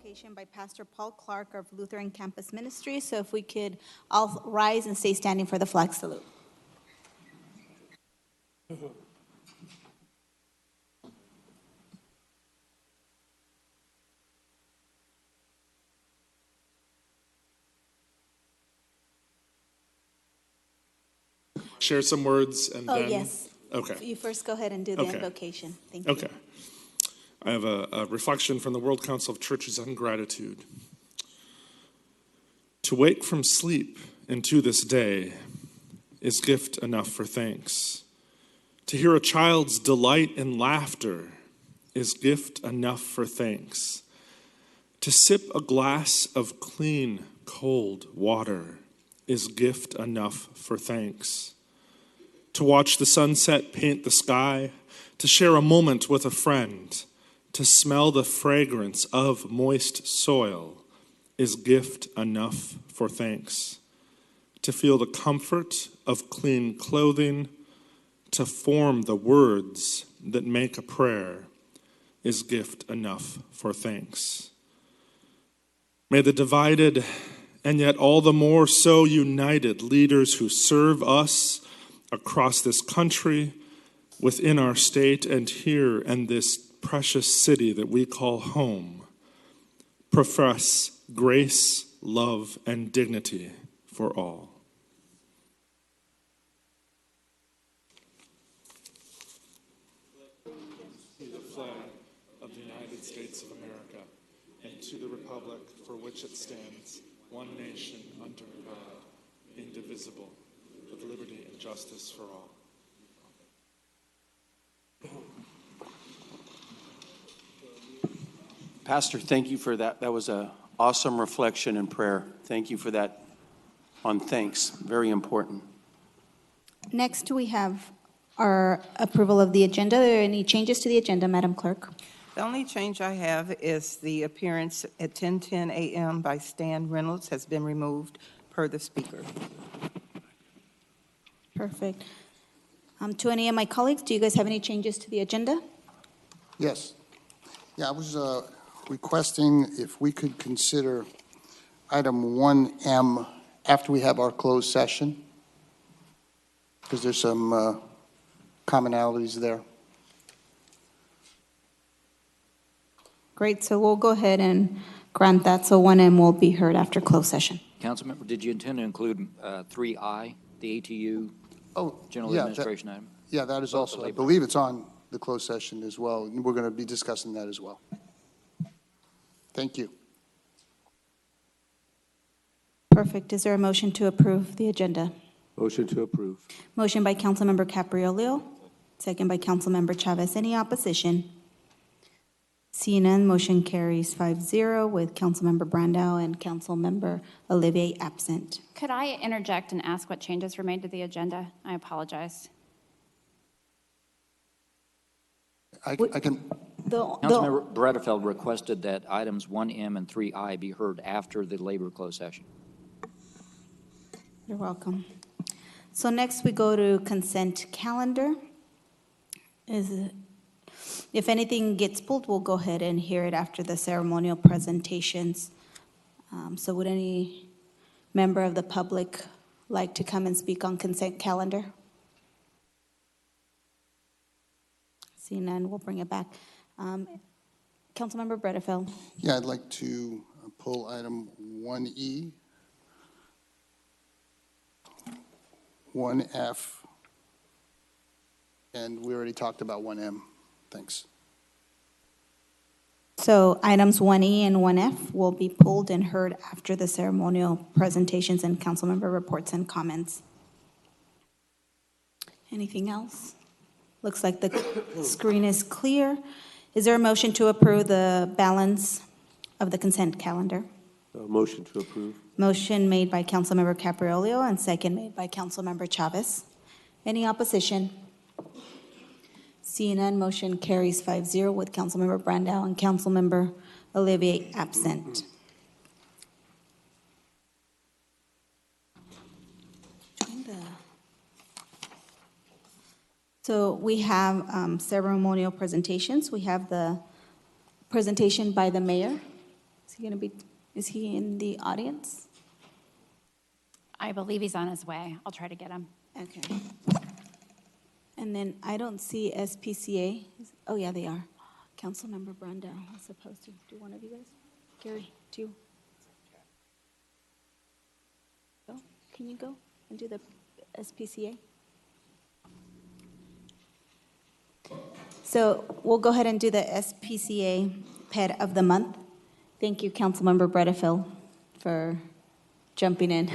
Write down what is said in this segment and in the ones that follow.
invocation by Pastor Paul Clark of Lutheran Campus Ministry. So if we could all rise and stay standing for the flag salute. Share some words and then... Yes. Okay. You first go ahead and do the invocation. Thank you. Okay. I have a reflection from the World Council of Churches on gratitude. To wake from sleep into this day is gift enough for thanks. To hear a child's delight in laughter is gift enough for thanks. To sip a glass of clean, cold water is gift enough for thanks. To watch the sunset paint the sky, to share a moment with a friend, to smell the fragrance of moist soil is gift enough for thanks. To feel the comfort of clean clothing, to form the words that make a prayer is gift enough for thanks. May the divided and yet all the more so united leaders who serve us across this country, within our state, and here in this precious city that we call home, profess grace, love, and dignity for all. To the flag of the United States of America, and to the republic for which it stands, one nation under God, indivisible, with liberty and justice for all. Pastor, thank you for that. That was an awesome reflection and prayer. Thank you for that on thanks. Very important. Next, we have our approval of the agenda. Are there any changes to the agenda, Madam Clerk? The only change I have is the appearance at 10:10 a.m. by Stan Reynolds has been removed per the speaker. Perfect. To any of my colleagues, do you guys have any changes to the agenda? Yes. Yeah, I was requesting if we could consider item 1M after we have our closed session, because there's some commonalities there. Great, so we'll go ahead and grant that, so 1M will be heard after closed session. Councilmember, did you intend to include 3I, the ATU General Administration item? Yeah, that is also, I believe it's on the closed session as well, and we're going to be discussing that as well. Thank you. Perfect. Is there a motion to approve the agenda? Motion to approve. Motion by Councilmember Capriolio, second by Councilmember Chavez. Any opposition? Seeing none, motion carries 5-0 with Councilmember Brandao and Councilmember Olivier absent. Could I interject and ask what changes were made to the agenda? I apologize. I can. Councilmember Bredefeld requested that items 1M and 3I be heard after the labor closed session. You're welcome. So next we go to consent calendar. If anything gets pulled, we'll go ahead and hear it after the ceremonial presentations. So would any member of the public like to come and speak on consent calendar? Seeing none, we'll bring it back. Councilmember Bredefeld. Yeah, I'd like to pull item 1E, 1F, and we already talked about 1M. Thanks. So items 1E and 1F will be pulled and heard after the ceremonial presentations and council member reports and comments. Anything else? Looks like the screen is clear. Is there a motion to approve the balance of the consent calendar? Motion to approve. Motion made by Councilmember Capriolio and second made by Councilmember Chavez. Any opposition? Seeing none, motion carries 5-0 with Councilmember Brandao and Councilmember Olivier absent. So we have ceremonial presentations. We have the presentation by the mayor. Is Is he in the audience? I believe he's on his way. I'll try to get him. Okay. And then I don't see SPCA. Oh, yeah, they are. Councilmember Brandao is supposed to. Do one of you guys? Gary, do you? Go? Can you go and do the SPCA? So we'll go ahead and do the SPCA Pet of the Month. Thank you, Councilmember Bredefeld, for jumping in.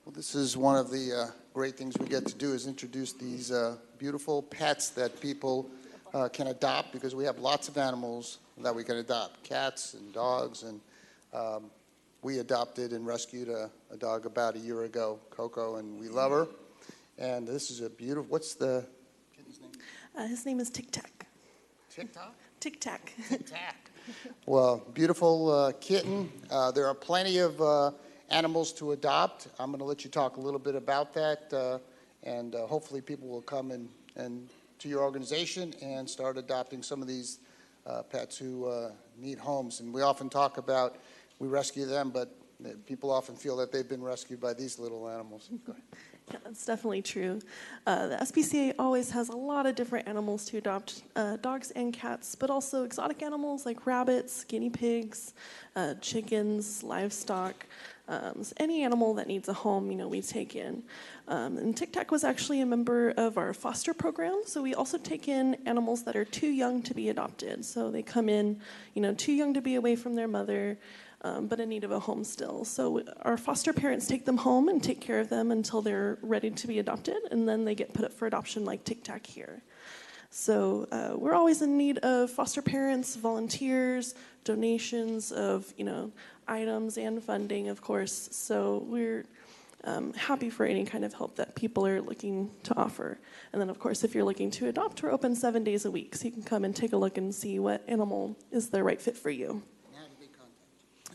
Well, this is one of the great things we get to do is introduce these beautiful pets that people can adopt, because we have lots of animals that we can adopt, cats and dogs, and we adopted and rescued a dog about a year ago, Coco, and we love her. And this is a beautiful, what's the kitten's name? His name is Tic Tac. TikTok? Tic Tac. Tac. Well, beautiful kitten. There are plenty of animals to adopt. I'm going to let you talk a little bit about that, and hopefully people will come and to your organization and start adopting some of these pets who need homes. And we often talk about we rescue them, but people often feel that they've been rescued by these little animals. Go ahead. Yeah, that's definitely true. The SPCA always has a lot of different animals to adopt, dogs and cats, but also exotic animals like rabbits, guinea pigs, chickens, livestock. So any animal that needs a home, we take in. And Tic Tac was actually a member of our foster program, so we also take in animals that are too young to be adopted. So they come in, too young to be away from their mother, but in need of a home still. So our foster parents take them home and take care of them until they're ready to be adopted, and then they get put up for adoption like Tic Tac here. So we're always in need of foster parents, volunteers, donations of, items and funding, of course. So we're happy for any kind of help that people are looking to offer. And then, of course, if you're looking to adopt, we're open 7 days a week, so you can come and take a look and see what animal is the right fit for you.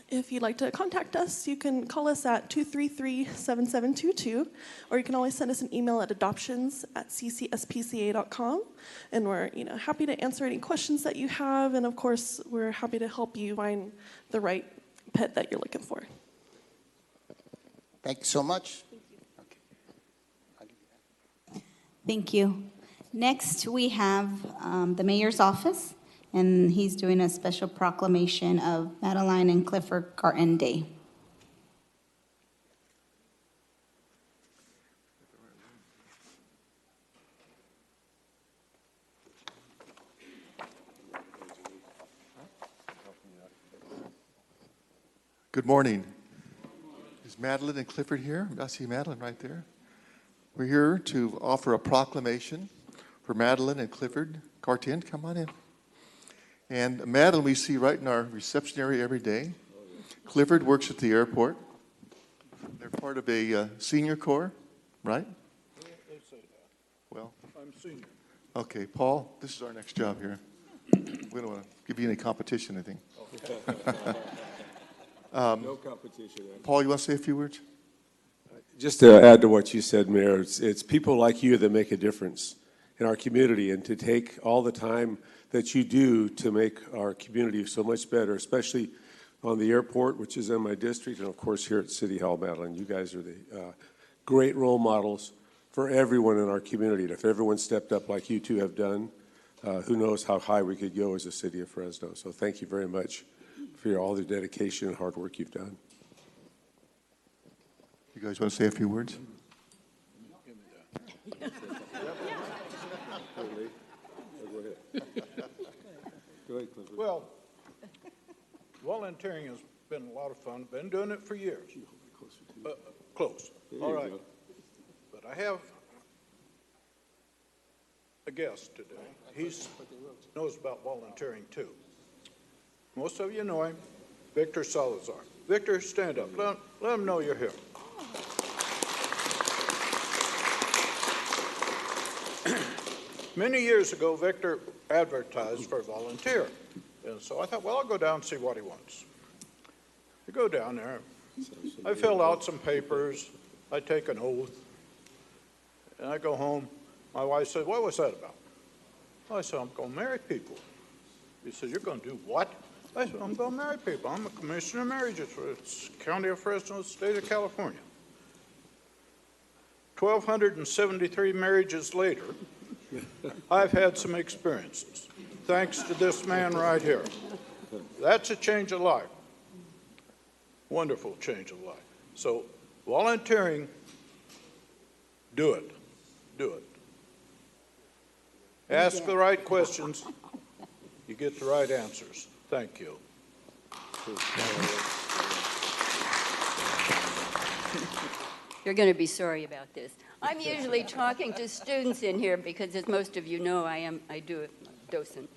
If you'd like to contact us, you can call us at 233-7722, or you can always send us an email at adoptions@ccspca.com. And we're happy to answer any questions that you have, and of course, we're happy to help you find the right pet that you're looking for. Thank you so much. Thank you. Next, we have the mayor's office, and he's doing a special proclamation of Madeline and Clifford Garten Day. Good morning. Is Madeline and Clifford here? I see Madeline right there. We're here to offer a proclamation for Madeline and Clifford Garten. Come on in. And Madeline we see right in our reception area every day. Clifford works at the airport. They're part of a senior corps, right? They say that. Well, I'm senior. okay, Paul, this is our next job here. We don't want to give you any competition, I think. No competition. Paul, you want to say a few words? Just to add to what you said, Mayor, it's people like you that make a difference in our community, and to take all the time that you do to make our community so much better, especially on the airport, which is in my district, and of course here at City Hall, Madeline. You guys are the great role models for everyone in our community. And if everyone stepped up like you two have done, who knows how high we could go as a city of Fresno. So thank you very much for all the dedication and hard work you've done. You guys want to say a few words? Well, volunteering has been a lot of fun. Been doing it for years. Close. All right. But I have a guest today. He knows about volunteering too. Most of you know him, Victor Salazar. Victor, stand up. Let him know you're here. Many years ago, Victor advertised for a volunteer. And so I thought, well, I'll go down and see what he wants. I go down there. I filled out some papers, I take an oath, and I go home. My wife said, "What was that about?" I said, "I'm going to marry people." He said, "You're going to do what?" I said, "I'm going to marry people. I'm a commissioner of marriages for the County of Fresno, State of California." 1,273 marriages later, I've had some experiences, thanks to this man right here. That's a change of life. Wonderful change of life. So volunteering, do it. Do it. Ask the right questions, you get the right answers. Thank you. You're going to be sorry about this. I'm usually talking to students in here because, as most of you know, I do a docent.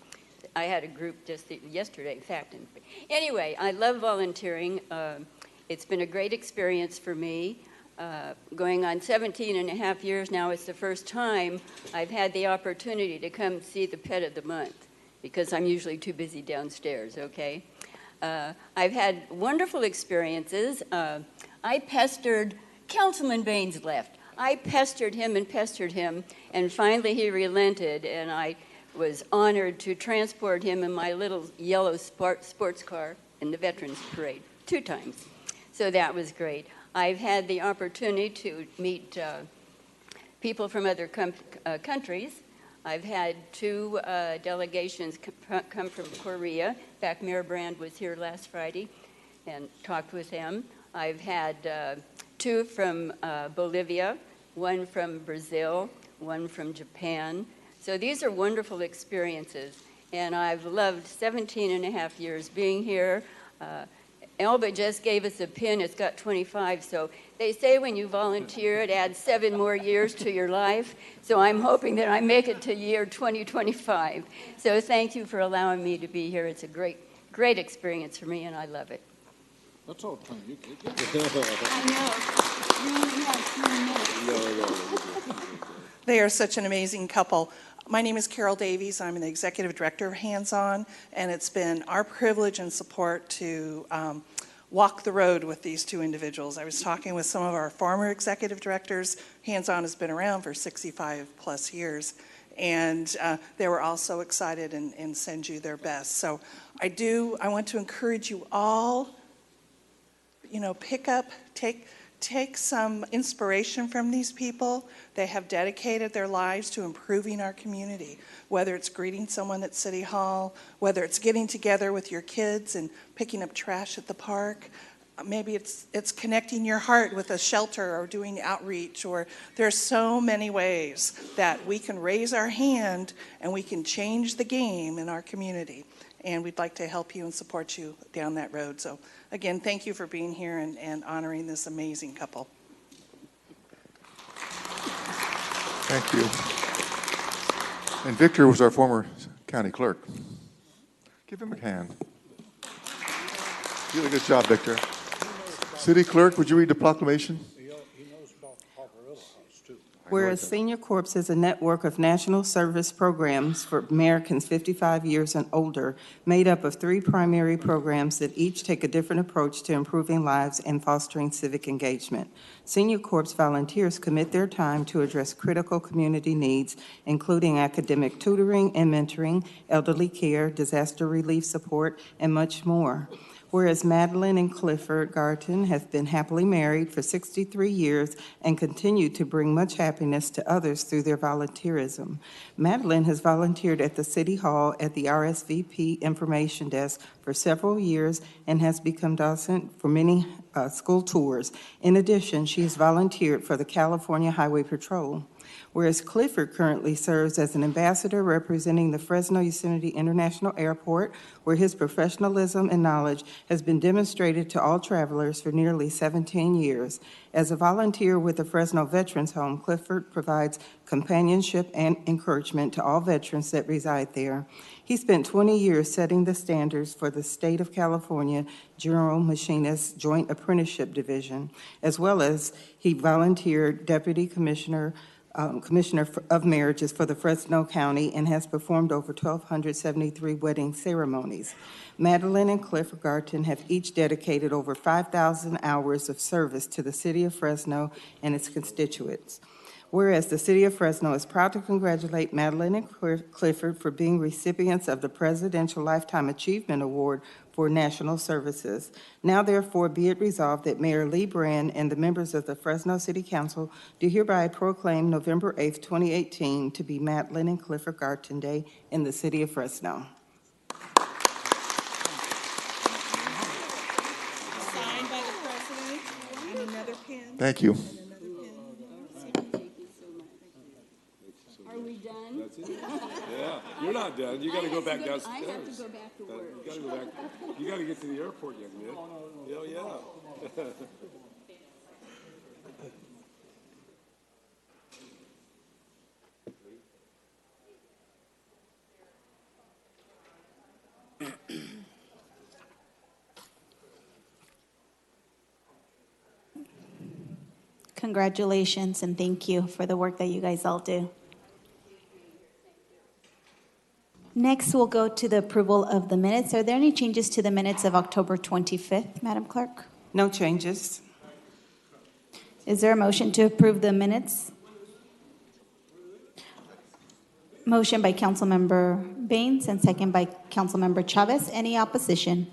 I had a group just yesterday, in fact. Anyway, I love volunteering. It's been a great experience for me. Going on 17 and a half years now, it's the first time I've had the opportunity to come see the pet of the month because I'm usually too busy downstairs, okay? I've had wonderful experiences. I pestered, Councilman Baines left. I pestered him, and finally he relented, and I was honored to transport him in my little yellow sports car in the Veterans Parade 2 times. So that was great. I've had the opportunity to meet people from other countries. I've had 2 delegations come from Korea. In fact, Mayor Brand was here last Friday and talked with him. I've had 2 from Bolivia, 1 from Brazil, 1 from Japan. So these are wonderful experiences, and I've loved 17 and a half years being here. Elba just gave us a pin. It's got 25, so they say when you volunteer, it adds 7 more years to your life. So I'm hoping that I make it to year 2025. So thank you for allowing me to be here. It's a great, great experience for me, and I love it. That's all time you get. I know. You only have 3 minutes. They are such an amazing couple. My name is Carol Davies. I'm the executive director of Hands On, and it's been our privilege and support to walk the road with these 2 individuals. I was talking with some of our former executive directors. Hands On has been around for 65 plus years, and they were all so excited and send you their best. So I want to encourage you all, pick up, take some inspiration from these people. They have dedicated their lives to improving our community, whether it's greeting someone at City Hall, whether it's getting together with your kids and picking up trash at the park. Maybe it's connecting your heart with a shelter or doing outreach, or there's so many ways that we can raise our hand and we can change the game in our community. And we'd like to help you and support you down that road. So again, thank you for being here and honoring this amazing couple. Thank you. And Victor was our former county clerk. Give him a hand. You did a good job, Victor. City Clerk, would you read the proclamation? Whereas Senior Corps is a network of national service programs for Americans 55 years and older, made up of 3 primary programs that each take a different approach to improving lives and fostering civic engagement. Senior Corps volunteers commit their time to address critical community needs, including academic tutoring and mentoring, elderly care, disaster relief support, and much more. Whereas Madeline and Clifford Garton have been happily married for 63 years and continue to bring much happiness to others through their volunteerism. Madeline has volunteered at the City Hall at the RSVP information desk for several years and has become docent for many school tours. In addition, she has volunteered for the California Highway Patrol. Whereas Clifford currently serves as an ambassador representing the Fresno Yosemite International Airport, where his professionalism and knowledge has been demonstrated to all travelers for nearly 17 years. As a volunteer with the Fresno Veterans Home, Clifford provides companionship and encouragement to all veterans that reside there. He spent 20 years setting the standards for the State of California General Machinist Joint Apprenticeship Division, as well as he volunteered Deputy Commissioner Commissioner of Marriages for the Fresno County and has performed over 1,273 wedding ceremonies. Madeline and Clifford Garton have each dedicated over 5,000 hours of service to the city of Fresno and its constituents. Whereas the city of Fresno is proud to congratulate Madeline and Clifford for being recipients of the Presidential Lifetime Achievement Award for National Services. Now therefore be it resolved that Mayor Lee Brand and the members of the Fresno City Council do hereby proclaim November 8th, 2018 to be Madeline and Clifford Garton Day in the city of Fresno. Signed by the president and another pen. Thank you. Are we done? That's it. Yeah, you're not done. You got to go back downstairs. I have to go back to work. You got to go back. You got to get to the airport, young man. Oh, yeah. Congratulations and thank you for the work that you guys all do. Next, we'll go to the approval of the minutes. Are there any changes to the minutes of October 25th, Madam Clerk? No changes. Is there a motion to approve the minutes? Motion by Councilmember Baines and second by Councilmember Chavez. Any opposition?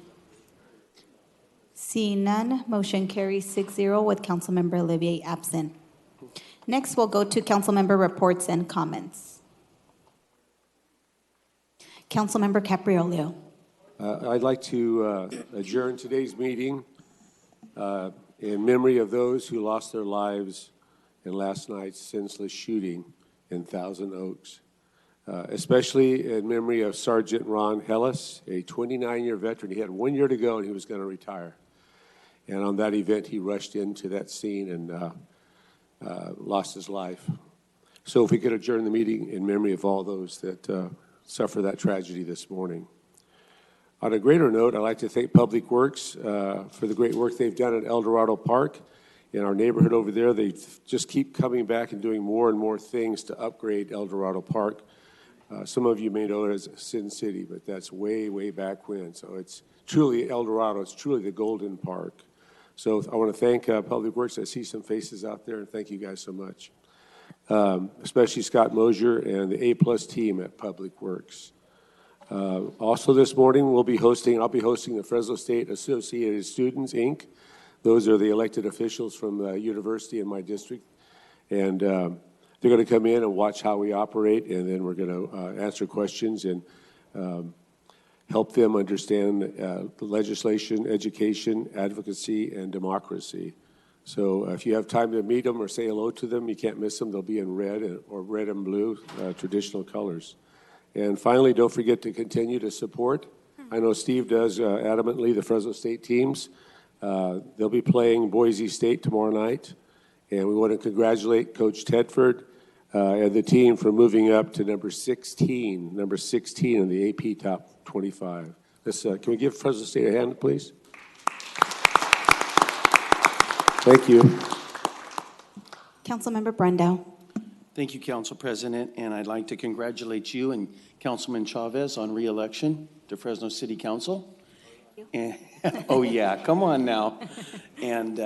Seeing none, motion carries 6-0 with Councilmember Olivier absent. Next, we'll go to Councilmember reports and comments. Councilmember Capriolio. I'd like to adjourn today's meeting in memory of those who lost their lives in last night's senseless shooting in Thousand Oaks, especially in memory of Sergeant Ron Hellis, a 29-year veteran. He had 1 year to go and he was going to retire. And on that event, he rushed into that scene and lost his life. So if we could adjourn the meeting in memory of all those that suffer that tragedy this morning. On a greater note, I'd like to thank Public Works for the great work they've done at El Dorado Park. In our neighborhood over there, they just keep coming back and doing more and more things to upgrade El Dorado Park. Some of you may know it as Sin City, but that's way, way back when. So it's truly El Dorado. It's truly the Golden Park. So I want to thank Public Works. I see some faces out there, and thank you guys so much. Especially Scott Mosier and the A+ team at Public Works. Also this morning, I'll be hosting the Fresno State Associated Students, Inc. Those are the elected officials from the university in my district. And they're going to come in and watch how we operate, and then we're going to answer questions and help them understand the legislation, education, advocacy, and democracy. So if you have time to meet them or say hello to them, you can't miss them. They'll be in red or red and blue, traditional colors. And finally, don't forget to continue to support. I know Steve does adamantly the Fresno State teams. They'll be playing Boise State tomorrow night. And we want to congratulate Coach Tedford and the team for moving up to number 16 in the AP Top 25. Can we give Fresno State a hand, please? Thank you. Councilmember Brandau. Thank you, Council President, and I'd like to congratulate you and Councilman Chavez on re-election to Fresno City Council. Oh yeah, come on now. And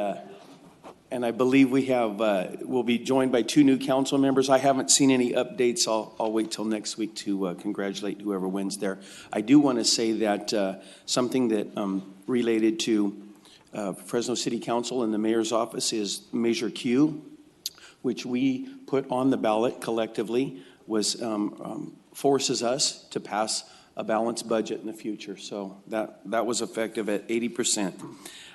I believe we'll be joined by 2 new council members. I haven't seen any updates. I'll wait till next week to congratulate whoever wins there. I do want to say that something that related to Fresno City Council and the mayor's office is Measure Q, which we put on the ballot collectively, forces us to pass a balanced budget in the future. So that was effective at 80%.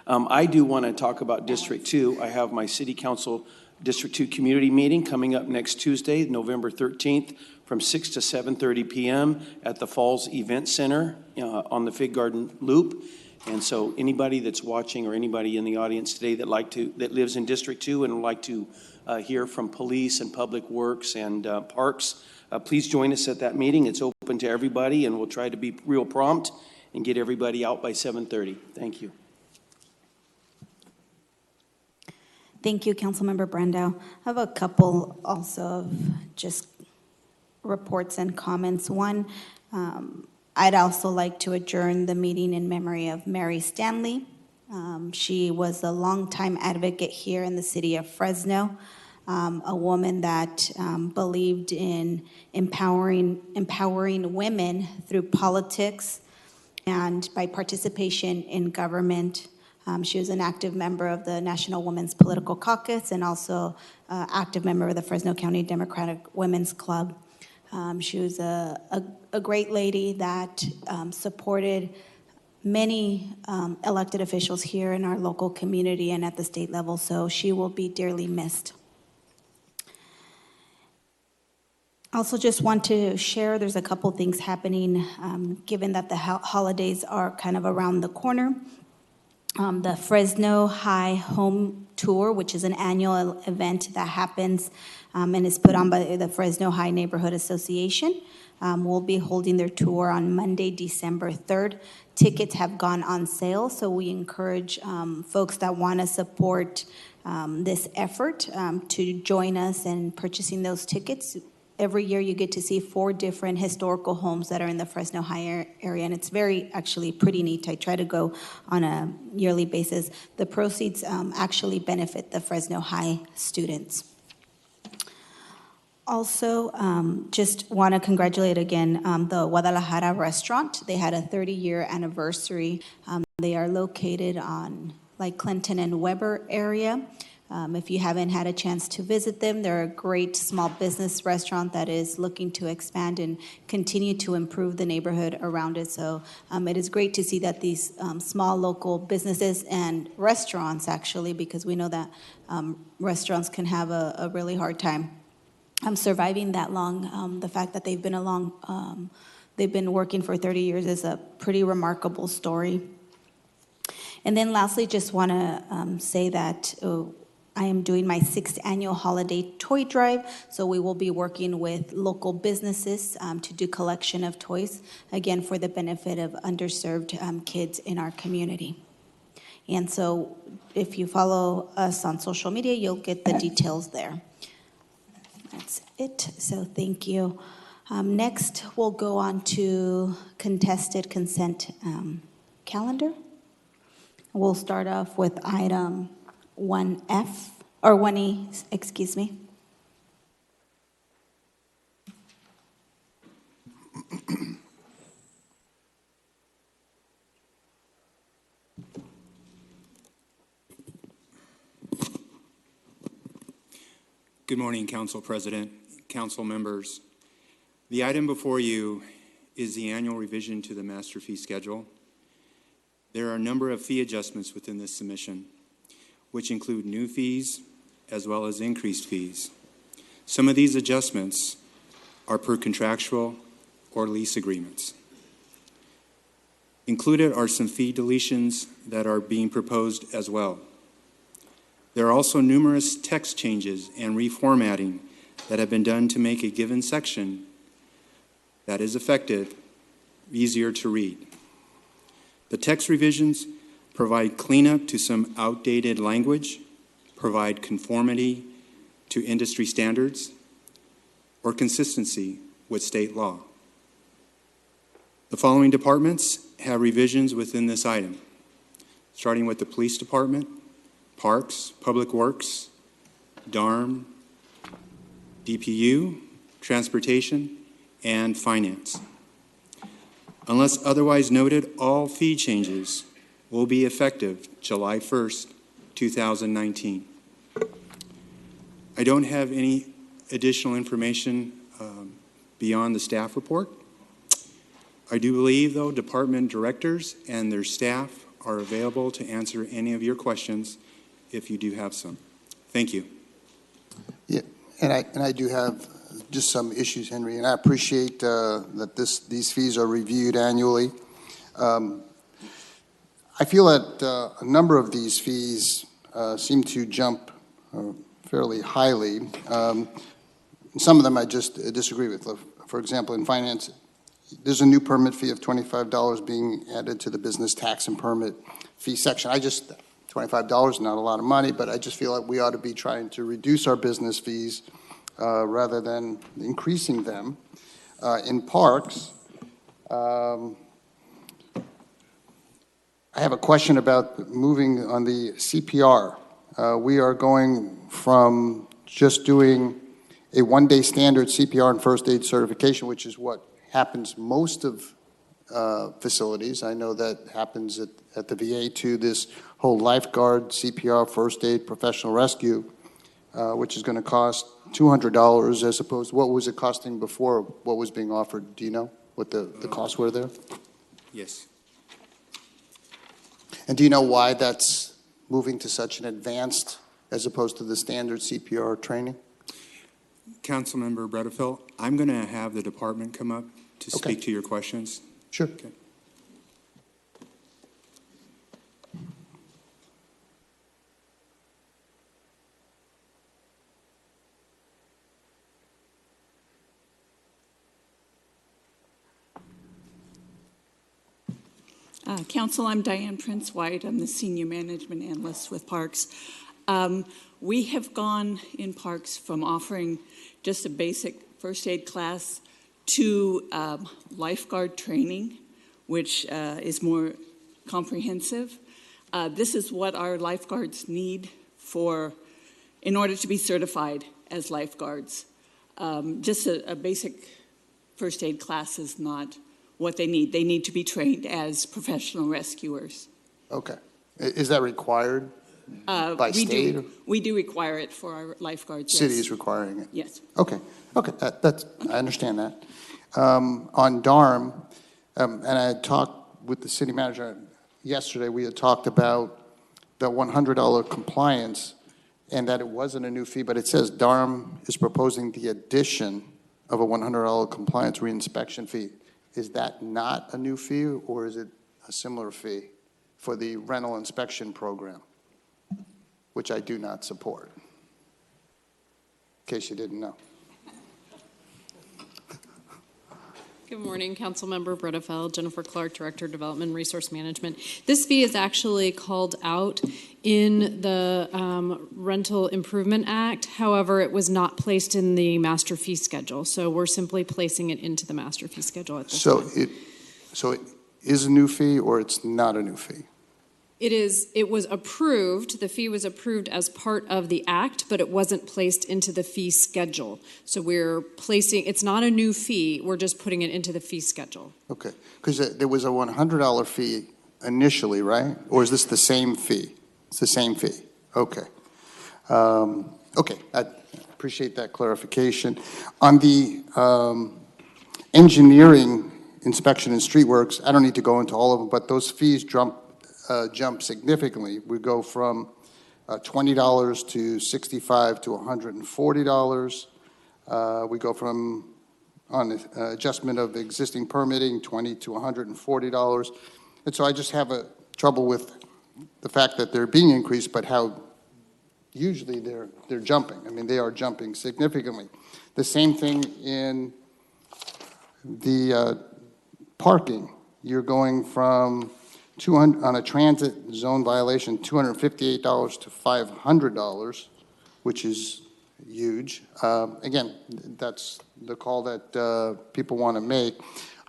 I do want to talk about District 2. I have my City Council District 2 community meeting coming up next Tuesday, November 13th, from 6 to 7:30 p.m. at the Falls Event Center on the Fig Garden Loop. And so anybody that's watching or anybody in the audience today that lives in District 2 and would like to hear from police and Public Works and parks, please join us at that meeting. It's open to everybody, and we'll try to be real prompt and get everybody out by 7:30. Thank you. Thank you, Councilmember Brandau. I have a couple also of just reports and comments. One, I'd also like to adjourn the meeting in memory of Mary Stanley. She was a longtime advocate here in the city of Fresno, a woman that believed in empowering women through politics and by participation in government. She was an active member of the National Women's Political Caucus and also active member of the Fresno County Democratic Women's Club. She was a great lady that supported many elected officials here in our local community and at the state level, so she will be dearly missed. Also just want to share, there's a couple things happening, given that the holidays are kind of around the corner. The Fresno High Home Tour, which is an annual event that happens and is put on by the Fresno High Neighborhood Association, will be holding their tour on Monday, December 3rd. Tickets have gone on sale, so we encourage folks that want to support this effort to join us in purchasing those tickets. Every year you get to see 4 different historical homes that are in the Fresno High area, and it's actually pretty neat. I try to go on a yearly basis. The proceeds actually benefit the Fresno High students. Also, just want to congratulate again the Guadalajara restaurant. They had a 30-year anniversary. They are located on like Clinton and Weber area. If you haven't had a chance to visit them, they're a great small business restaurant that is looking to expand and continue to improve the neighborhood around it. So it is great to see that these small local businesses and restaurants, actually, because we know that restaurants can have a really hard time surviving that long. The fact that they've been working for 30 years is a pretty remarkable story. And then lastly, just want to say that I am doing my 6th annual holiday toy drive, so we will be working with local businesses to do collection of toys, again, for the benefit of underserved kids in our community. And so if you follow us on social media, you'll get the details there. That's it, so thank you. Next, we'll go on to contested consent calendar. We'll start off with item 1F, or 1E, excuse me. Good morning, Council President, Council members. The item before you is the annual revision to the master fee schedule. There are a number of fee adjustments within this submission, which include new fees as well as increased fees. Some of these adjustments are per contractual or lease agreements. Included are some fee deletions that are being proposed as well. There are also numerous text changes and reformatting that have been done to make a given section that is effective easier to read. The text revisions provide cleanup to some outdated language, provide conformity to industry standards, or consistency with state law. The following departments have revisions within this item, starting with the Police Department, Parks, Public Works, DARM, DPU, Transportation, and Finance. Unless otherwise noted, all fee changes will be effective July 1st, 2019. I don't have any additional information beyond the staff report. I do believe, though, department directors and their staff are available to answer any of your questions if you do have some. Thank you. Yeah, and I do have just some issues, Henry, and I appreciate that these fees are reviewed annually. I feel that a number of these fees seem to jump fairly highly. Some of them I just disagree with. For example, in finance, there's a new permit fee of $25 being added to the business tax and permit fee section. I just $25, not a lot of money, but I just feel like we ought to be trying to reduce our business fees rather than increasing them. In parks, I have a question about moving on the CPR. We are going from just doing a one-day standard CPR and first aid certification, which is what happens most of facilities. I know that happens at the VA, to this whole lifeguard, CPR, first aid, professional rescue, which is going to cost $200 as opposed to what was it costing before, what was being offered? Do you know what the costs were there? Yes. And do you know why that's moving to such an advanced as opposed to the standard CPR training? Councilmember Bredefeld, I'm going to have the department come up to Okay. speak to your questions. Sure. Okay. Council, I'm Diane Prince White. I'm the Senior Management Analyst with Parks. We have gone in Parks from offering just a basic first aid class to lifeguard training, which is more comprehensive. This is what our lifeguards need in order to be certified as lifeguards. Just a basic first aid class is not what they need. They need to be trained as professional rescuers. Okay. Is that required by state? We do require it for our lifeguards. City yes. is requiring it? Yes. Okay. Okay. I understand that. On DARM, and I had talked with the city manager yesterday, we had talked about the $100 compliance and that it wasn't a new fee, but it says DARM is proposing the addition of a $100 compliance reinspection fee. Is that not a new fee, or is it a similar fee for the rental inspection program, which I do not support, in case you didn't know? Good morning, Councilmember Bredefeld, Jennifer Clark, Director of Development and Resource Management. This fee is actually called out in the Rental Improvement Act. However, it was not placed in the master fee schedule, so we're simply placing it into the master fee schedule at this time. So it is a new fee, or it's not a new fee? It was approved, the fee was approved as part of the act, but it wasn't placed into the fee schedule. So we're placing, it's not a new fee, we're just putting it into the fee schedule. Okay, because there was a $100 fee initially, right? Or is this the same fee? It's the same fee, okay. Okay, I appreciate that clarification. On the engineering inspection and street works, I don't need to go into all of them, but those fees jump significantly. We go from $20 to $65 to $140. We go from, on adjustment of existing permitting, $20 to $140. And so I just have a trouble with the fact that they're being increased, but how usually they're jumping. I mean, they are jumping significantly. The same thing in the parking. You're going from on a transit zone violation, $258 to $500, which is huge. Again, that's the call that people want to make.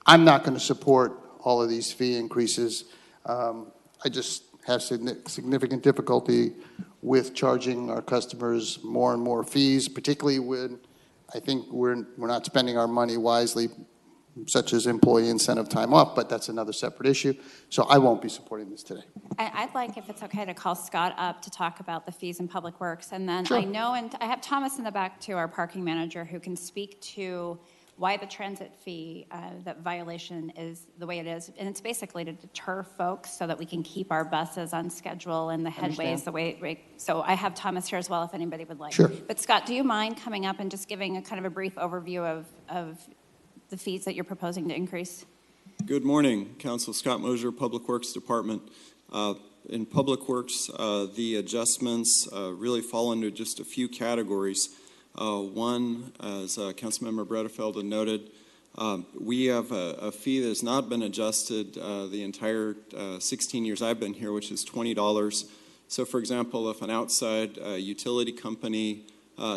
I'm not going to support all of these fee increases. I just have significant difficulty with charging our customers more and more fees, particularly when I think we're not spending our money wisely, such as employee incentive time off, but that's another separate issue. So I won't be supporting this today. I'd like, if it's okay, to call Scott up to talk about the fees in Public Works. And then Sure. I know, and I have Thomas in the back too, our parking manager, who can speak to why the transit fee, that violation is the way it is. And it's basically to deter folks so that we can keep our buses on schedule and the headways the way. So I have Thomas here as well if anybody would like. Sure. But Scott, do you mind coming up and just giving a kind of a brief overview of the fees that you're proposing to increase? Good morning, Council. Scott Mosier, Public Works Department. In Public Works, the adjustments really fall into just a few categories. One, as Councilmember Bredefeld had noted, we have a fee that has not been adjusted the entire 16 years I've been here, which is $20 So for example, if an outside utility company,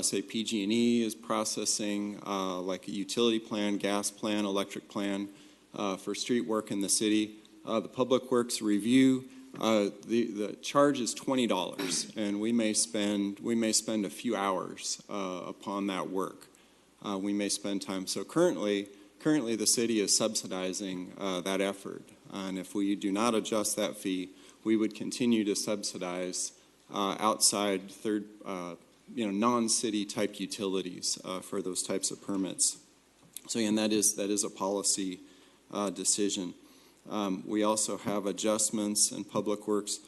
say PG&E, is processing like a utility plan, gas plan, electric plan for street work in the city, the Public Works review, the charge is $20, and we may spend a few hours upon that work. We may spend time. So currently the city is subsidizing that effort, and if we do not adjust that fee, we would continue to subsidize outside third, non-city type utilities for those types of permits. So again, that is a policy decision. We also have adjustments in Public Works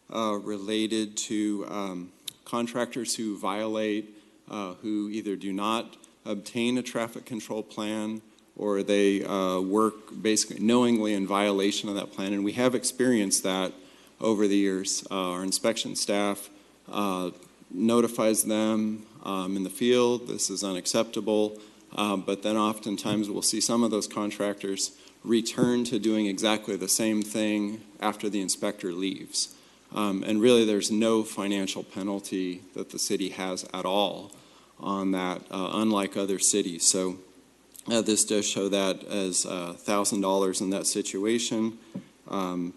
related to contractors who violate, who either do not obtain a traffic control plan or they work basically knowingly in violation of that plan. And we have experienced that over the years. Our inspection staff notifies them in the field, this is unacceptable, but then oftentimes we'll see some of those contractors return to doing exactly the same thing after the inspector leaves. And really there's no financial penalty that the city has at all on that, unlike other cities. So this does show that as $1,000 in that situation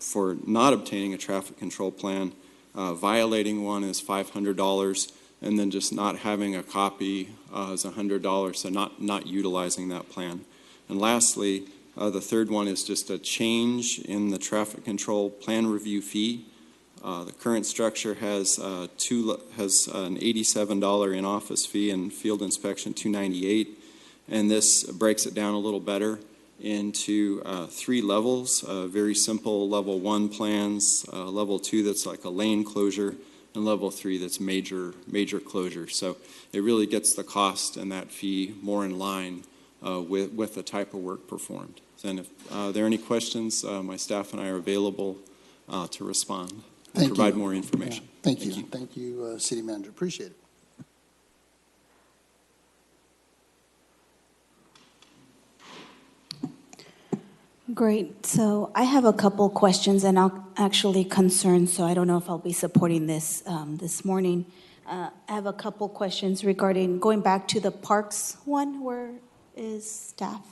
for not obtaining a traffic control plan. Violating one is $500, and then just not having a copy is $100, so not utilizing that plan. And lastly, the third one is just a change in the traffic control plan review fee. The current structure has an $87 in-office fee and field inspection $298, and this breaks it down a little better into 3 levels, very simple level 1 plans, level 2 that's like a lane closure, and level 3 that's major closure. So it really gets the cost and that fee more in line with the type of work performed. And if there are any questions, my staff and I are available to respond and provide more information. Yeah. Thank you. Thank you, City Manager. Appreciate it. Great. So I have a couple questions and actually concerns, so I don't know if I'll be supporting this this morning. I have a couple questions regarding going back to the parks one. Where is staff?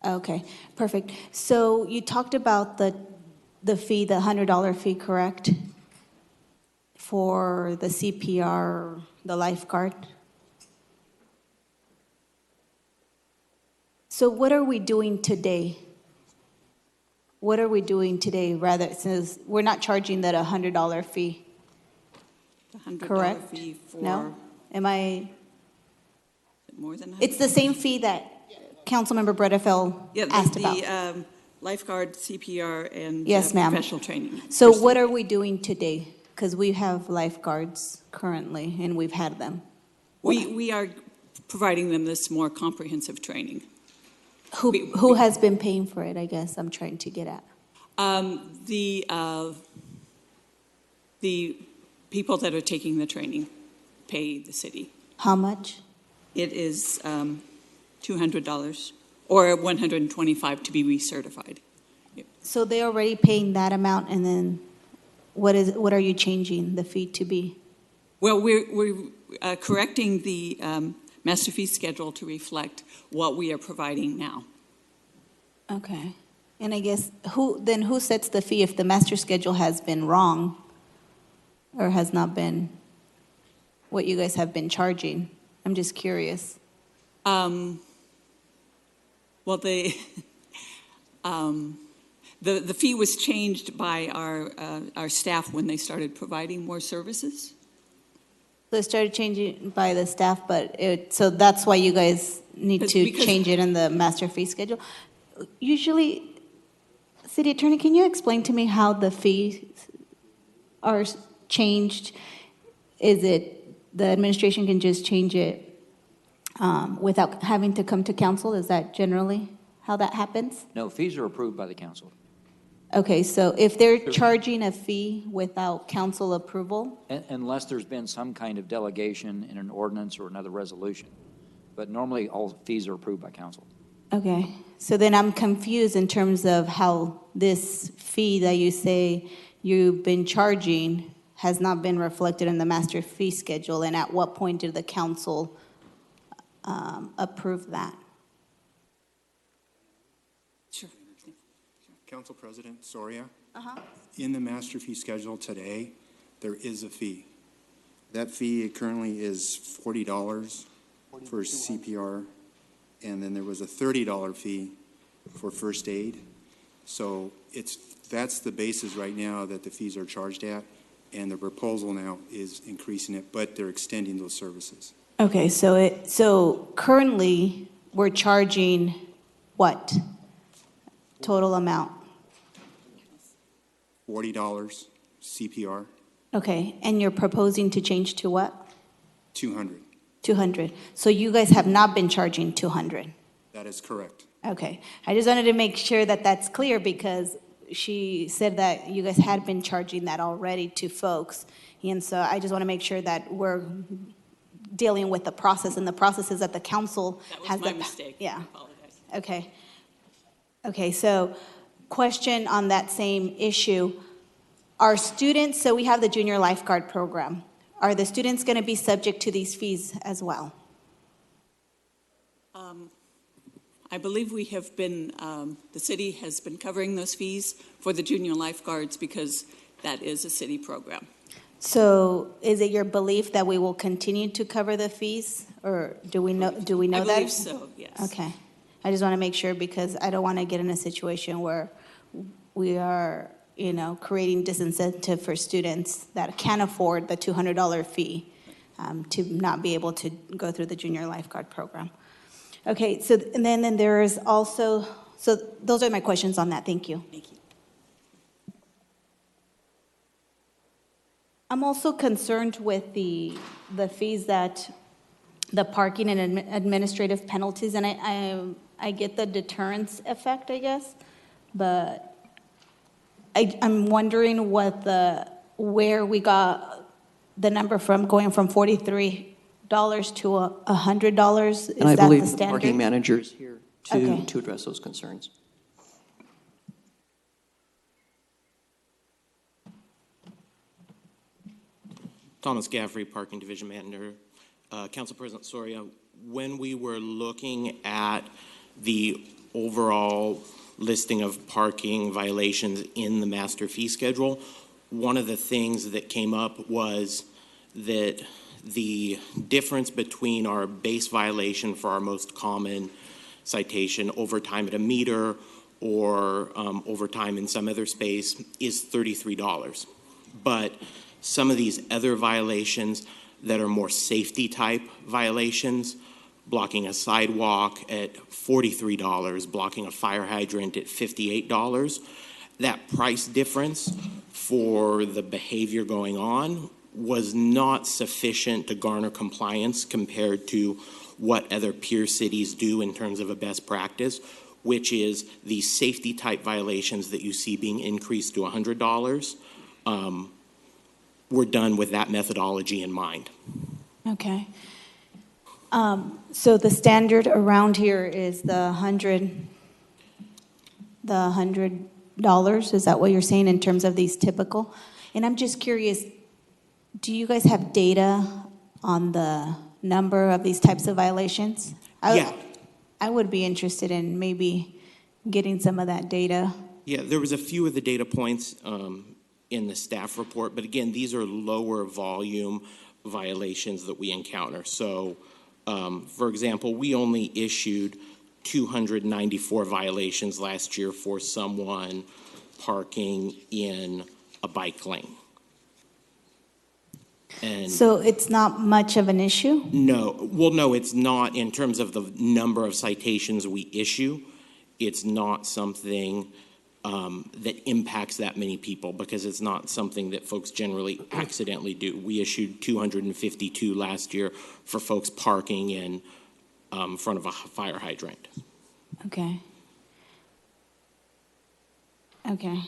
Okay, perfect. So you talked about the fee, the $100 fee, correct? For the CPR, the lifeguard? So what are we doing today? What are we doing today, rather, since we're not charging that $100 fee? The $100 correct? fee for... No? Am I... More than It's the same fee that Councilmember Bredefeld asked about. The lifeguard, CPR, and Yes, ma'am. professional training. So what are we doing today? Because we have lifeguards currently, and we've had them. We are providing them this more comprehensive training. Who has been paying for it, I guess I'm trying to get at. The people that are taking the training pay the city. How much? It is $200 or $125 to be recertified. So they're already paying that amount, and then what are you changing the fee to be? Well, we're correcting the master fee schedule to reflect what we are providing now. Okay. And I guess who sets the fee if the master schedule has been wrong or has not been what you guys have been charging? I'm just curious. Well, the fee was changed by our staff when they started providing more services. So it started changing by the staff, so that's why you guys need to change it in the master fee schedule. Usually, City Attorney, can you explain to me how the fees are changed? Is it the administration can just change it without having to come to council? Is that generally how that happens? No, fees are approved by the council. Okay, so if they're charging a fee without council approval? Unless there's been some kind of delegation in an ordinance or another resolution. But normally, all fees are approved by council. Okay, so then I'm confused in terms of how this fee that you say you've been charging has not been reflected in the master fee schedule, and at what point did the council approve that? Sure. Council President Soria, Uh-huh. in the master fee schedule today, there is a fee. That fee currently is $40 for CPR, and then there was a $30 fee for first aid. So that's the basis right now that the fees are charged at, and the proposal now is increasing it, but they're extending those services. Okay, so currently, we're charging what? Total amount? $40 CPR, Okay, and you're proposing to change to what? $200. 200. So you guys have not been charging 200? That is correct. Okay, I just wanted to make sure that that's clear because she said that you guys had been charging that already to folks. And so I just want to make sure that we're dealing with the process, and the process is that the council has the. That was my mistake. Yeah. I apologize. Okay. Okay, so question on that same issue. Are students, so we have the junior lifeguard program. Are the students going to be subject to these fees as well? I believe we have been, the city has been covering those fees for the junior lifeguards because that is a city program. So is it your belief that we will continue to cover the fees, or do we know that? I believe so, yes. Okay. I just want to make sure because I don't want to get in a situation where we are, creating disincentive for students that can't afford the $200 fee to not be able to go through the junior lifeguard program. Okay, so and then there is also, so those are my questions on that. Thank you. Thank you. I'm also concerned with the fees that, the parking and administrative penalties, and I get the deterrence effect, I guess, but I'm wondering where we got the number from, going from $43 to $100. Is And I that believe the the standard? parking manager is here Okay. to address those concerns. Thomas Gaffrey, Parking Division Manager. Council President Soria, when we were looking at the overall listing of parking violations in the master fee schedule, one of the things that came up was that the difference between our base violation for our most common citation, overtime at a meter or overtime in some other space, is $33. But some of these other violations that are more safety type violations, blocking a sidewalk at $43, blocking a fire hydrant at $58, that price difference for the behavior going on was not sufficient to garner compliance compared to what other peer cities do in terms of a best practice, which is the safety type violations that you see being increased to $100. We're done with that methodology in mind. Okay. So the standard around here is the $100. Is that what you're saying in terms of these typical? And I'm just curious, do you guys have data on the number of these types of violations? Yeah. I would be interested in maybe getting some of that data. Yeah, there was a few of the data points in the staff report, but again, these are lower volume violations that we encounter. So, for example, we only issued 294 violations last year for someone parking in a bike lane. And So it's not much of an issue? no, well, no, it's not in terms of the number of citations we issue. It's not something that impacts that many people because it's not something that folks generally accidentally do. We issued 252 last year for folks parking in front of a fire hydrant. Okay. Okay.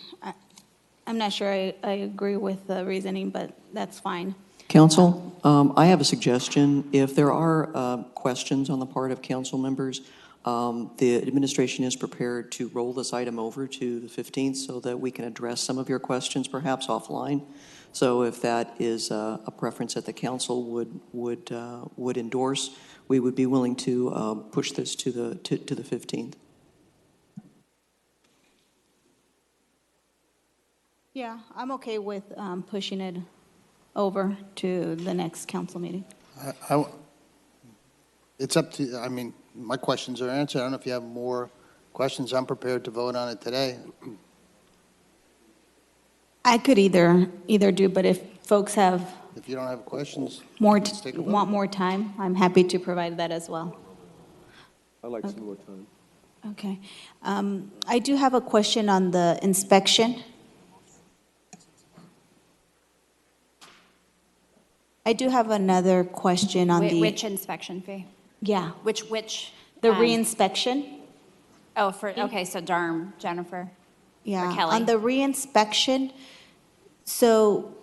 I'm not sure I agree with the reasoning, but that's fine. Council, I have a suggestion. If there are questions on the part of council members, The administration is prepared to roll this item over to the 15th so that we can address some of your questions perhaps offline. So if that is a preference that the council would endorse, we would be willing to push this to the 15th. Yeah, I'm okay with pushing it over to the next council meeting. It's up to, I mean, my questions are answered. I don't know if you have more questions. I'm prepared to vote on it today. I could either do, but if folks have If you don't have questions, more, let's take a vote. want more time, I'm happy to provide that as well. I'd like some more time. Okay. I do have a question on the inspection. I do have another question on the. Which inspection fee? Yeah. Which? The reinspection. Oh, okay, so DARM, Jennifer. Yeah. Or Kelly. On the reinspection, so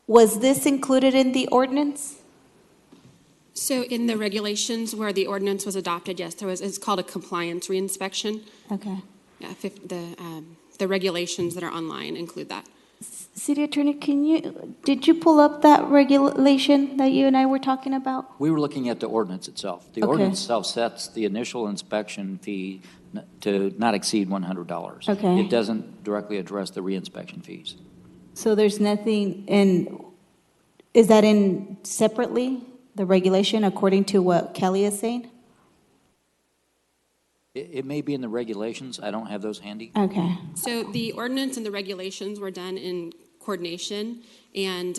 was this included in the ordinance? So in the regulations where the ordinance was adopted, yes, it's called a compliance reinspection. Okay. Yeah, the regulations that are online include that. City Attorney, did you pull up that regulation that you and I were talking about? We were looking at the ordinance itself. The Okay. ordinance itself sets the initial inspection fee to not exceed $100. Okay. It doesn't directly address the reinspection fees. So there's nothing is that in separately, the regulation, according to what Kelly is saying? It may be in the regulations. I don't have those handy. Okay. So the ordinance and the regulations were done in coordination, and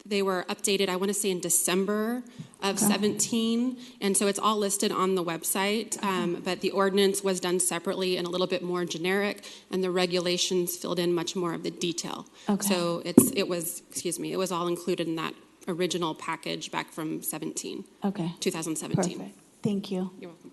they were updated, I want to say, in December of 17. And so it's all listed on the website, but the ordinance was done separately and a little bit more generic, and the regulations filled in much more of the detail. Okay. So it was all included in that original package back from 17. Okay. 2017. Perfect. Thank you. You're welcome.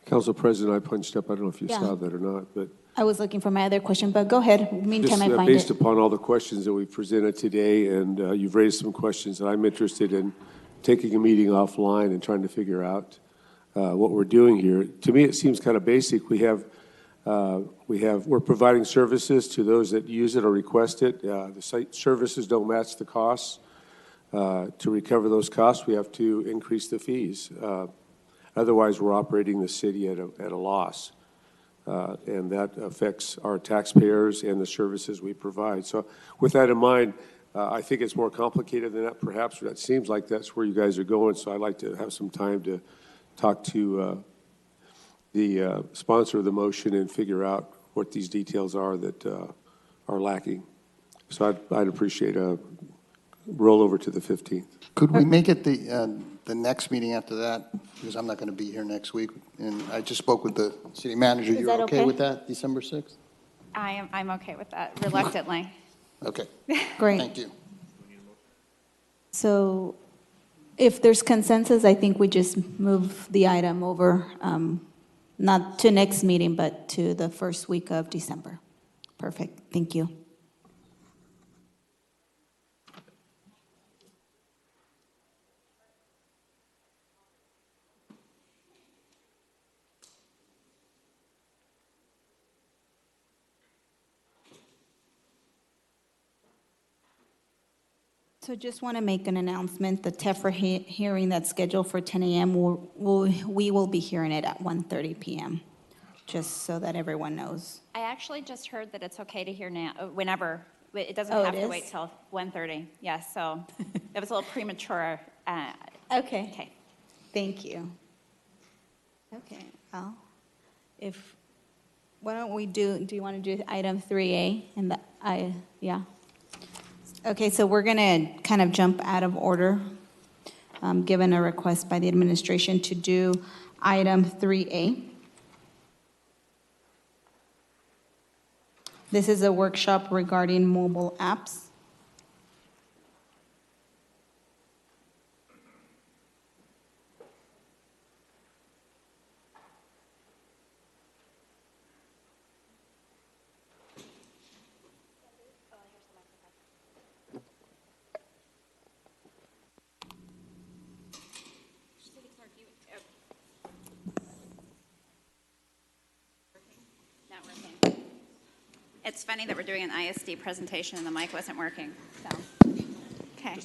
Council President, I punched up. I don't know if you Yeah. saw that or not, but I was looking for my other question, but go ahead. Meantime, just I find based it. upon all the questions that we presented today, and you've raised some questions that I'm interested in taking a meeting offline and trying to figure out what we're doing here. To me, it seems kind of basic. We're providing services to those that use it or request it. The site services don't match the costs. To recover those costs, we have to increase the fees. Otherwise, we're operating the city at a loss. And that affects our taxpayers and the services we provide. So with that in mind, I think it's more complicated than that. Perhaps that seems like that's where you guys are going. So I'd like to have some time to talk to the sponsor of the motion and figure out what these details are that are lacking. So I'd appreciate a rollover to the 15th. Could we make it the next meeting after that? Because I'm not going to be here next week. And I just spoke with the city manager. Is You're that okay okay? with that, December 6th? I'm okay with that, reluctantly. Okay. Great. Thank you. So if there's consensus, I think we just move the item over, not to next meeting, but to the first week of December. Perfect. Thank you. So just want to make an announcement. The TEFRA hearing that's scheduled for 10 a.m., we will be hearing it at 1:30 p.m., just so that everyone knows. I actually just heard that it's okay to hear now, whenever. It doesn't Oh, have it to is? wait till 1:30. Yes, so it was a little premature. Okay. Thank you. Okay, Al, why don't we do you want to do item 3A? Yeah. Okay, so we're going to kind of jump out of order, given a request by the administration to do item 3A. This is a workshop regarding mobile apps. It's funny that we're doing an ISD presentation and the mic wasn't working, so. Okay.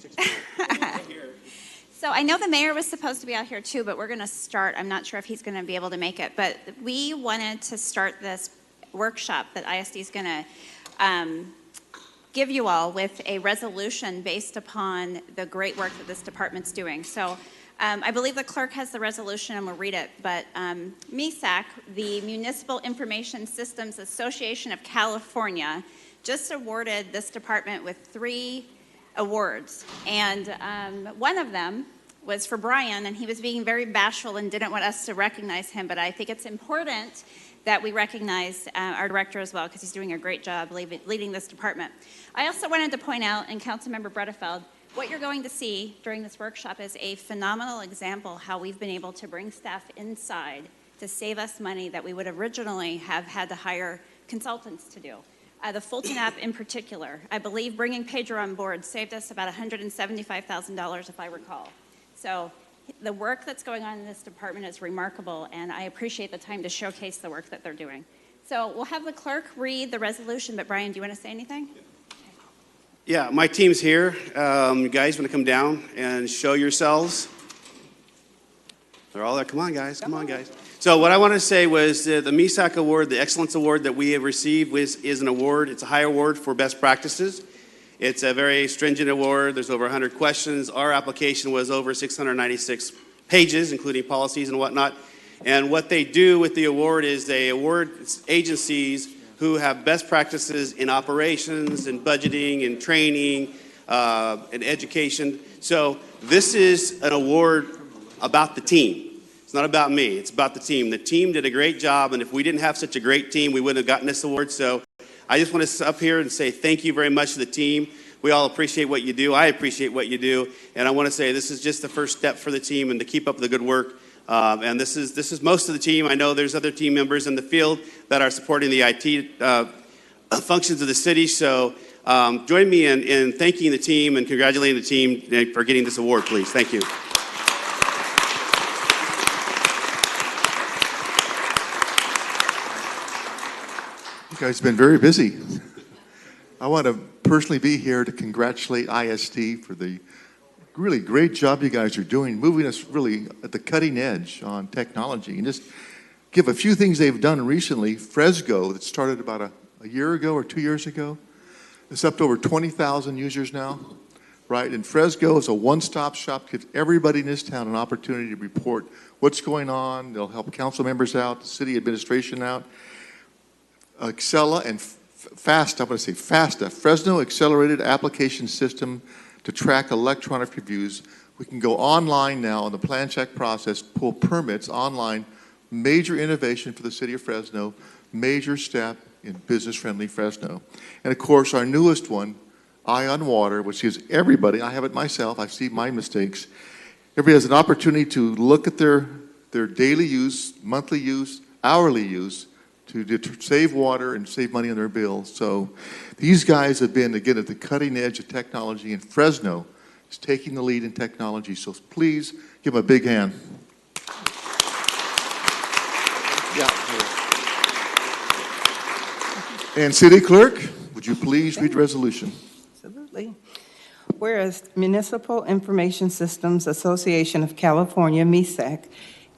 So I know the mayor was supposed to be out here too, but we're going to start. I'm not sure if he's going to be able to make it, but we wanted to start this workshop that ISD is going to give you all with a resolution based upon the great work that this department's doing. So I believe the clerk has the resolution and we'll read it, but MISAC, the Municipal Information Systems Association of California, just awarded this department with 3 awards. And one of them was for Brian, and he was being very bashful and didn't want us to recognize him, but I think it's important that we recognize our director as well, because he's doing a great job leading this department. I also wanted to point out, and Councilmember Bredefeld, what you're going to see during this workshop is a phenomenal example how we've been able to bring staff inside to save us money that we would originally have had to hire consultants to do. The Fulton app in particular, I believe bringing Pedro on board saved us about $175,000 if I recall. So the work that's going on in this department is remarkable, and I appreciate the time to showcase the work that they're doing. So we'll have the clerk read the resolution, but Brian, do you want to say anything? Yeah, my team's here. You guys want to come down and show yourselves? They're all there. Come on, guys. Come on, guys. So what I want to say was the MISAC Award, the Excellence Award that we have received is an award. It's a high award for best practices. It's a very stringent award. There's over 100 questions. Our application was over 696 pages, including policies and whatnot. And what they do with the award is they award agencies who have best practices in operations and budgeting and training and education. So this is an award about the team. It's not about me. It's about the team. The team did a great job, and if we didn't have such a great team, we wouldn't have gotten this award. So I just want to sit up here and say thank you very much to the team. We all appreciate what you do. I appreciate what you do. And I want to say this is just the first step for the team and to keep up the good work. And this is most of the team. I know there's other team members in the field that are supporting the IT functions of the city. So join me in thanking the team and congratulating the team for getting this award, please. Thank you. You guys have been very busy. I want to personally be here to congratulate ISD for the really great job you guys are doing, moving us really at the cutting edge on technology. And just give a few things they've done recently. Fresgo, that started about a year ago or 2 years ago, it's up to over 20,000 users now, right? And Fresgo is a one-stop shop, gives everybody in this town an opportunity to report what's going on. They'll help council members out, the city administration out. Excella and FASTA, I'm going to say FASTA, Fresno Accelerated Application System to track electronic reviews. We can go online now in the plan check process, pull permits online, major innovation for the city of Fresno, major step in business-friendly Fresno. And of course, our newest one, Eye on Water, which gives everybody, I have it myself, I've seen my mistakes, everybody has an opportunity to look at their daily use, monthly use, hourly use, to save water and save money on their bills. So these guys have been, again, at the cutting edge of technology, and Fresno is taking the lead in technology. So please give them a big hand. Yeah. And City Clerk, would you please read the resolution? Absolutely. Whereas Municipal Information Systems Association of California, MISAC,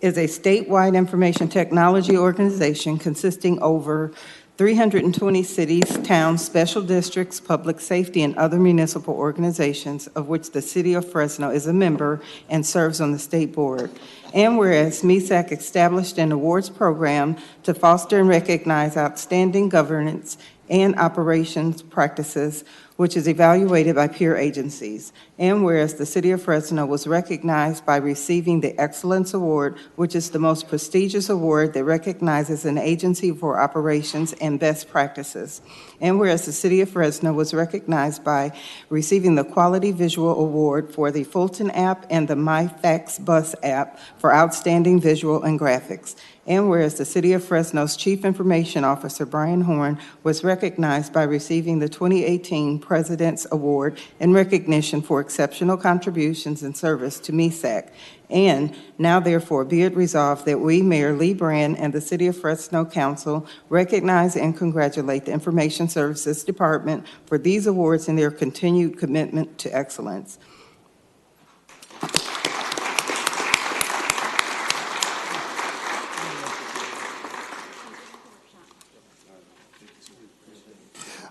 is a statewide information technology organization consisting over 320 cities, towns, special districts, public safety, and other municipal organizations, of which the City of Fresno is a member and serves on the state board. And whereas MISAC established an awards program to foster and recognize outstanding governance and operations practices, which is evaluated by peer agencies. And whereas the City of Fresno was recognized by receiving the Excellence Award, which is the most prestigious award that recognizes an agency for operations and best practices. And whereas the City of Fresno was recognized by receiving the Quality Visual Award for the Fulton app and the MyFax Bus app for outstanding visual and graphics. And whereas the City of Fresno's Chief Information Officer, Brian Horn, was recognized by receiving the 2018 President's Award in recognition for exceptional contributions and service to MESAC. And now therefore be it resolved that we, Mayor Lee Brand, and the City of Fresno Council recognize and congratulate the Information Services Department for these awards and their continued commitment to excellence.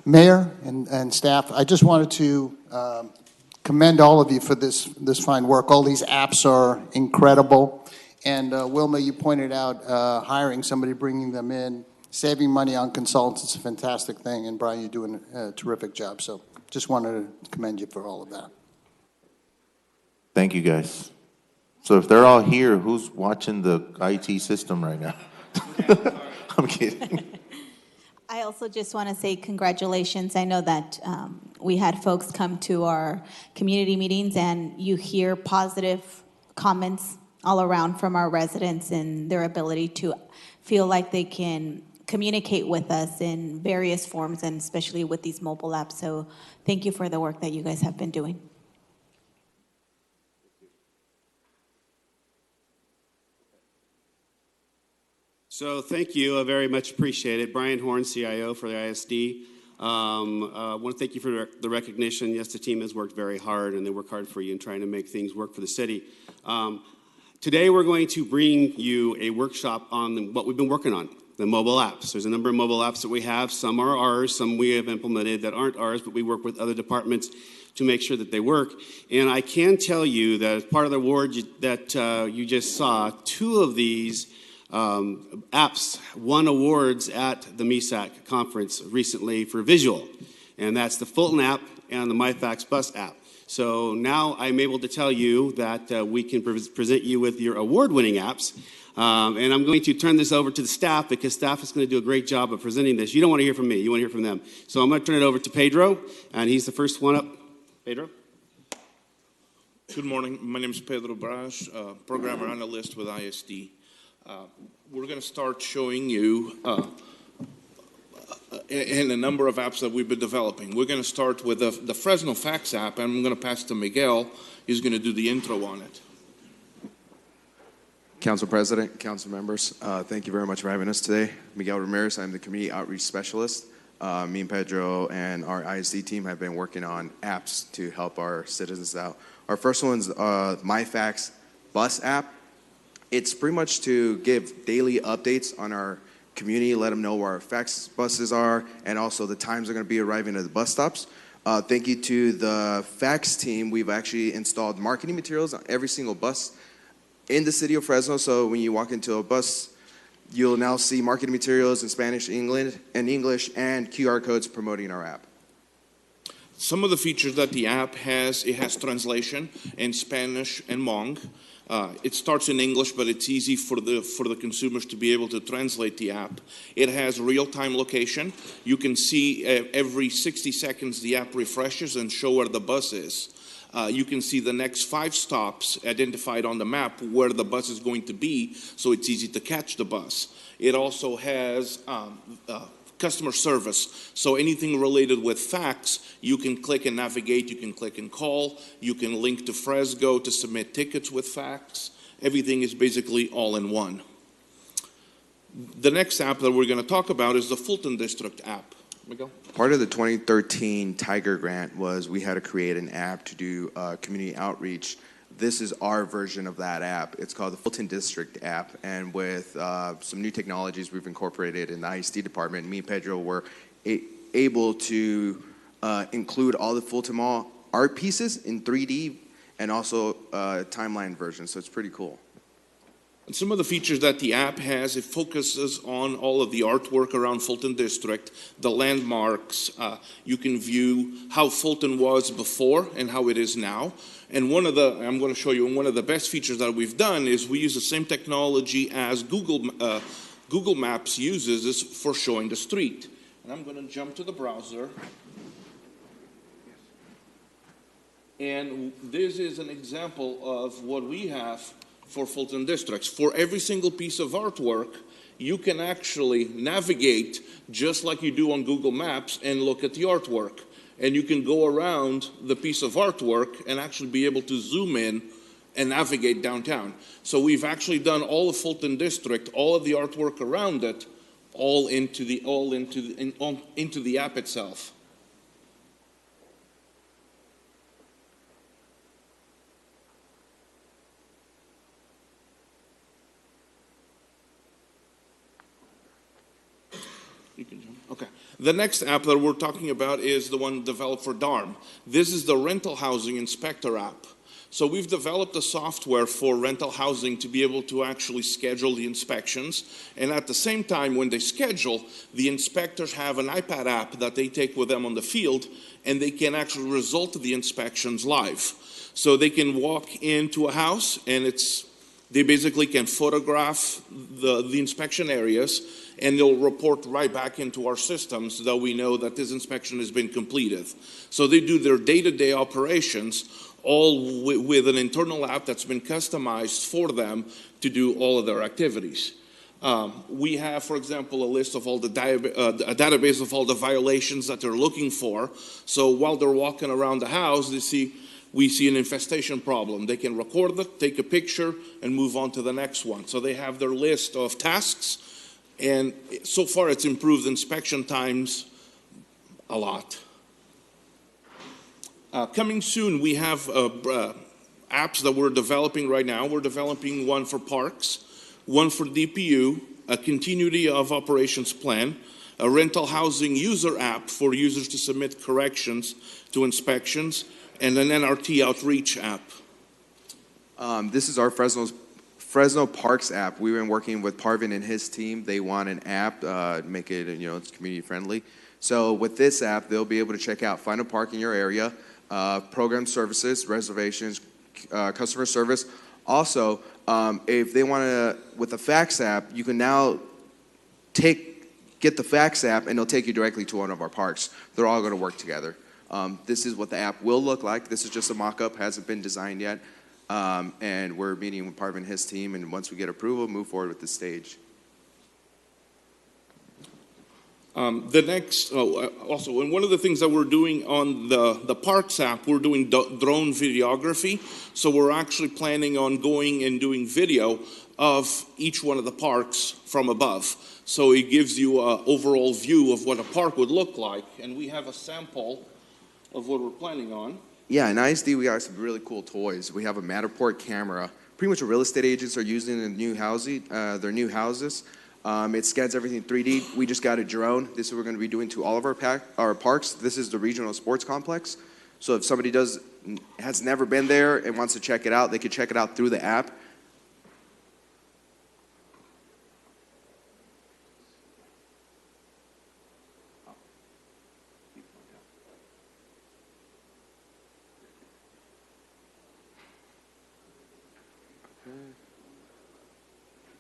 Mayor and staff, I just wanted to commend all of you for this fine work. All these apps are incredible. And Wilma, you pointed out hiring somebody, bringing them in, saving money on consultants. It's a fantastic thing. And Brian, you're doing a terrific job. So just wanted to commend you for all of that. Thank you, guys. So if they're all here, who's watching the IT system right now? I'm kidding. I also just want to say congratulations. I know that we had folks come to our community meetings, and you hear positive comments all around from our residents and their ability to feel like they can communicate with us in various forms, and especially with these mobile apps. So thank you for the work that you guys have been doing. So thank you, I very much appreciate it. Brian Horn, CIO for the ISD. I want to thank you for the recognition. Yes, the team has worked very hard, and they work hard for you in trying to make things work for the city. Today we're going to bring you a workshop on what we've been working on, the mobile apps. There's a number of mobile apps that we have. Some are ours, some we have implemented that aren't ours, but we work with other departments to make sure that they work. And I can tell you that as part of the award that you just saw, 2 of these apps won awards at the MESAC conference recently for visual, and that's the Fulton app and the MyFax Bus app. So now I'm able to tell you that we can present you with your award-winning apps, and I'm going to turn this over to the staff because staff is going to do a great job of presenting this. You don't want to hear from me, you want to hear from them. So I'm going to turn it over to Pedro, and he's the first one up. Pedro? Good morning, my name is Pedro Bras, programmer analyst with ISD. We're going to start showing you in a number of apps that we've been developing. We're going to start with the Fresno Fax app, and I'm going to pass to Miguel. He's going to do the intro on it. Council President, council members, thank you very much for having us today. Miguel Ramirez, I'm the Community Outreach Specialist. Me and Pedro and our ISD team have been working on apps to help our citizens out. Our first one's MyFax Bus app. It's pretty much to give daily updates on our community, let them know where our fax buses are, and also the times they're going to be arriving at the bus stops. Thank you to the fax team. We've actually installed marketing materials on every single bus in the city of Fresno. So when you walk into a bus, you'll now see marketing materials in Spanish, English, and QR codes promoting our app. Some of the features that the app has, it has translation in Spanish and Hmong. It starts in English, but it's easy for the consumers to be able to translate the app. It has real-time location. You can see every 60 seconds the app refreshes and show where the bus is. You can see the next 5 stops identified on the map where the bus is going to be, so it's easy to catch the bus. It also has customer service. So anything related with fax, you can click and navigate, you can click and call, you can link to Fresgo to submit tickets with fax. Everything is basically all in one. The next app that we're going to talk about is the Fulton District app. Miguel? Part of the 2013 Tiger Grant was we had to create an app to do community outreach. This is our version of that app. It's called the Fulton District app, and with some new technologies we've incorporated in the ISD department, me and Pedro were able to include all the Fulton Mall art pieces in 3D and also timeline version, so it's pretty cool. And some of the features that the app has, it focuses on all of the artwork around Fulton District, the landmarks. You can view how Fulton was before and how it is now. And I'm going to show you one of the best features that we've done is we use the same technology as Google Maps uses is for showing the street. And I'm going to jump to the browser. And this is an example of what we have for Fulton Districts. For every single piece of artwork, you can actually navigate just like you do on Google Maps and look at the artwork. and you can go around the piece of artwork and actually be able to zoom in and navigate downtown. So we've actually done all of Fulton District, all of the artwork around it, all into the app itself. You can jump. Okay. The next app that we're talking about is the one developed for DARM. This is the Rental Housing Inspector app. So we've developed a software for rental housing to be able to actually schedule the inspections. And at the same time, when they schedule, the inspectors have an iPad app that they take with them on the field, and they can actually result the inspections live. So they can walk into a house, and they basically can photograph the inspection areas, and they'll report right back into our system so that we know that this inspection has been completed. So they do their day-to-day operations all with an internal app that's been customized for them to do all of their activities. We have, for example, a list of all the a database of all the violations that they're looking for. So while they're walking around the house, we see an infestation problem. They can record it, take a picture, and move on to the next one. So they have their list of tasks, and so far it's improved inspection times a lot. Coming soon, we have apps that we're developing right now. We're developing one for parks, one for DPU, a continuity of operations plan, a rental housing user app for users to submit corrections to inspections, and an NRT outreach app. This is our Fresno Parks app. We've been working with Parvin and his team. They want an app, make it, it's community friendly. So with this app, they'll be able to check out find a park in your area, program services, reservations, customer service. Also, if they want to, with the fax app, you can now get the fax app and it'll take you directly to one of our parks. They're all going to work together. This is what the app will look like. This is just a mock-up, hasn't been designed yet. And we're meeting with Parvin and his team, and once we get approval, move forward with the stage. Also, and one of the things that we're doing on the Parks app, we're doing drone videography. So we're actually planning on going and doing video of each one of the parks from above. So it gives you an overall view of what a park would look like. And we have a sample of what we're planning on. Yeah, in ISD, we got some really cool toys. We have a Matterport camera. Pretty much what real estate agents are using in their new houses. It scans everything 3D. We just got a drone. This is what we're going to be doing to all of our parks. This is the regional sports complex. So if somebody has never been there and wants to check it out, they can check it out through the app.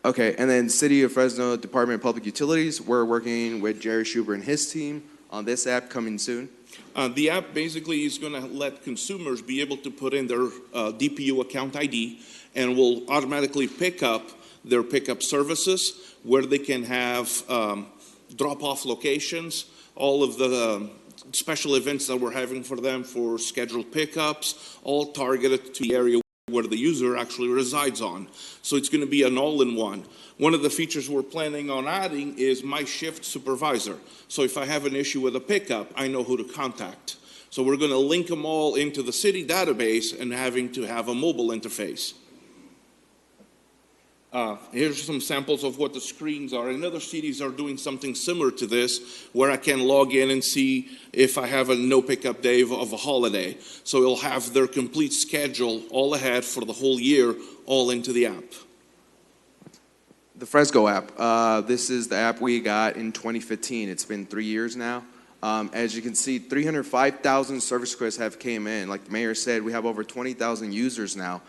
Okay, and then City of Fresno Department of Public Utilities, we're working with Jerry Schuber and his team on this app coming soon. The app basically is going to let consumers be able to put in their DPU account ID and will automatically pick up their pickup services where they can have drop-off locations, all of the special events that we're having for them for scheduled pickups, all targeted to the area where the user actually resides on. So it's going to be an all-in-one. One of the features we're planning on adding is My Shift Supervisor. So if I have an issue with a pickup, I know who to contact. So we're going to link them all into the city database and having to have a mobile interface. Here's some samples of what the screens are. And other cities are doing something similar to this, where I can log in and see if I have a no pickup day of a holiday. So it'll have their complete schedule all ahead for the whole year, all into the app. The Fresco app. This is the app we got in 2015. It's been 3 years now. As you can see, 305,000 service requests have came in. Like the mayor said, we have over 20,000 users now.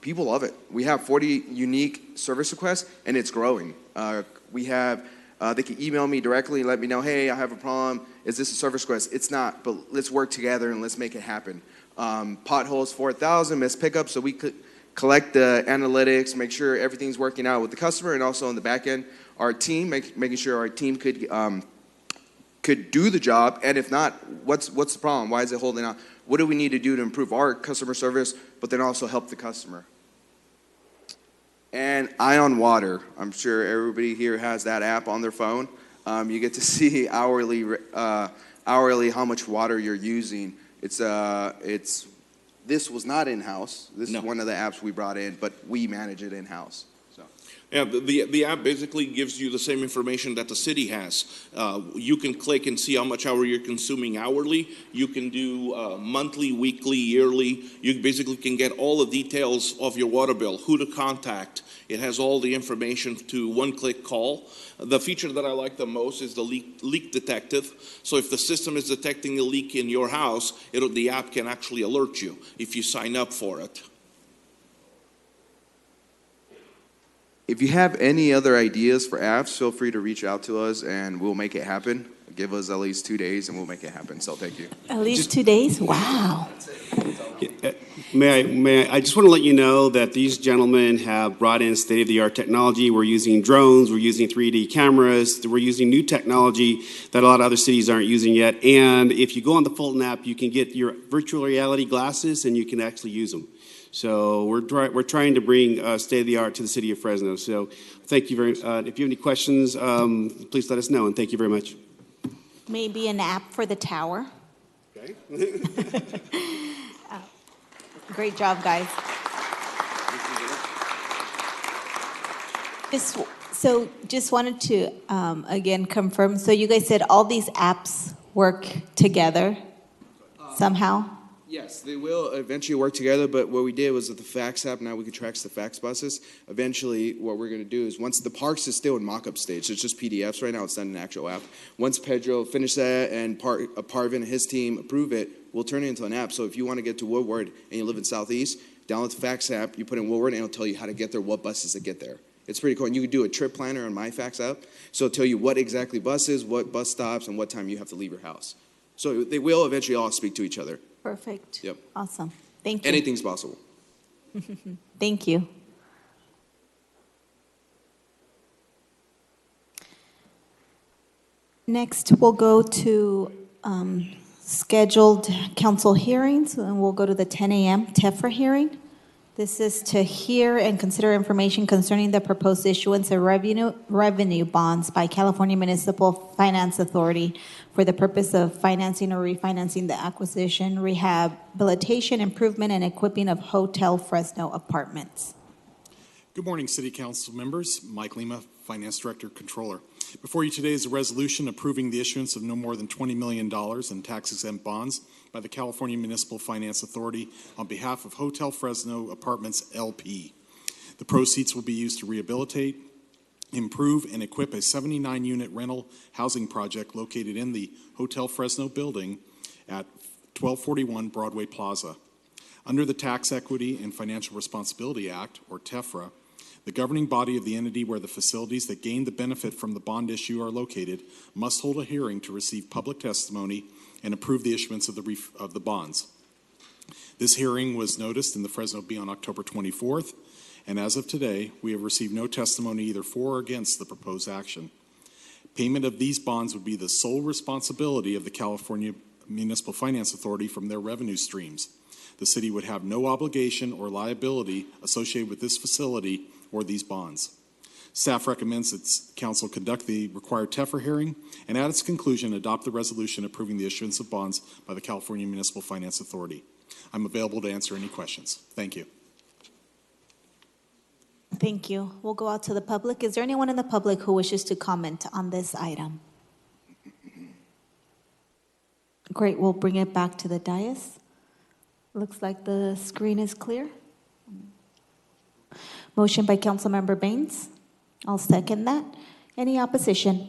People love it. We have 40 unique service requests, and it's growing. They can email me directly and let me know, hey, I have a problem. Is this a service request? It's not, but let's work together and let's make it happen. Potholes, 4,000, missed pickups, so we could collect the analytics, make sure everything's working out with the customer, and also on the back end, our team, making sure our team could could do the job? And if not, what's the problem? Why is it holding on? What do we need to do to improve our customer service, but then also help the customer? And Ion Water, I'm sure everybody here has that app on their phone. You get to see hourly how much water you're using. This was not in-house. This is one of the apps we brought in, but we manage it in-house. So. Yeah, the app basically gives you the same information that the city has. You can click and see how much hour you're consuming hourly. You can do monthly, weekly, yearly. You basically can get all the details of your water bill, who to contact. It has all the information to one-click call. The feature that I like the most is the leak detective. So if the system is detecting a leak in your house, the app can actually alert you if you sign up for it. If you have any other ideas for apps, feel free to reach out to us and we'll make it happen. Give us at least 2 days and we'll make it happen. So thank you. At least 2 days? Wow. May I just want to let you know that these gentlemen have brought in state-of-the-art technology. We're using drones, we're using 3D cameras, we're using new technology that a lot of other cities aren't using yet. And if you go on the Fulton app, you can get your virtual reality glasses and you can actually use them. So we're trying to bring state-of-the-art to the city of Fresno. So thank you very much. If you have any questions, please let us know, and thank you very much. Maybe an app for the tower. Okay. Great job, guys. Just wanted to, again, confirm. So you guys said all these apps work together somehow? Yes, they will eventually work together, but what we did was with the fax app, now we can track the fax buses. Eventually, what we're going to do is once the parks is still in mock-up stage, it's just PDFs right now, it's not an actual app. Once Pedro finishes that and Parvin and his team approve it, we'll turn it into an app. So if you want to get to Woodward and you live in Southeast, download the fax app, you put in Woodward, and it'll tell you how to get there, what buses to get there. It's pretty cool. And you can do a trip planner on my fax app, so it'll tell you what exactly buses, what bus stops, and what time you have to leave your house. So they will eventually all speak to each other. Perfect. Yep. Awesome. Thank you. Anything's possible. Thank you. Next, we'll go to scheduled council hearings, and we'll go to the 10 a.m. TEFRA hearing. This is to hear and consider information concerning the proposed issuance of revenue bonds by California Municipal Finance Authority for the purpose of financing or refinancing the acquisition, rehabilitation, improvement, and equipping of Hotel Fresno apartments. Good morning, City Council members. Mike Lima, Finance Director, Controller. Before you today is a resolution approving the issuance of no more than $20 million in tax-exempt bonds by the California Municipal Finance Authority on behalf of Hotel Fresno Apartments, LP. The proceeds will be used to rehabilitate, improve, and equip a 79-unit rental housing project located in the Hotel Fresno building at 1241 Broadway Plaza. Under the Tax Equity and Financial Responsibility Act, or TEFRA, the governing body of the entity where the facilities that gain the benefit from the bond issue are located must hold a hearing to receive public testimony and approve the issuance of the bonds. This hearing was noticed in the Fresno Bee on October 24th, and as of today, we have received no testimony either for or against the proposed action. Payment of these bonds would be the sole responsibility of the California Municipal Finance Authority from their revenue streams. The city would have no obligation or liability associated with this facility or these bonds. Staff recommends that Council conduct the required TEFRA hearing and at its conclusion adopt the resolution approving the issuance of bonds by the California Municipal Finance Authority. I'm available to answer any questions. Thank you. Thank you. We'll go out to the public. Is there anyone in the public who wishes to comment on this item? Great, we'll bring it back to the dais. Looks like the screen is clear. Motion by Councilmember Baines. I'll second that. Any opposition?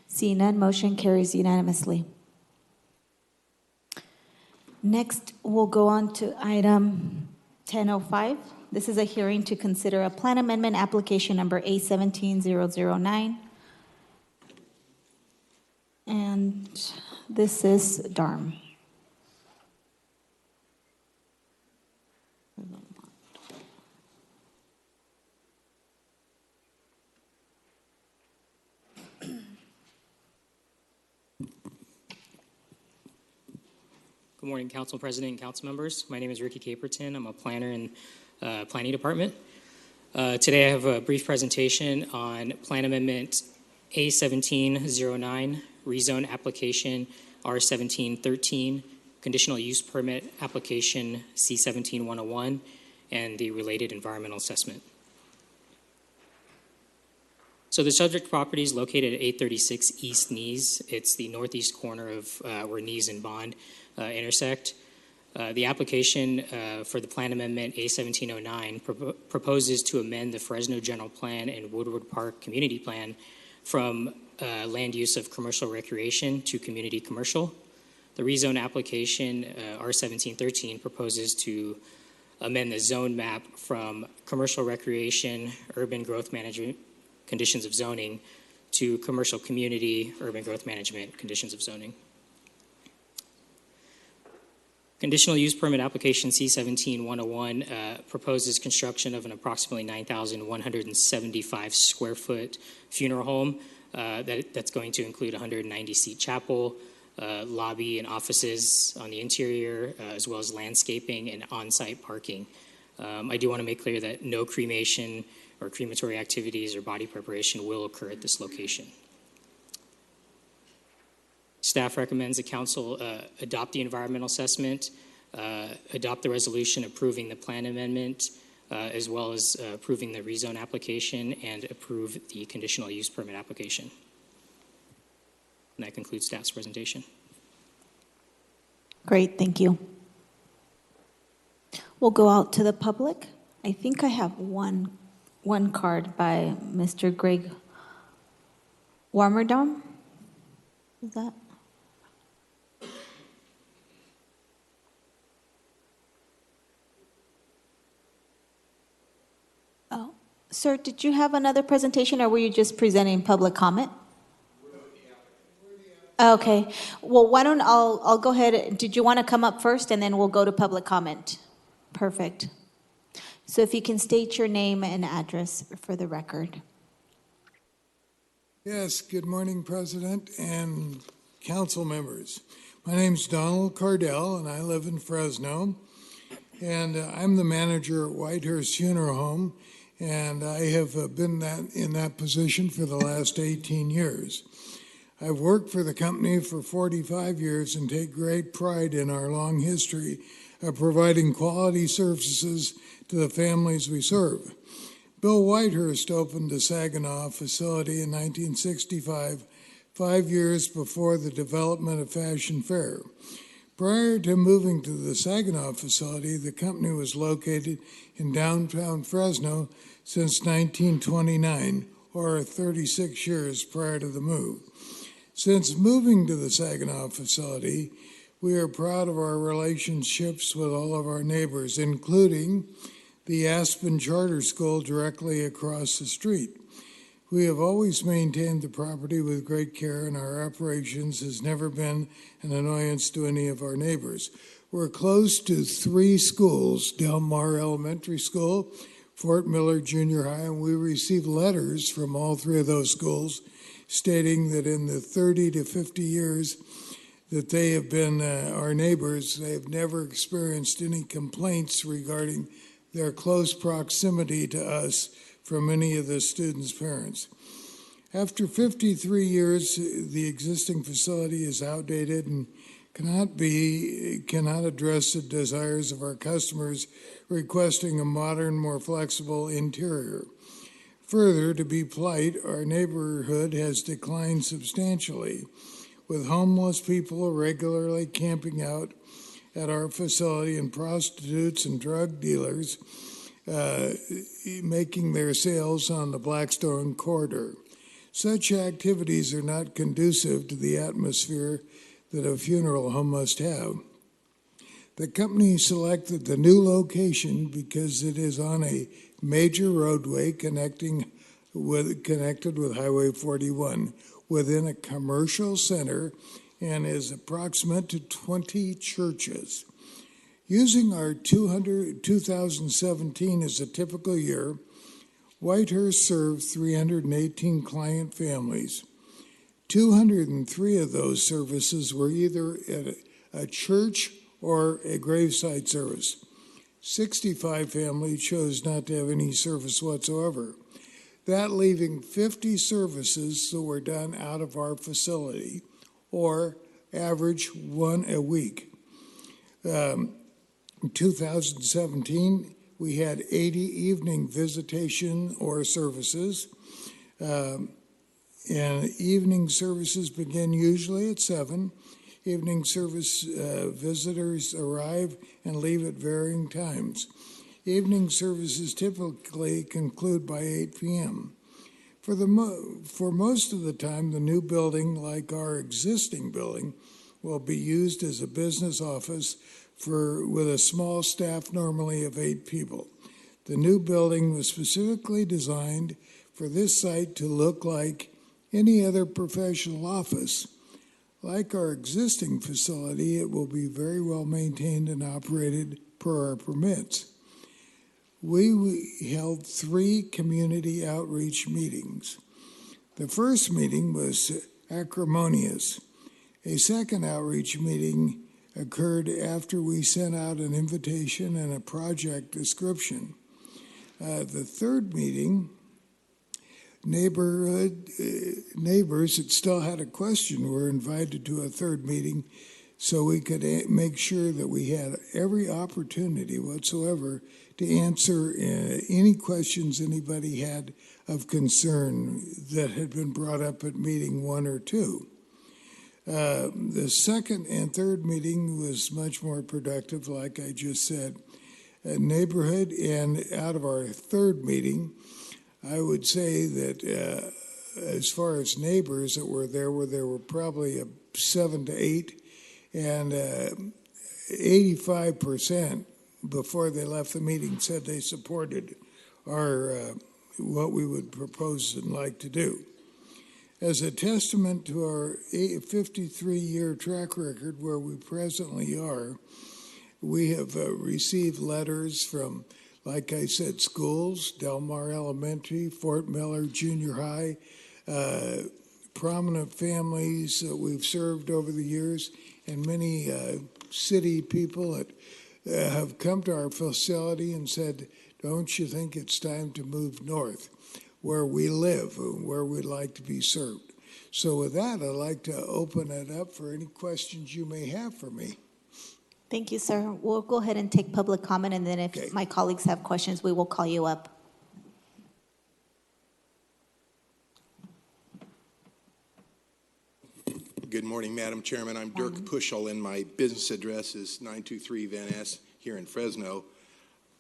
Seeing none, motion carries unanimously. Next, we'll go on to item 1005. This is a hearing to consider a plan amendment application number A17009. And this is DARM. Good morning, Council President and Council members. My name is Ricky Caperton. I'm a planner in Planning Department. Today I have a brief presentation on Plan Amendment A1709, Rezone Application R1713, Conditional Use Permit Application C17101, and the related environmental assessment. So the subject property is located at 836 East Nees. It's the northeast corner of where Nees and Bond intersect. The application for the plan amendment A1709 proposes to amend the Fresno General Plan and Woodward Park Community Plan from land use of commercial recreation to community commercial. The rezone application R1713 proposes to amend the zone map from commercial recreation, urban growth management conditions of zoning to commercial community, urban growth management conditions of zoning. Conditional use permit application C17101 proposes construction of an approximately 9,175 square foot funeral home that's going to include 190 seat chapel, lobby and offices on the interior, as well as landscaping and on-site parking. I do want to make clear that no cremation or crematory activities or body preparation will occur at this location. Staff recommends the council adopt the environmental assessment, adopt the resolution approving the plan amendment, as well as approving the rezone application and approve the conditional use permit application. And that concludes staff's presentation. Great, thank you. We'll go out to the public. I think I have one card by Mr. Greg Warmerdam. Is that? Oh, sir, did you have another presentation or were you just presenting public comment? Okay, well, why don't I'll go ahead. Did you want to come up first and then we'll go to public comment? Perfect. So if you can state your name and address for the record. Yes, good morning, President and council members. My name's Donald Cardell, and I live in Fresno. And I'm the manager at Whitehurst Funeral Home, and I have been in that position for the last 18 years. I've worked for the company for 45 years and take great pride in our long history of providing quality services to the families we serve. Bill Whitehurst opened the Saginaw facility in 1965, 5 years before the development of Fashion Fair. Prior to moving to the Saginaw facility, the company was located in downtown Fresno since 1929, or 36 years prior to the move. Since moving to the Saginaw facility, we are proud of our relationships with all of our neighbors, including the Aspen Charter School directly across the street. We have always maintained the property with great care, and our operations has never been an annoyance to any of our neighbors. We're close to 3 schools, Del Mar Elementary School, Fort Miller Junior High, and we receive letters from all 3 of those schools stating that in the 30 to 50 years that they have been our neighbors, they have never experienced any complaints regarding their close proximity to us from any of the students' parents. After 53 years, the existing facility is outdated and cannot address the desires of our customers requesting a modern, more flexible interior. Further, to be polite, our neighborhood has declined substantially, with homeless people regularly camping out at our facility and prostitutes and drug dealers making their sales on the Blackstone corridor. Such activities are not conducive to the atmosphere that a funeral home must have. The company selected the new location because it is on a major roadway connected with Highway 41 within a commercial center and is approximate to 20 churches. Using our 2017 as a typical year, Whitehurst served 318 client families. 203 of those services were either at a church or a graveside service. 65 families chose not to have any service whatsoever. That leaving 50 services that were done out of our facility, or average one a week. In 2017, we had 80 evening visitation or services. And evening services begin usually at 7. Evening service visitors arrive and leave at varying times. Evening services typically conclude by 8 p.m. For most of the time, the new building, like our existing building, will be used as a business office with a small staff normally of 8 people. The new building was specifically designed for this site to look like any other professional office. Like our existing facility, it will be very well maintained and operated per our permits. We held 3 community outreach meetings. The first meeting was acrimonious. A second outreach meeting occurred after we sent out an invitation and a project description. The third meeting, neighbors that still had a question were invited to a third meeting so we could make sure that we had every opportunity whatsoever to answer any questions anybody had of concern that had been brought up at meeting 1 or 2. The second and third meeting was much more productive, like I just said. Neighborhood, and out of our third meeting, I would say that as far as neighbors that were there were probably 7 to 8, and 85% before they left the meeting said they supported our what we would propose and like to do. As a testament to our 53-year track record where we presently are, we have received letters from, like I said, schools, Del Mar Elementary, Fort Miller Junior High, prominent families that we've served over the years, and many city people that have come to our facility and said, don't you think it's time to move north, where we live, where we'd like to be served? So with that, I'd like to open it up for any questions you may have for me. Thank you, sir. We'll go ahead and take public comment, and then if my colleagues have questions, we will call you up. Good morning, Madam Chairman. I'm Dirk Puschel, and my business address is 923 Van Ness here in Fresno.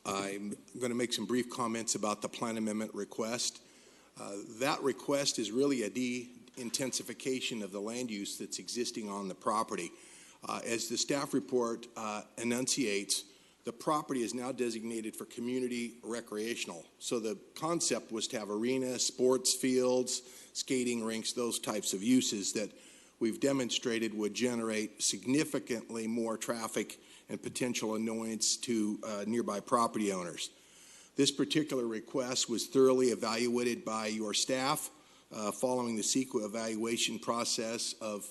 I'm going to make some brief comments about the plan amendment request. That request is really a de-intensification of the land use that's existing on the property. As the staff report enunciates, the property is now designated for community recreational. So the concept was to have arenas, sports fields, skating rinks, those types of uses that we've demonstrated would generate significantly more traffic and potential annoyance to nearby property owners. This particular request was thoroughly evaluated by your staff following the CEQA evaluation process of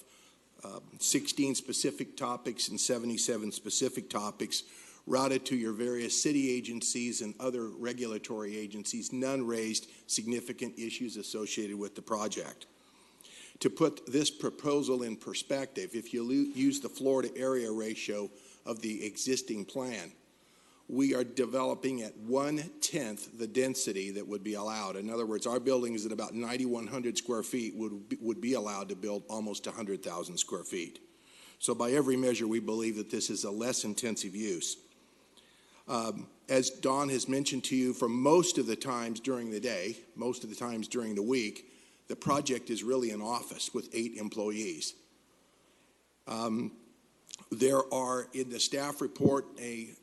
16 specific topics and 77 specific topics routed to your various city agencies and other regulatory agencies. None raised significant issues associated with the project. To put this proposal in perspective, if you use the Florida area ratio of the existing plan, we are developing at 1/10 the density that would be allowed. In other words, our building is at about 9,100 square feet, would be allowed to build almost 100,000 square feet. So by every measure, we believe that this is a less intensive use. As Don has mentioned to you, for most of the times during the day, most of the times during the week, the project is really an office with 8 employees. There are in the staff report a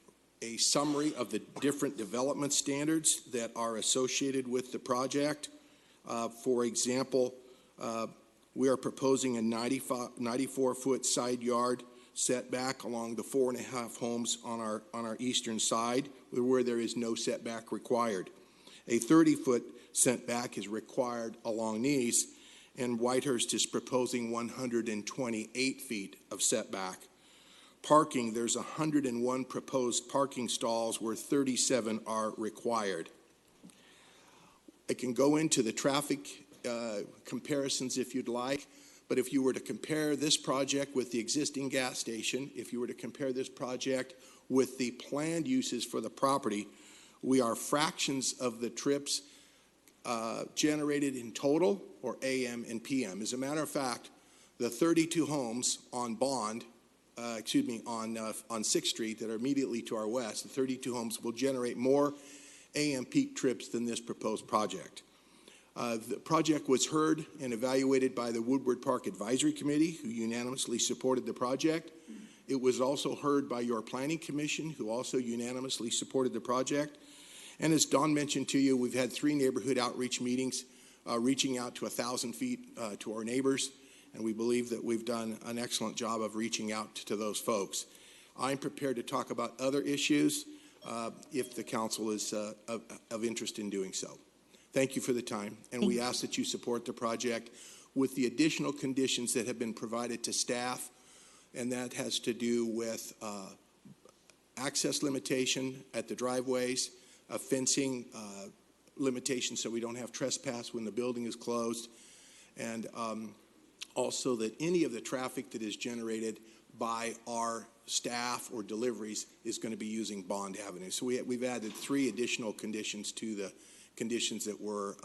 summary of the different development standards that are associated with the project. For example, we are proposing a 94-foot side yard setback along the 4.5 homes on our eastern side, where there is no setback required. A 30-foot setback is required along these, and Whitehurst is proposing 128 feet of setback. Parking, there's 101 proposed parking stalls where 37 are required. I can go into the traffic comparisons if you'd like, but if you were to compare this project with the existing gas station, if you were to compare this project with the planned uses for the property, we are fractions of the trips generated in total, or AM and PM. As a matter of fact, the 32 homes on Bond, on 6th Street that are immediately to our west, the 32 homes will generate more AM peak trips than this proposed project. The project was heard and evaluated by the Woodward Park Advisory Committee, who unanimously supported the project. It was also heard by your Planning Commission, who also unanimously supported the project. And as Don mentioned to you, we've had 3 neighborhood outreach meetings reaching out to 1,000 feet to our neighbors, and we believe that we've done an excellent job of reaching out to those folks. I'm prepared to talk about other issues if the council is of interest in doing so. Thank you for the time, and we ask that you support the project with the additional conditions that have been provided to staff, and that has to do with access limitation at the driveways, a fencing limitation so we don't have trespass when the building is closed, and also that any of the traffic that is generated by our staff or deliveries is going to be using Bond Avenue. So we've added 3 additional conditions to the conditions that were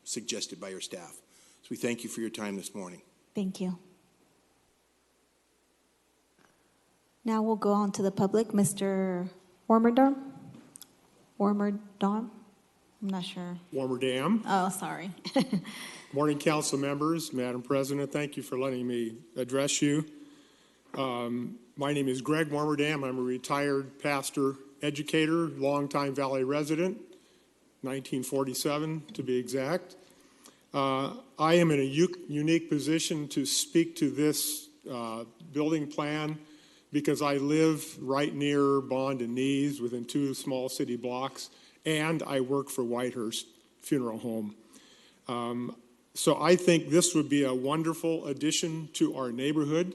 suggested by your staff. So we thank you for your time this morning. Thank you. Now we'll go on to the public. Mr. Warmerdam? I'm not sure. Warmerdam. Oh, sorry. Morning, council members. Madam President, thank you for letting me address you. My name is Greg Warmerdam. I'm a retired pastor, educator, longtime Valley resident, 1947 to be exact. I am in a unique position to speak to this building plan because I live right near Bond and Nees within 2 small city blocks, and I work for Whitehurst Funeral Home. So I think this would be a wonderful addition to our neighborhood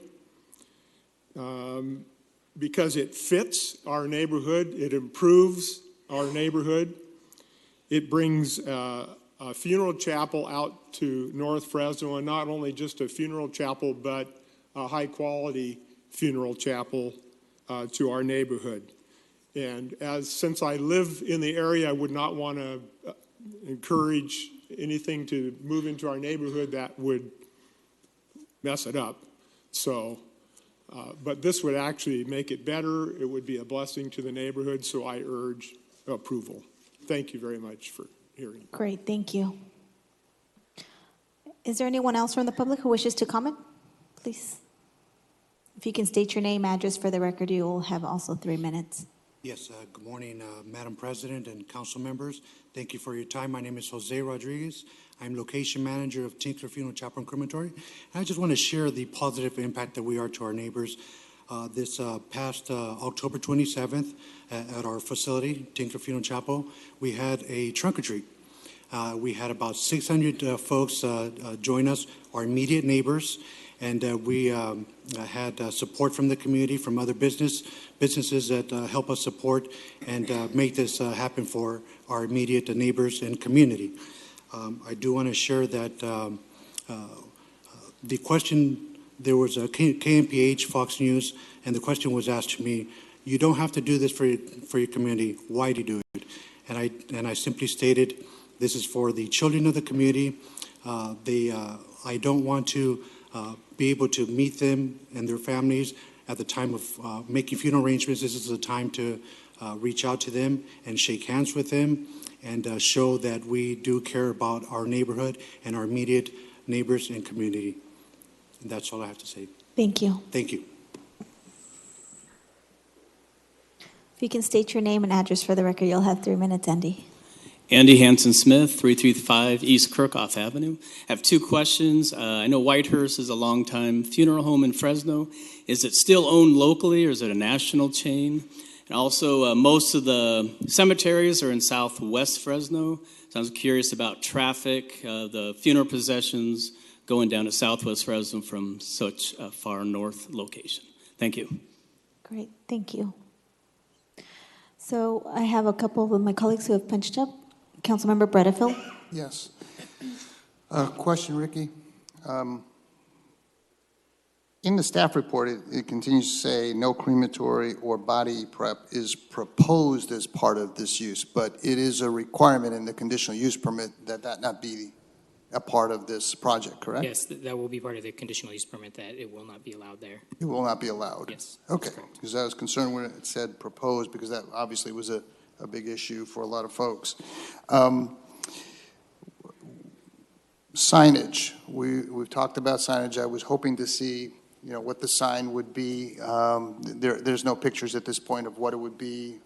because it fits our neighborhood, it improves our neighborhood, it brings a funeral chapel out to North Fresno, and not only just a funeral chapel, but a high-quality funeral chapel to our neighborhood. And since I live in the area, I would not want to encourage anything to move into our neighborhood that would mess it up. So, but this would actually make it better. It would be a blessing to the neighborhood, so I urge approval. Thank you very much for hearing. Great, thank you. Is there anyone else from the public who wishes to comment? Please. If you can state your name, address for the record, you will have also 3 minutes. Yes, good morning, Madam President and council members. Thank you for your time. My name is Jose Rodriguez. I'm location manager of Tinkler Funeral Chapel and Crematory. I just want to share the positive impact that we are to our neighbors. This past October 27th at our facility, Tinkler Funeral Chapel, we had a trunk or treat. We had about 600 folks join us, our immediate neighbors, and we had support from the community, from other businesses that help us support and make this happen for our immediate neighbors and community. I do want to share that the question, there was a KMPH, Fox News, and the question was asked to me, you don't have to do this for your community, why do you do it? And I simply stated, this is for the children of the community. I don't want to be able to meet them and their families at the time of making funeral arrangements. This is the time to reach out to them and shake hands with them and show that we do care about our neighborhood and our immediate neighbors and community. And that's all I have to say. Thank you. Thank you. If you can state your name and address for the record, you'll have 3 minutes, Andy. Andy Hanson Smith, 335 East Kirkhoff Avenue. I have 2 questions. I know Whitehurst is a longtime funeral home in Fresno. Is it still owned locally or is it a national chain? And also, most of the cemeteries are in southwest Fresno. So I was curious about traffic, the funeral processions, going down to Southwest Fresno from such a far north location. Thank you. Great, thank you. So I have a couple of my colleagues who have punched up. Councilmember Bredefeld. Yes. Question, Ricky. In the staff report, it continues to say no crematory or body prep is proposed as part of this use, but it is a requirement in the conditional use permit that that not be a part of this project, correct? Yes, that will be part of the conditional use permit, that it will not be allowed there. It will not be allowed? Yes. Okay, because I was concerned when it said proposed, because that obviously was a big issue for a lot of folks. Signage, we've talked about signage. I was hoping to see, you know, what the sign would be. There's no pictures at this point of what it would be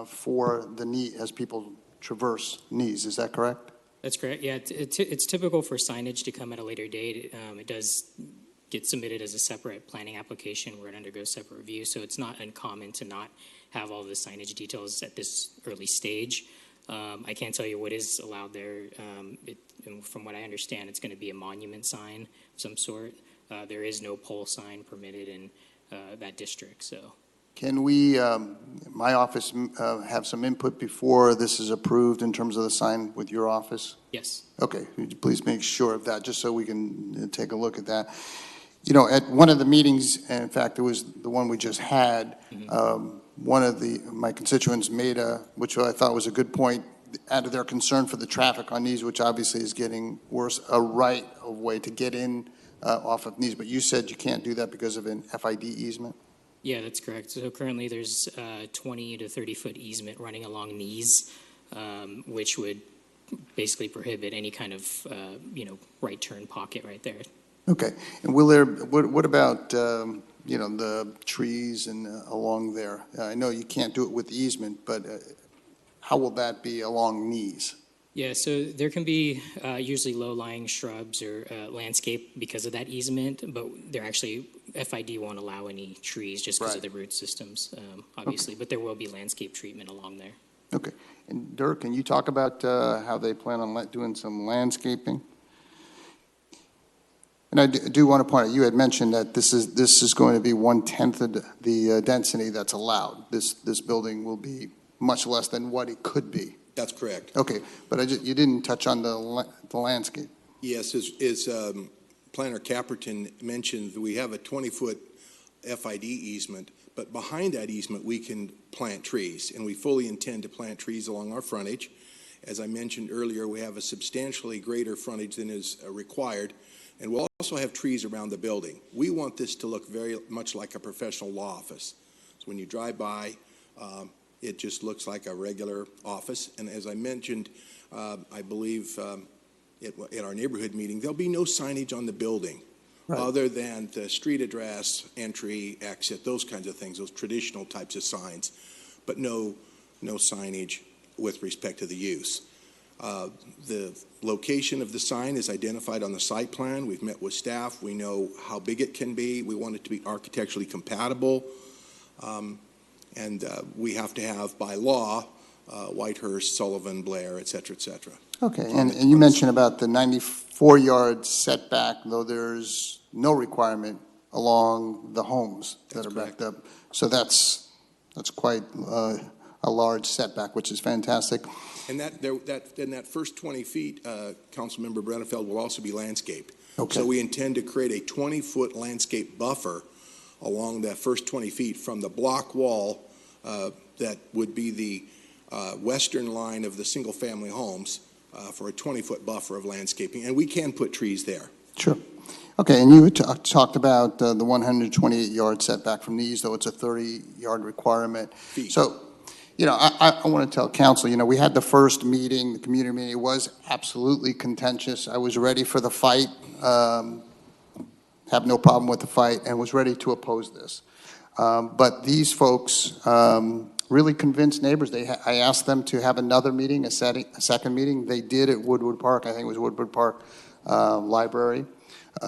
for the knee as people traverse knees. Is that correct? That's correct. Yeah, it's typical for signage to come at a later date. It does get submitted as a separate planning application where it undergoes separate review, so it's not uncommon to not have all the signage details at this early stage. I can't tell you what is allowed there. From what I understand, it's going to be a monument sign of some sort. There is no pole sign permitted in that district. So, can we, my office, have some input before this is approved in terms of the sign with your office? Yes. Okay, would you please make sure of that, just so we can take a look at that. You know, at one of the meetings, and in fact, it was the one we just had, one of my constituents made which I thought was a good point, out of their concern for the traffic on these, which obviously is getting worse, a right of way to get in off of these. But you said you can't do that because of an FID easement? Yeah, that's correct. So currently there's 20 to 30-foot easement running along these, which would basically prohibit any kind of, right turn pocket right there. Okay. And will there, what about, the trees and along there? I know you can't do it with the easement, but how will that be along these? Yeah, so there can be usually low-lying shrubs or landscape because of that easement, but they're actually, FID won't allow any trees just because of the root systems, obviously, but there will be landscape treatment along there. Okay. And Dirk, can you talk about how they plan on doing some landscaping? And I do want to point out, you had mentioned that this is going to be 1/10 of the density that's allowed. This building will be much less than what it could be. That's correct. Okay, but you didn't touch on the landscape. Yes, as Planner Caperton mentioned, we have a 20-foot FID easement, but behind that easement, we can plant trees, and we fully intend to plant trees along our frontage. As I mentioned earlier, we have a substantially greater frontage than is required, and we'll also have trees around the building. We want this to look very much like a professional law office. So when you drive by, it just looks like a regular office. And as I mentioned, I believe at our neighborhood meeting, there'll be no signage on the building other than the street address, entry, exit, those kinds of things, those traditional types of signs, but no signage with respect to the use. The location of the sign is identified on the site plan. We've met with staff. We know how big it can be. We want it to be architecturally compatible. And we have to have, by law, Whitehurst, Sullivan, Blair, et cetera, et cetera. Okay, and you mentioned about the 94-yard setback, though there's no requirement along the homes that are backed up. So that's quite a large setback, which is fantastic. And that first 20 feet, Councilmember Bredefeld, will also be landscape. Okay. So we intend to create a 20-foot landscape buffer along that first 20 feet from the block wall that would be the western line of the single-family homes for a 20-foot buffer of landscaping. And we can put trees there. Sure. Okay, and you talked about the 128-yard setback from these, though it's a 30-yard requirement. So, I want to tell council, we had the first meeting, the community meeting. It was absolutely contentious. I was ready for the fight, have no problem with the fight, and was ready to oppose this. But these folks really convinced neighbors. I asked them to have another meeting, a second meeting. They did at Woodward Park. I think it was Woodward Park Library.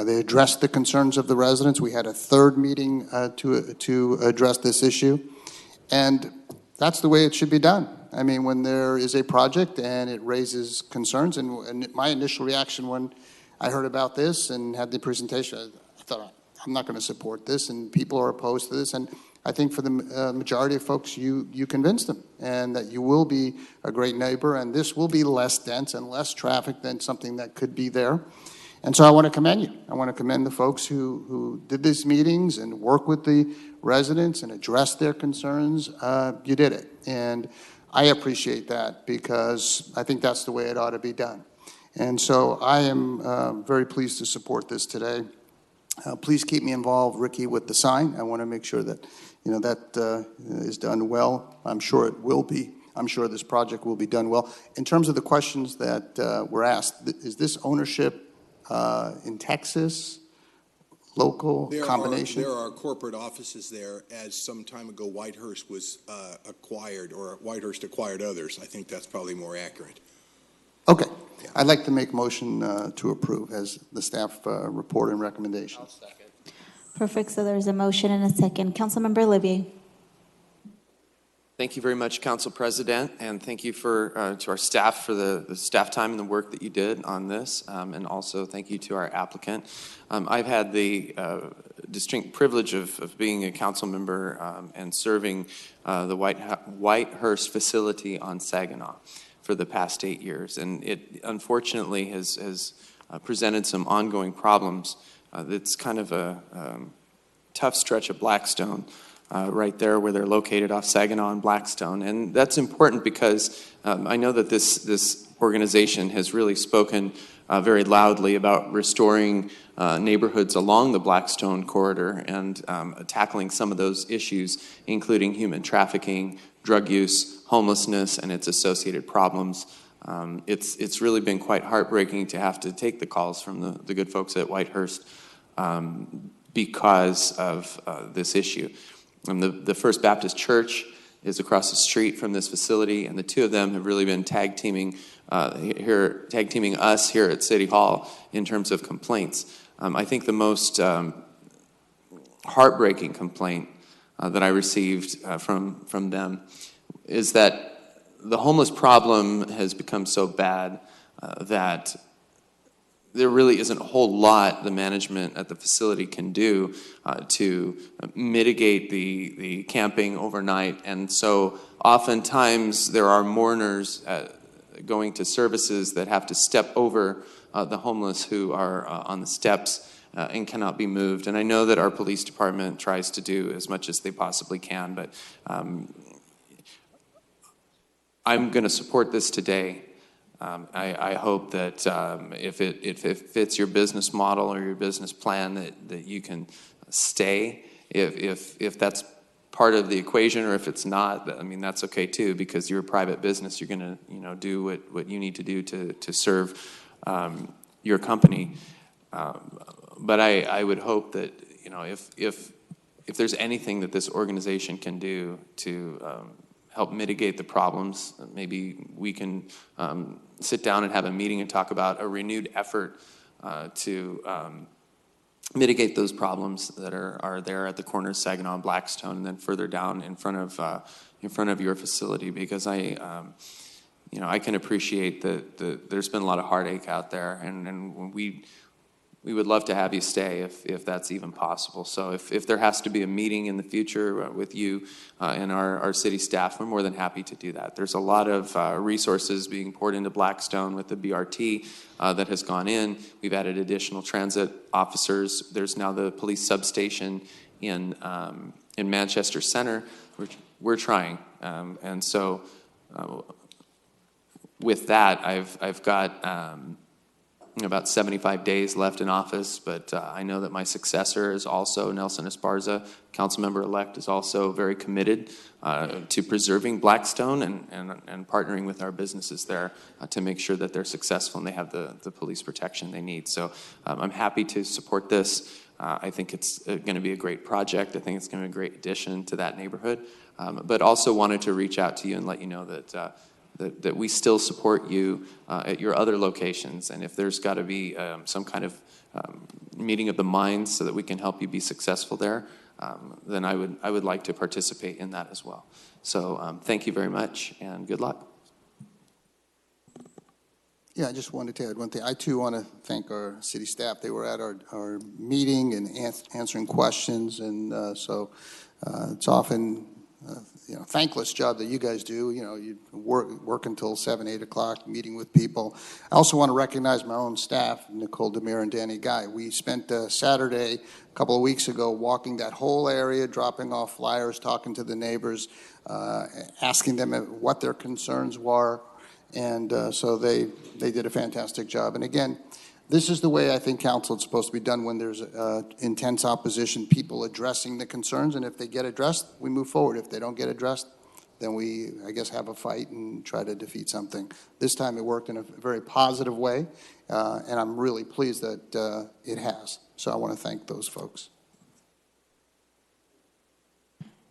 They addressed the concerns of the residents. We had a third meeting to address this issue. And that's the way it should be done. I mean, when there is a project and it raises concerns, and my initial reaction when I heard about this and had the presentation. I thought, I'm not going to support this, and people are opposed to this. And I think for the majority of folks, you convinced them, and that you will be a great neighbor, and this will be less dense and less traffic than something that could be there. And so I want to commend you. I want to commend the folks who did these meetings and work with the residents and address their concerns. You did it. And I appreciate that, because I think that's the way it ought to be done. And so I am very pleased to support this today. Please keep me involved, Ricky, with the sign. I want to make sure that, that is done well. I'm sure it will be. I'm sure this project will be done well. In terms of the questions that were asked, is this ownership in Texas, local, combination? There are corporate offices there, as some time ago Whitehurst was acquired, or Whitehurst acquired others. I think that's probably more accurate. Okay. I'd like to make a motion to approve as the staff report and recommendation. I'll second. Perfect. So there's a motion and a second. Councilmember Olivier. Thank you very much, Council President, and thank you to our staff for the staff time and the work that you did on this, and also thank you to our applicant. I've had the distinct privilege of being a council member and serving the Whitehurst facility on Saginaw for the past 8 years, and it unfortunately has presented some ongoing problems. It's kind of a tough stretch of Blackstone. Right there where they're located off Saginaw and Blackstone. And that's important because I know that this organization has really spoken very loudly about restoring neighborhoods along the Blackstone corridor and tackling some of those issues, including human trafficking, drug use, homelessness, and its associated problems. It's really been quite heartbreaking to have to take the calls from the good folks at Whitehurst because of this issue. And the First Baptist Church is across the street from this facility, and the two of them have really been tag teaming us here at City Hall in terms of complaints. I think the most heartbreaking complaint that I received from them is that the homeless problem has become so bad that there really isn't a whole lot the management at the facility can do to mitigate the camping overnight. And so oftentimes there are mourners going to services that have to step over the homeless who are on the steps and cannot be moved. And I know that our police department tries to do as much as they possibly can, but I'm going to support this today. I hope that if it fits your business model or your business plan, that you can stay. If that's part of the equation, or if it's not, I mean, that's okay too, because you're a private business. You're going to do what you need to do to serve your company. But I would hope that if there's anything that this organization can do to help mitigate the problems, maybe we can sit down and have a meeting and talk about a renewed effort to mitigate those problems that are there at the corner of Saginaw and Blackstone, and then further down in front of your facility, because I can appreciate that there's been a lot of heartache out there, and we would love to have you stay if that's even possible. So if there has to be a meeting in the future with you and our city staff, we're more than happy to do that. There's a lot of resources being poured into Blackstone with the BRT that has gone in. We've added additional transit officers. There's now the police substation in Manchester Center. We're trying. And so with that, I've got about 75 days left in office, but I know that my successor is also, Nelson Esparza, council member-elect, is also very committed to preserving Blackstone and partnering with our businesses there to make sure that they're successful and they have the police protection they need. So I'm happy to support this. I think it's going to be a great project. I think it's going to be a great addition to that neighborhood, but also wanted to reach out to you and let you know that we still support you at your other locations. And if there's got to be some kind of meeting of the minds so that we can help you be successful there, then I would like to participate in that as well. So thank you very much, and good luck. Yeah, I just wanted to add one thing. I too want to thank our city staff. They were at our meeting and answering questions, and so it's often thankless job that you guys do. You work until 7, 8 o'clock, meeting with people. I also want to recognize my own staff, Nicole Demir and Danny Guy. We spent Saturday a couple of weeks ago walking that whole area, dropping off flyers, talking to the neighbors, asking them what their concerns were. And so they did a fantastic job. And again, this is the way I think council is supposed to be done when there's intense opposition, people addressing the concerns. And if they get addressed, we move forward. If they don't get addressed, then we, I guess, have a fight and try to defeat something. This time it worked in a very positive way, and I'm really pleased that it has. So I want to thank those folks.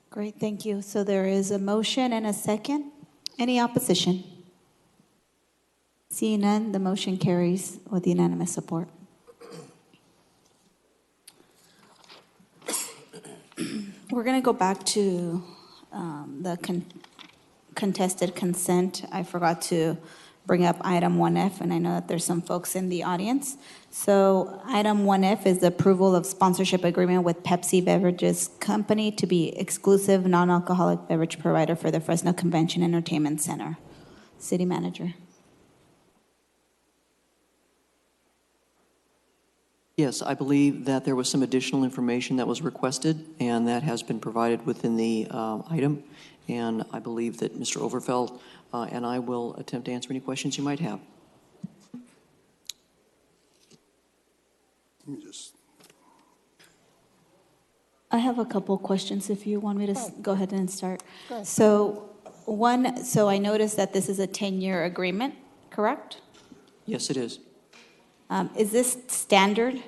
Great, thank you. So there is a motion and a second. Any opposition? Seeing none, the motion carries with unanimous support. We're going to go back to the contested consent. I forgot to bring up item 1F, and I know that there's some folks in the audience. So item 1F is the approval of sponsorship agreement with Pepsi Beverages Company to be exclusive non-alcoholic beverage provider for the Fresno Convention Entertainment Center. City Manager. Yes, I believe that there was some additional information that was requested, and that has been provided within the item. And I believe that Mr. Overfeld and I will attempt to answer any questions you might have. Let me just. I have a couple questions if you want me to go ahead and start. Go ahead. So I noticed that this is a 10-year agreement, correct? Yes, it is. Is this standard?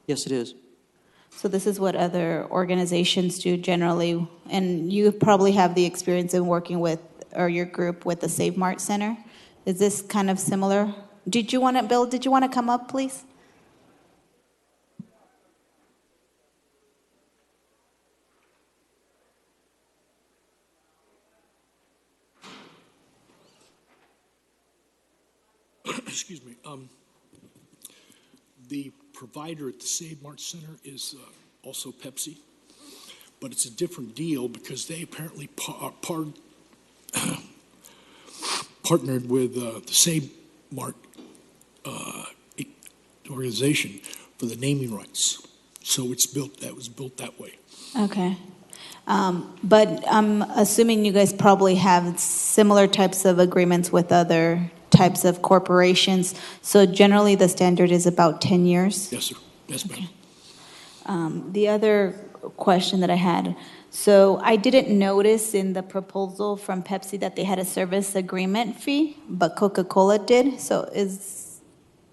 Yes, it is. So this is what other organizations do generally, and you probably have the experience in working with, or your group with the Save Mart Center. Is this kind of similar? Bill, did you want to come up, please? Excuse me. The provider at the Save Mart Center is also Pepsi, but it's a different deal because they apparently partnered with the Save Mart organization for the naming rights. So that was built that way. Okay. But I'm assuming you guys probably have similar types of agreements with other types of corporations. So generally the standard is about 10 years? Yes, sir. Yes, ma'am. Okay. The other question that I had, so I didn't notice in the proposal from Pepsi that they had a service agreement fee, but Coca-Cola did. So is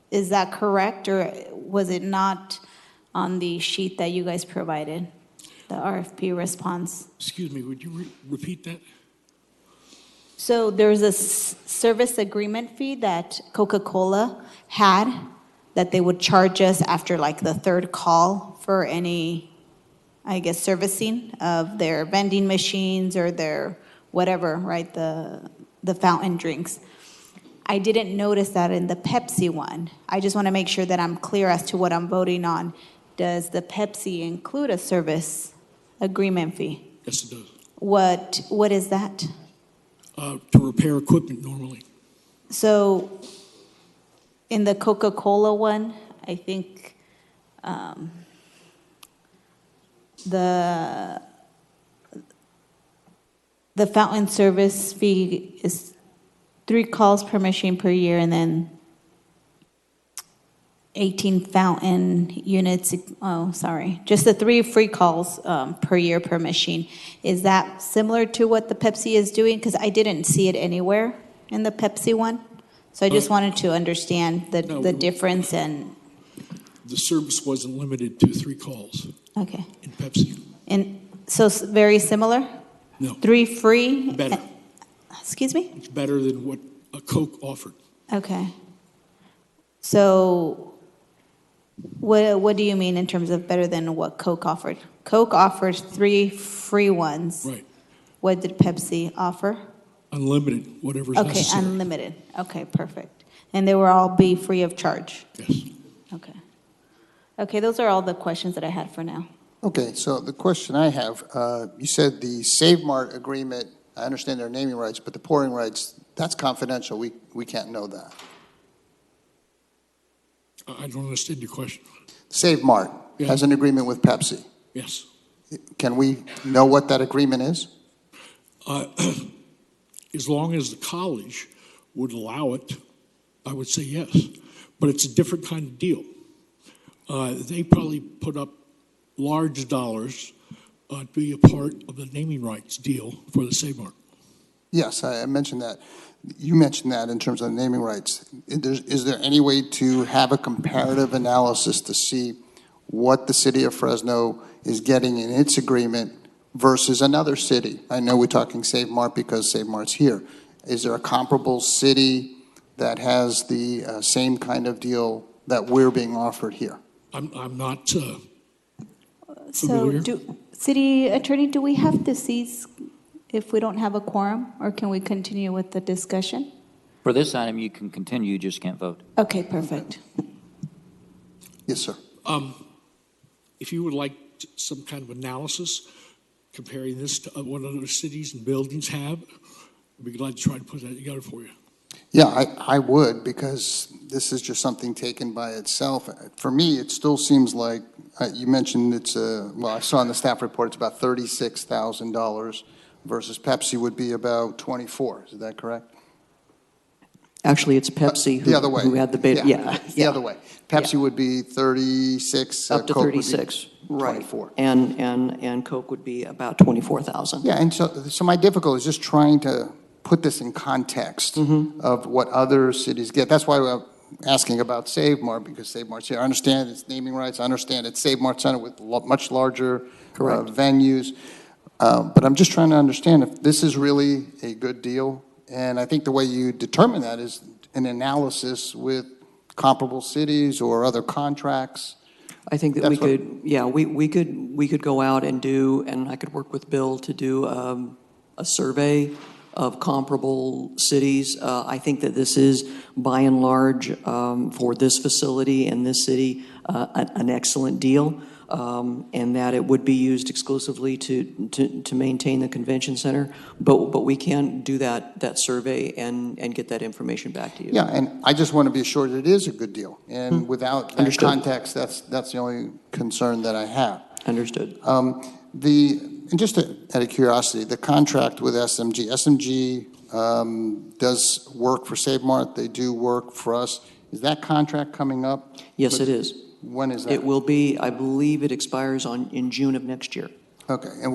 that correct, or was it not on the sheet that you guys provided, the RFP response? Excuse me, would you repeat that? So there's a service agreement fee that Coca-Cola had that they would charge us after like the third call for any, I guess, servicing of their vending machines or their whatever, right, the fountain drinks. I didn't notice that in the Pepsi one. I just want to make sure that I'm clear as to what I'm voting on. Does the Pepsi include a service agreement fee? Yes, it does. What is that? To repair equipment normally. So in the Coca-Cola one, I think the fountain service fee is 3 calls per machine per year, and then 18 fountain units. Oh, sorry. Just the 3 free calls per year per machine. Is that similar to what the Pepsi is doing? Because I didn't see it anywhere in the Pepsi one. So I just wanted to understand the difference. And the service wasn't limited to 3 calls. Okay. In Pepsi. And so very similar? No. 3 free? Better. Excuse me? It's better than what a Coke offered. Okay. So what do you mean in terms of better than what Coke offered? Coke offered 3 free ones. Right. What did Pepsi offer? Unlimited, whatever's Okay, necessary. unlimited. Okay, perfect. And they will all be free of charge? Yes. Okay. Okay, those are all the questions that I had for now. Okay, so the question I have, you said the Save Mart agreement, I understand their naming rights, but the pouring rights, that's confidential. We can't know that. I don't understand your question. Save Mart Yeah. has an agreement with Pepsi. Yes. Can we know what that agreement is? As long as the college would allow it, I would say yes. But it's a different kind of deal. They probably put up large dollars to be a part of the naming rights deal for the Save Mart. Yes, I mentioned that. You mentioned that in terms of the naming rights. Is there any way to have a comparative analysis to see what the city of Fresno is getting in its agreement versus another city? I know we're talking Save Mart because Save Mart's here. Is there a comparable city that has the same kind of deal that we're being offered here? I'm not So, familiar. City Attorney, do we have to cease if we don't have a quorum, or can we continue with the discussion? For this item, you can continue, you just can't vote. Okay, perfect. Yes, sir. If you would like some kind of analysis comparing this to what other cities and buildings have, I'd be glad to try to put that together for you. Yeah, I would, because this is just something taken by itself. For me, it still seems like, you mentioned it's well, I saw in the staff report, it's about $36,000 versus Pepsi would be about 24. Is that correct? Actually, it's Pepsi The other way. who had the bid. Yeah. The other way. Pepsi would be 36. Up to Coke would be 36, right. 24. And Coke would be about 24,000. Yeah, and so my difficulty is just trying to put this in context of what other cities get. That's why I'm asking about Save Mart, because Save Mart's here. I understand its naming rights. I understand it's Save Mart Center with much larger venues. But I'm just trying to understand if this is really a good deal. And I think the way you determine that is an analysis with comparable cities or other contracts. I think that we could go out and do, and I could work with Bill to do a survey of comparable cities. I think that this is, by and large, for this facility and this city, an excellent deal, and that it would be used exclusively to maintain the convention center. But we can do that survey and get that information back to you. Yeah, and I just want to be assured that it is a good deal. And without that context, that's the only concern that I have. Understood. And just out of curiosity, the contract with SMG does work for Save Mart. They do work for us. Is that contract coming up? Yes, it is. When is that? It will be, I believe it expires in June of next year. Okay, and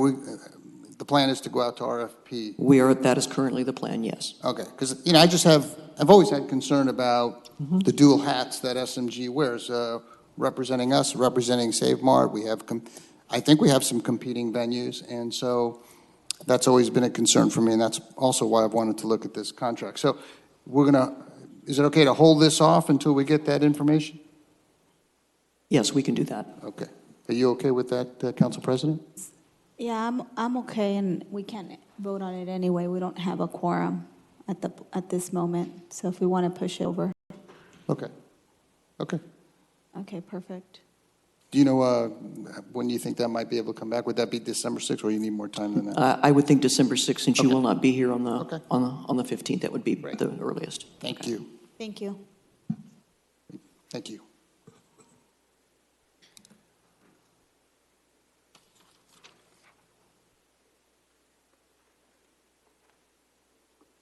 the plan is to go out to RFP? That is currently the plan, yes. Okay, because, I've always had concern about the dual hats that SMG wears, representing us, representing Save Mart. I think we have some competing venues, and so that's always been a concern for me, and that's also why I've wanted to look at this contract. So is it okay to hold this off until we get that information? Yes, we can do that. Okay. Are you okay with that, Council President? Yeah, I'm okay, and we can't vote on it anyway. We don't have a quorum at this moment, so if we want to push it over. Okay. Okay. Okay, perfect. Do you know when you think that might be able to come back? Would that be December 6th, or you need more time than that? I would think December 6th, since you will not be here on the 15th. That would be the earliest. Thank you. Thank you. Thank you.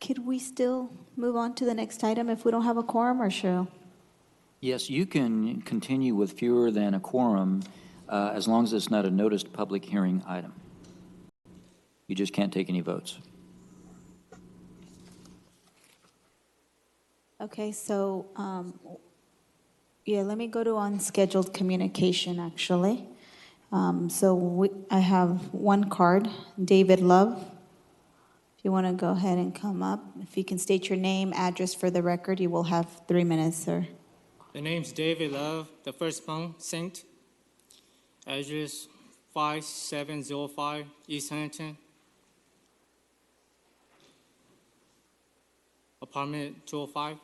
Could we still move on to the next item if we don't have a quorum, or sure? Yes, you can continue with fewer than a quorum as long as it's not a noticed public hearing item. You just can't take any votes. Okay, so, let me go to unscheduled communication, actually. I have one card, David Love. If you want to go ahead and come up, if you can state your name, address for the record, you will have 3 minutes, sir. The name's David Love, the firstborn saint. Address 5705 East Huntington. apartment 205.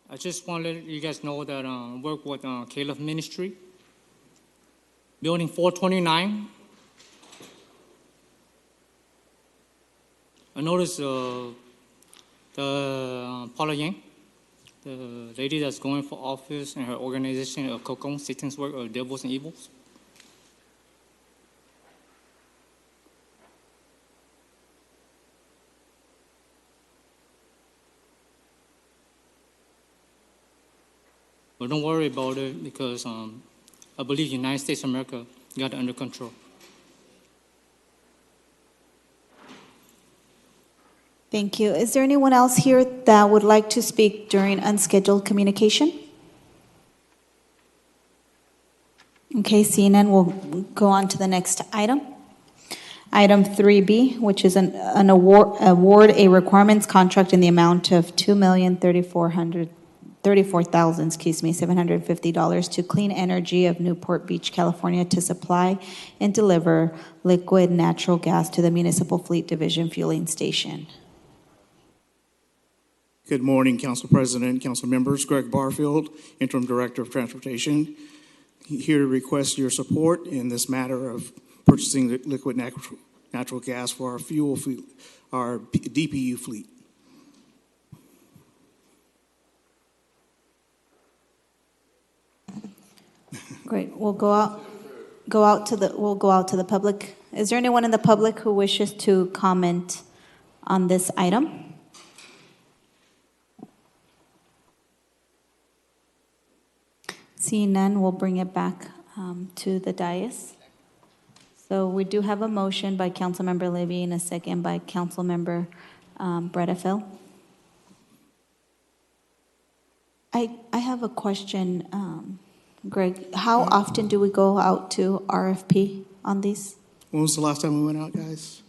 I just want to let you guys know that I work with Caleb Ministry. Building 429. I noticed the Paula Yang, the lady that's going for office, and her organization of COCOM, Satan's Work, or Devils and Evils. But don't worry about it because I believe United States of America got it under control. Thank you. Is there anyone else here that would like to speak during unscheduled communication? Okay, seeing none, we'll go on to the next item. Item 3B, which is an award a requirements contract in the amount of $2,034,750 to Clean Energy of Newport Beach, California, to supply and deliver liquid natural gas to the Municipal Fleet Division fueling station. Good morning, Council President, Council members. Greg Barfield, Interim Director of Transportation, here to request your support in this matter of purchasing liquid natural gas for our fuel fleet, our DPU fleet. Great. We'll go out to the public. Is there anyone in the public who wishes to comment on this item? Seeing none, we'll bring it back to the dais. So we do have a motion by Councilmember Levy and a second by Councilmember Bredefeld. I have a question, Greg. How often do we go out to RFP on these? When was the last time we went out, guys?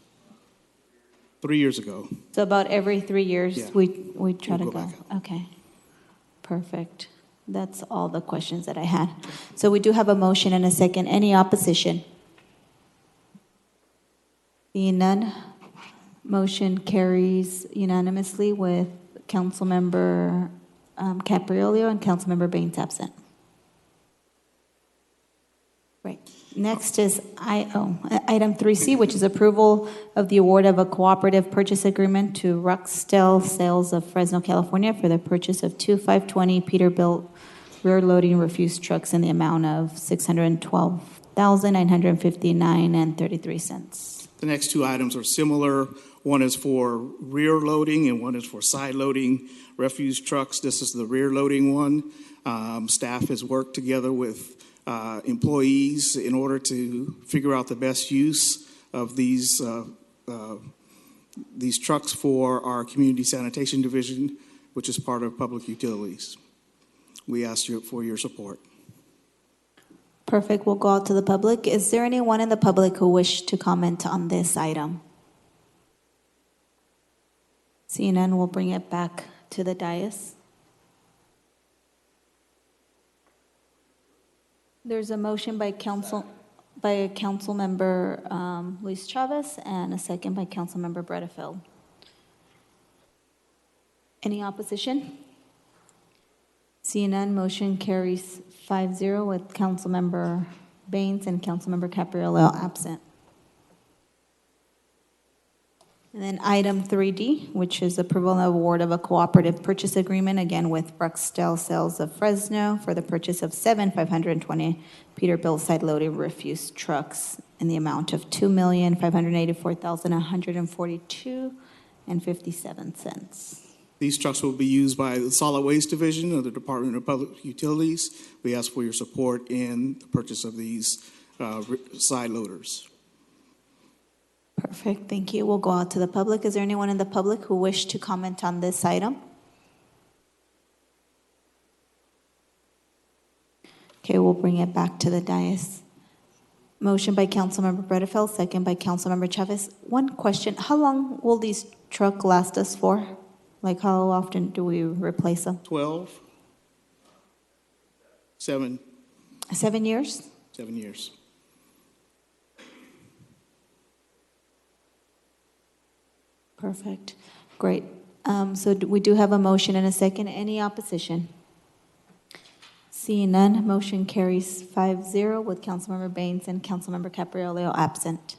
3 years ago. So about every 3 years, Yeah. we try We'll to go go. back Okay, perfect. That's all the questions that I had. So we do have a motion and a second. Any opposition? Seeing none, motion carries unanimously with Councilmember Capriolio and Councilmember Baines absent. Right. Next is item 3C, which is approval of the award of a cooperative purchase agreement to Ruxtel Sales of Fresno, California for the purchase of two 520 Peterbilt rear loading refuse trucks in the amount of $612,959.33. The next two items are similar. One is for rear loading and one is for side loading refuse trucks. This is the rear loading one. Staff has worked together with employees in order to figure out the best use of these trucks for our Community Sanitation Division, which is part of Public Utilities. We ask you for your support. Perfect. We'll go out to the public. Is there anyone in the public who wish to comment on this item? Seeing none, we'll bring it back to the dais. There's a motion by Councilmember Luis Chavez and a second by Councilmember Bredefeld. Any opposition? Seeing none, motion carries 5-0 with Councilmember Baines and Councilmember Capriolio absent. And then item 3D, which is approval and award of a cooperative purchase agreement, again with Ruxtel Sales of Fresno for the purchase of 7 520 Peterbilt side loading refuse trucks in the amount of $2,584,142.57. These trucks will be used by the Solid Waste Division of the Department of Public Utilities. We ask for your support in the purchase of these side loaders. Perfect, thank you. We'll go out to the public. Is there anyone in the public who wish to comment on this item? Okay, we'll bring it back to the dais. Motion by Councilmember Bredefeld, second by Councilmember Chavez. One question, how long will these trucks last us for? Like how often do we replace them? 12? 7. 7 years? 7 years. 7 years. Perfect. Great. We do have a motion and a second. Any opposition? Seeing none, motion carries 5-0 with Councilmember Baines and Councilmember Capriolio absent.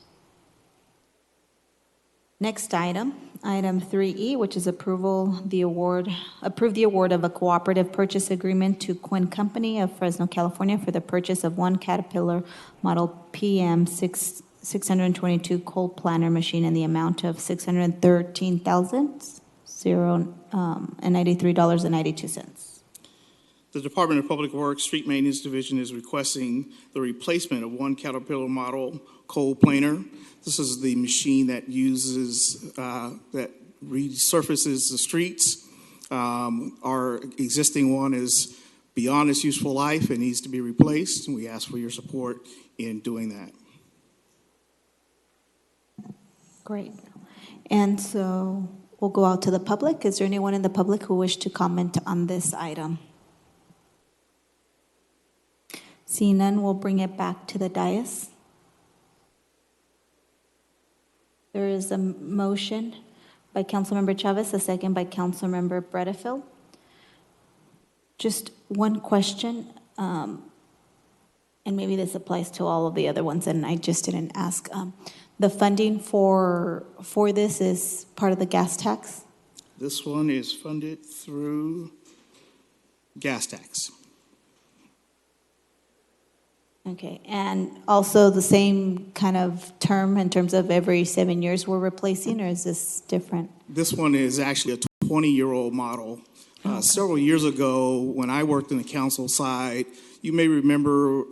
Next item, item 3E, which is approve the award of a cooperative purchase agreement to Quinn Company of Fresno, California for the purchase of one Caterpillar Model PM 622 coal planter machine in the amount of $613,093.92. The Department of Public Works Street Maintenance Division is requesting the replacement of one Caterpillar model coal planer. This is the machine that that resurfaces the streets. Our existing one is beyond its useful life and needs to be replaced, and we ask for your support in doing that. Great. And so we'll go out to the public. Is there anyone in the public who wish to comment on this item? Seeing none, we'll bring it back to the dais. There is a motion by Councilmember Chavez, a second by Councilmember Bredefield. Just one question, and maybe this applies to all of the other ones, and I just didn't ask. The funding for this is part of the gas tax? This one is funded through gas tax. Okay, and also the same kind of term in terms of every 7 years we're replacing, or is this different? This one is actually a 20-year-old model. Several years ago, when I worked in the council side, you may remember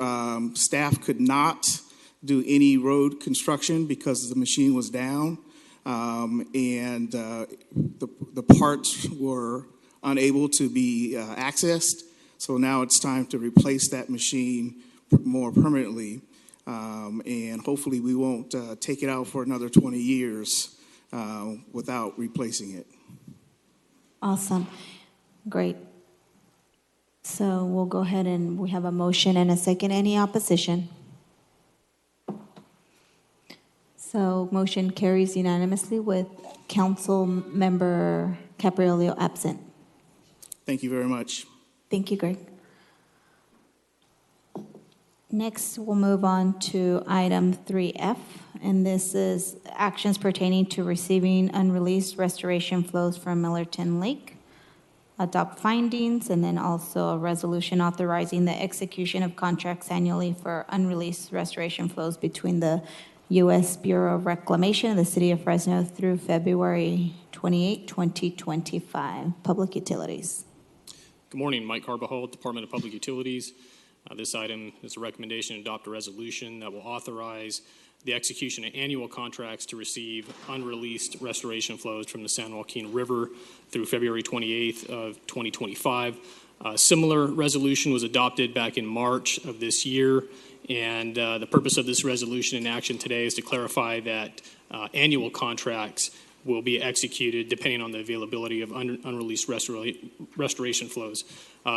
staff could not do any road construction because the machine was down, and the parts were unable to be accessed. So now it's time to replace that machine more permanently, and hopefully we won't take it out for another 20 years without replacing it. Awesome. Great. So we'll go ahead and we have a motion and a second. Any opposition? So motion carries unanimously with Council Member Capriolio absent. Thank you very much. Thank you, Greg. Next, we'll move on to item 3F, and this is actions pertaining to receiving unreleased restoration flows from Millerton Lake, adopt findings, and then also a resolution authorizing the execution of contracts annually for unreleased restoration flows between the U.S. Bureau of Reclamation and the City of Fresno through February 28, 2025. Public Utilities. Good morning, Mike Carbajal, Department of Public Utilities. This item is a recommendation to adopt a resolution that will authorize the execution of annual contracts to receive unreleased restoration flows from the San Joaquin River through February 28th of 2025. A similar resolution was adopted back in March of this year, and the purpose of this resolution in action today is to clarify that annual contracts will be executed depending on the availability of unreleased restoration flows.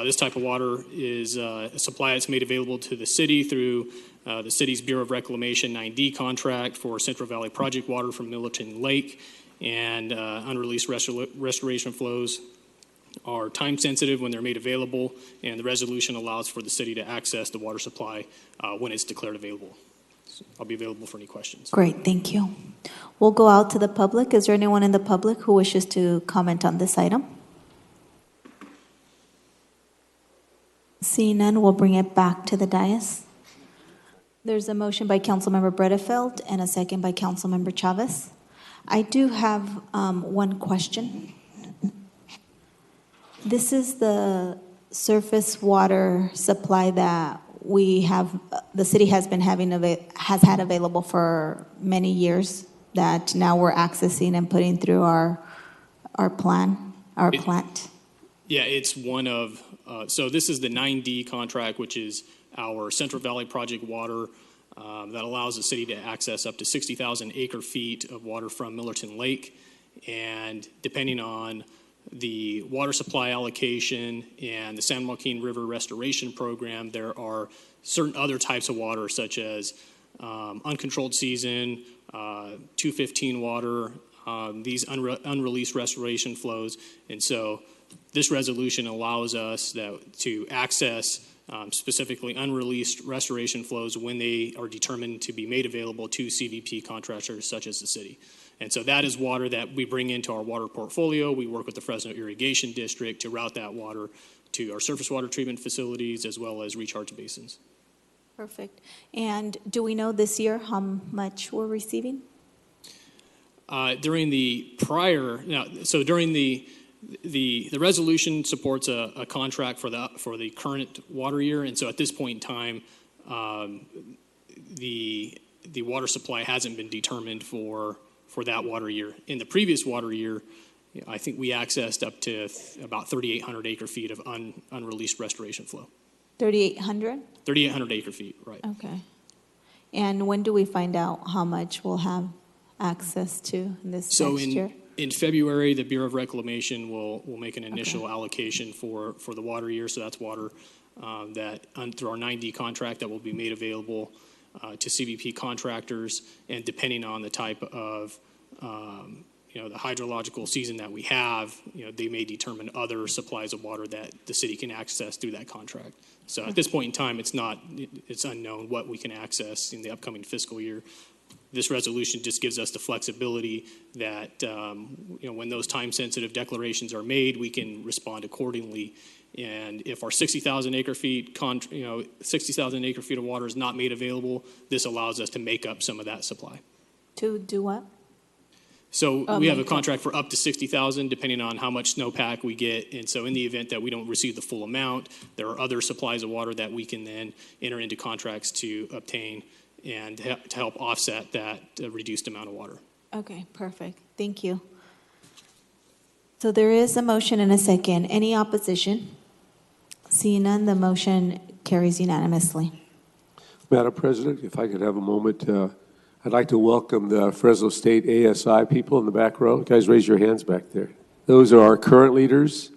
This type of water is a supply that's made available to the city through the city's Bureau of Reclamation 9D contract for Central Valley Project water from Millerton Lake, and unreleased restoration flows are time sensitive when they're made available, and the resolution allows for the city to access the water supply when it's declared available. So I'll be available for any questions. Great, thank you. We'll go out to the public. Is there anyone in the public who wishes to comment on this item? Seeing none, we'll bring it back to the dais. There's a motion by Councilmember Bredefield and a second by Councilmember Chavez. I do have one question. This is the surface water supply that we have, the city has had available for many years that now we're accessing and putting through our plant. Yeah, it's one of, so this is the 9D contract, which is our Central Valley Project water that allows the city to access up to 60,000 acre feet of water from Millerton Lake. And depending on the water supply allocation and the San Joaquin River Restoration Program, there are certain other types of water, such as uncontrolled season, 215 water, these unreleased restoration flows. And so this resolution allows us to access specifically unreleased restoration flows when they are determined to be made available to CVP contractors such as the city. And so that is water that we bring into our water portfolio. We work with the Fresno Irrigation District to route that water to our surface water treatment facilities as well as recharge basins. Perfect. And do we know this year how much we're receiving? During the resolution supports a contract for the current water year, and so at this point in time, the water supply hasn't been determined for that water year. In the previous water year, I think we accessed up to about 3,800 acre feet of unreleased restoration flow. 3,800? 3,800 acre feet, right. Okay. And when do we find out how much we'll have access to next year? In February, the Bureau of Reclamation will make an initial allocation for the water year. So that's water that through our 9D contract that will be made available to CVP contractors. And depending on the type of the hydrological season that we have, they may determine other supplies of water that the city can access through that contract. So at this point in time, it's unknown what we can access in the upcoming fiscal year. This resolution just gives us the flexibility that when those time-sensitive declarations are made, we can respond accordingly. And if our 60,000 acre feet of water is not made available, this allows us to make up some of that supply. To do what? So we have a contract for up to 60,000, depending on how much snowpack we get. And so in the event that we don't receive the full amount, there are other supplies of water that we can then enter into contracts to obtain and to help offset that reduced amount of water. Okay, perfect. Thank you. So there is a motion and a second. Any opposition? Seeing none, the motion carries unanimously. Madam President, if I could have a moment, I'd like to welcome the Fresno State ASI people in the back row. Guys, raise your hands back there. Those are our current leaders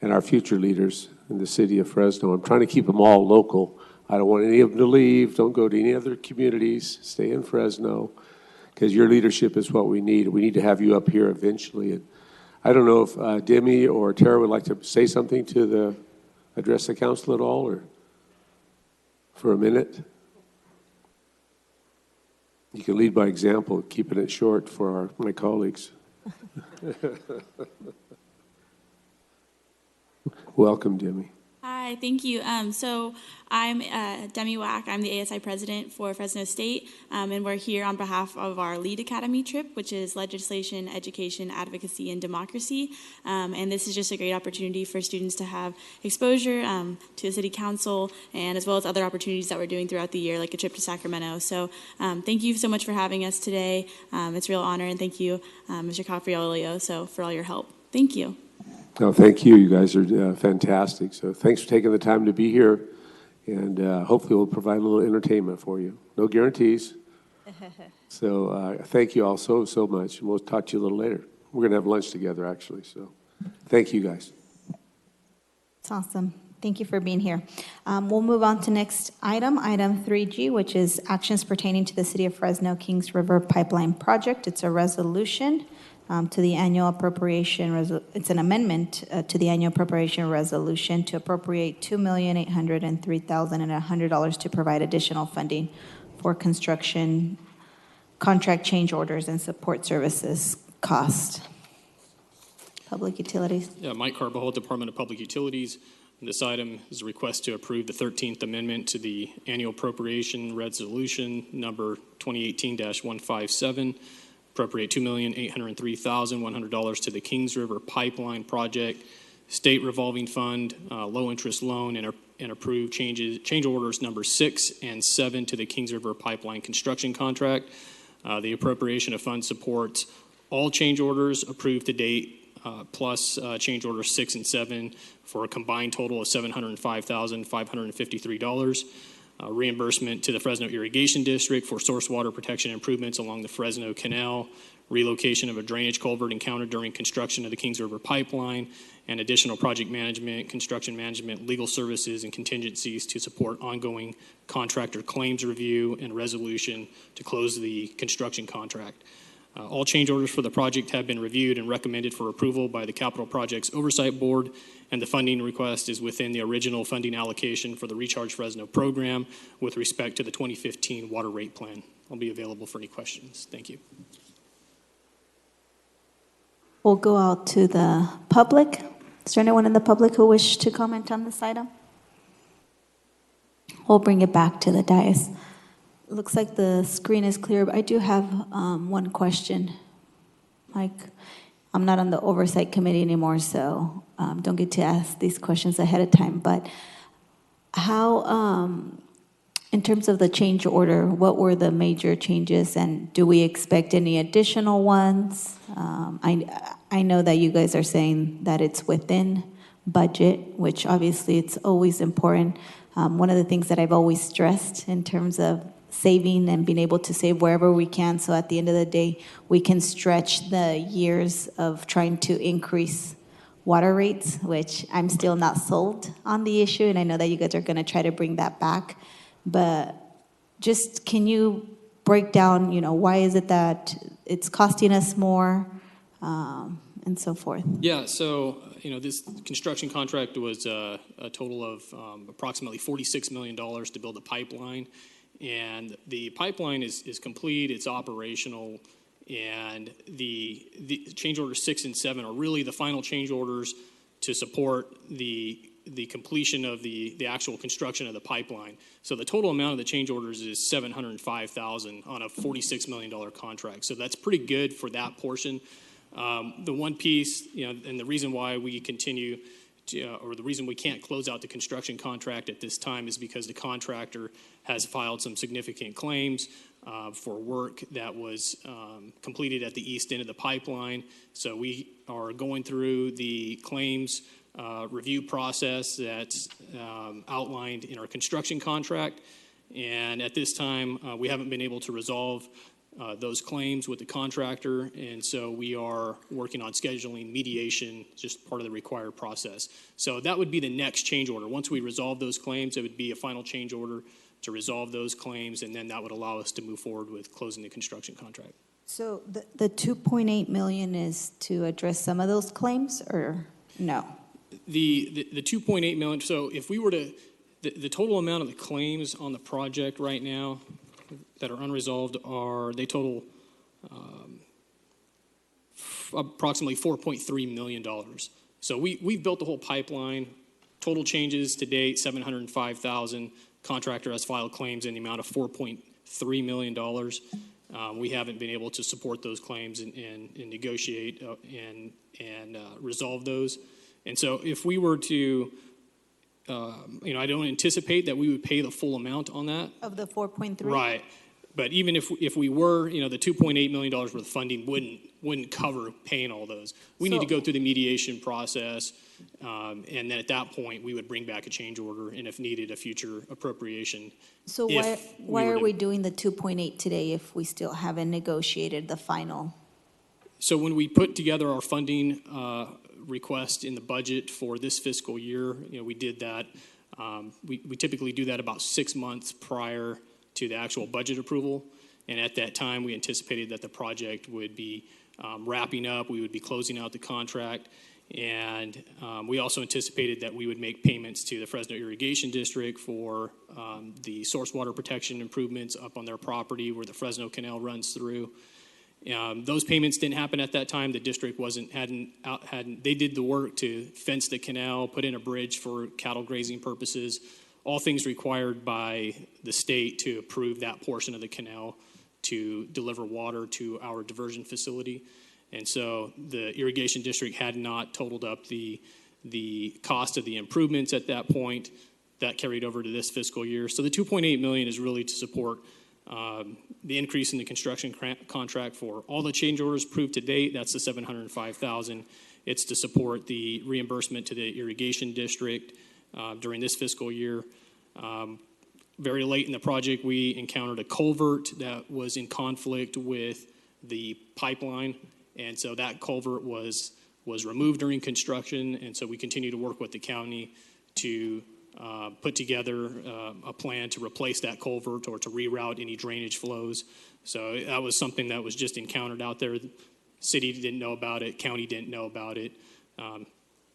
and our future leaders in the city of Fresno. I'm trying to keep them all local. I don't want any of them to leave. Don't go to any other communities. Stay in Fresno, because your leadership is what we need. We need to have you up here eventually. And I don't know if Demi or Tara would like to say something to address the council at all, or for a minute. You can lead by example, keeping it short for my colleagues. Welcome, Demi. Hi, thank you. So I'm Demi Wack. I'm the ASI president for Fresno State, and we're here on behalf of our LEAD Academy trip, which is Legislation, Education, Advocacy, and Democracy. And this is just a great opportunity for students to have exposure to the city council, and as well as other opportunities that we're doing throughout the year, like a trip to Sacramento. So thank you so much for having us today. It's a real honor, and thank you, Mr. Capriolio, for all your help. Thank you. No, thank you. You guys are fantastic. So thanks for taking the time to be here, and hopefully we'll provide a little entertainment for you. No guarantees. So thank you all so much, and we'll talk to you a little later. We're going to have lunch together, actually. So thank you, guys. It's awesome. Thank you for being here. We'll move on to next item 3G, which is actions pertaining to the City of Fresno Kings River Pipeline Project. It's a resolution to the annual appropriation. It's an amendment to the annual appropriation resolution to appropriate $2,803,100 to provide additional funding for construction, contract change orders, and support services cost. Public Utilities. Yeah, Mike Carbajal, Department of Public Utilities. This item is a request to approve the 13th Amendment to the Annual Appropriation Resolution number 2018-157. Appropriate $2,803,100 to the Kings River Pipeline Project, State Revolving Fund, Low Interest Loan, and approve change orders number 6 and 7 to the Kings River Pipeline Construction Contract. The appropriation of funds supports all change orders approved to date, plus change orders 6 and 7 for a combined total of $705,553. Reimbursement to the Fresno Irrigation District for source water protection improvements along the Fresno Canal, relocation of a drainage culvert encountered during construction of the Kings River Pipeline, and additional project management, construction management, legal services, and contingencies to support ongoing contractor claims review and resolution to close the construction contract. All change orders for the project have been reviewed and recommended for approval by the Capital Projects Oversight Board, and the funding request is within the original funding allocation for the Recharge Fresno program with respect to the 2015 water rate plan. I'll be available for any questions. Thank you. We'll go out to the public. Is there anyone in the public who wish to comment on this item? We'll bring it back to the dais. Looks like the screen is clear, but I do have one question. Mike, I'm not on the oversight committee anymore, so don't get to ask these questions ahead of time. But how, in terms of the change order, what were the major changes, and do we expect any additional ones? I know that you guys are saying that it's within budget, which obviously it's always important. One of the things that I've always stressed in terms of saving and being able to save wherever we can, so at the end of the day, we can stretch the years of trying to increase water rates, which I'm still not sold on the issue, and I know that you guys are going to try to bring that back. But just can you break down, why is it that it's costing us more, and so forth? Yeah, so, this construction contract was a total of approximately $46 million to build a pipeline. And the pipeline is complete, it's operational, and the change orders 6 and 7 are really the final change orders to support the completion of the actual construction of the pipeline. So the total amount of the change orders is $705,000 on a $46 million contract. So that's pretty good for that portion. The one piece, and the reason why we continue or the reason we can't close out the construction contract at this time is because the contractor has filed some significant claims for work that was completed at the east end of the pipeline. So we are going through the claims review process that's outlined in our construction contract. And at this time, we haven't been able to resolve those claims with the contractor, and so we are working on scheduling mediation, just part of the required process. So that would be the next change order. Once we resolve those claims, it would be a final change order to resolve those claims, and then that would allow us to move forward with closing the construction contract. So the $2.8 million is to address some of those claims, or no? The $2.8 million, so if we were to, the total amount of the claims on the project right now that are unresolved they total approximately $4.3 million. So we've built the whole pipeline. Total changes to date, $705,000. Contractor has filed claims in the amount of $4.3 million. We haven't been able to support those claims and negotiate and resolve those. And so if we were to I don't anticipate that we would pay the full amount on that. Of the 4.3? Right. But even if we were, the $2.8 million worth of funding wouldn't cover paying all those. We need to go through the mediation process, and then at that point, we would bring back a change order, and if needed, a future appropriation. So why are we doing the 2.8 today if we still haven't negotiated the final? So when we put together our funding request in the budget for this fiscal year, we did that. We typically do that about 6 months prior to the actual budget approval, and at that time we anticipated that the project would be wrapping up, we would be closing out the contract, and we also anticipated that we would make payments to the Fresno Irrigation District for the source water protection improvements up on their property where the Fresno Canal runs through. Those payments didn't happen at that time. The district they did the work to fence the canal, put in a bridge for cattle grazing purposes, all things required by the state to approve that portion of the canal to deliver water to our diversion facility. And so the irrigation district had not totaled up the cost of the improvements at that point. That carried over to this fiscal year. So the $2.8 million is really to support the increase in the construction contract for all the change orders approved to date. That's the $705,000. It's to support the reimbursement to the irrigation district during this fiscal year. Very late in the project, we encountered a culvert that was in conflict with the pipeline, and so that culvert was removed during construction, and so we continue to work with the county to put together a plan to replace that culvert or to reroute any drainage flows. So that was something that was just encountered out there. The city didn't know about it, county didn't know about it.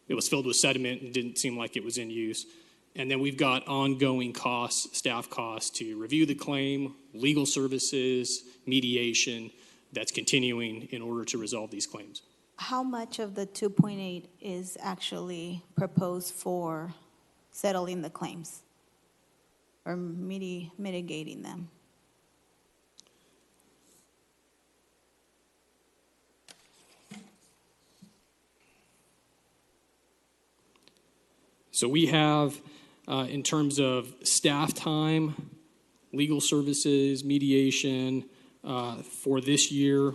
It was filled with sediment and didn't seem like it was in use. And then we've got ongoing costs, staff costs to review the claim, legal services, mediation that's continuing in order to resolve these claims. How much of the 2.8 is actually proposed for settling the claims or mitigating them? So we have, in terms of staff time, legal services, mediation, for this year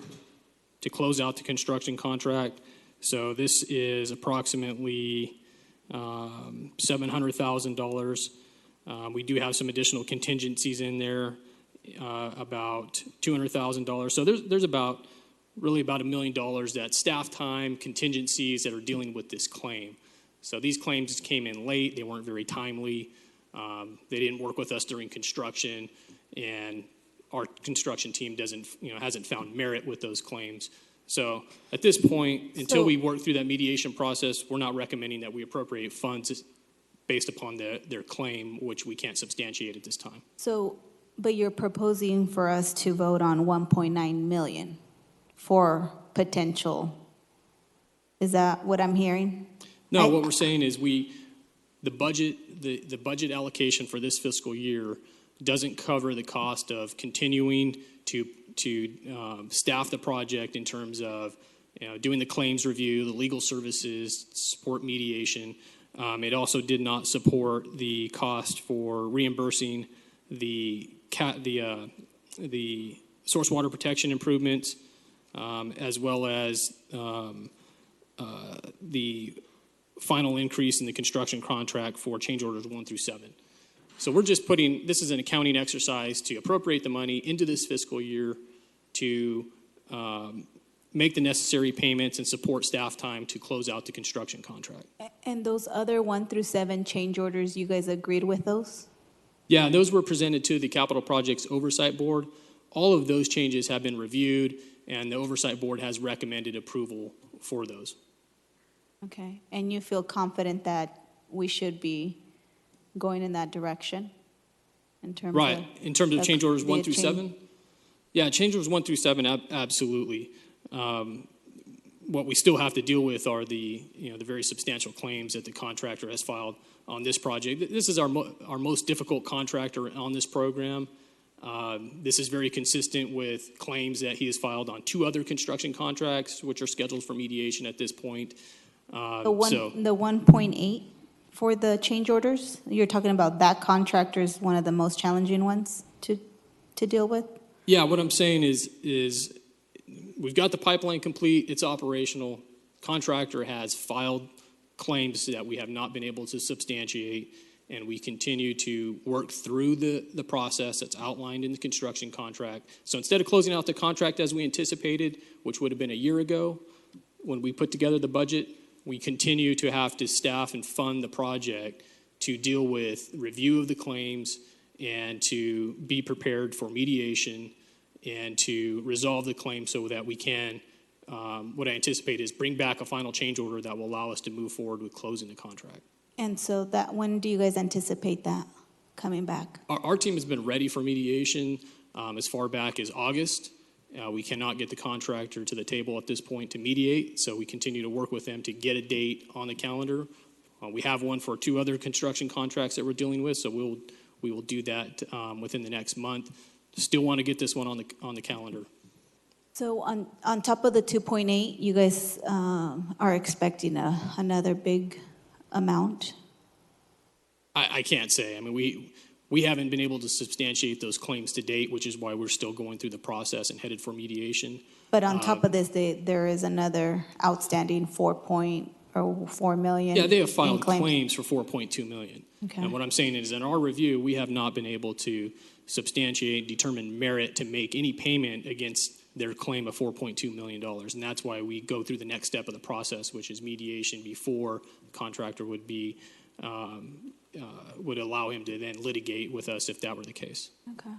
to close out the construction contract. So this is approximately $700,000. We do have some additional contingencies in there, about $200,000. So there's really about $1 million that staff time, contingencies that are dealing with this claim. So these claims came in late. They weren't very timely. They didn't work with us during construction, and our construction team hasn't found merit with those claims. So at this point, until we work through that mediation process, we're not recommending that we appropriate funds based upon their claim, which we can't substantiate at this time. So, but you're proposing for us to vote on 1.9 million for potential. Is that what I'm hearing? No, what we're saying is the budget allocation for this fiscal year doesn't cover the cost of continuing to staff the project in terms of doing the claims review, the legal services, support mediation. It also did not support the cost for reimbursing the source water protection improvements, as well as the final increase in the construction contract for change orders 1 through 7. So we're just this is an accounting exercise to appropriate the money into this fiscal year to make the necessary payments and support staff time to close out the construction contract. And those other 1 through 7 change orders, you guys agreed with those? Yeah, those were presented to the Capital Projects Oversight Board. All of those changes have been reviewed, and the Oversight Board has recommended approval for those. Okay, and you feel confident that we should be going in that direction in terms right. of... In terms of change orders 1 through 7? change- Yeah, change orders 1 through 7, absolutely. What we still have to deal with are the very substantial claims that the contractor has filed on this project. This is our most difficult contractor on this program. This is very consistent with claims that he has filed on 2 other construction contracts, which are scheduled for mediation at this point. The 1.8 for the change orders, you're talking about that contractor is one of the most challenging ones to deal with? Yeah, what I'm saying is we've got the pipeline complete, it's operational. Contractor has filed claims that we have not been able to substantiate, and we continue to work through the process that's outlined in the construction contract. So instead of closing out the contract as we anticipated, which would have been a year ago when we put together the budget, we continue to have to staff and fund the project to deal with review of the claims and to be prepared for mediation and to resolve the claim so that we can, what I anticipate is bring back a final change order that will allow us to move forward with closing the contract. And so when do you guys anticipate that coming back? Our team has been ready for mediation as far back as August. We cannot get the contractor to the table at this point to mediate, so we continue to work with them to get a date on the calendar. We have one for 2 other construction contracts that we're dealing with, so we will do that within the next month. Still want to get this one on the calendar. So on top of the 2.8, you guys are expecting another big amount? I can't say. I mean, we haven't been able to substantiate those claims to date, which is why we're still going through the process and headed for mediation. But on top of this, there is another outstanding 4 million. Yeah, they have filed in claims claims for $4.2 million. Okay. And what I'm saying is, in our review, we have not been able to substantiate, determine merit to make any payment against their claim of $4.2 million. And that's why we go through the next step of the process, which is mediation before the contractor would be would allow him to then litigate with us if that were the case. Okay.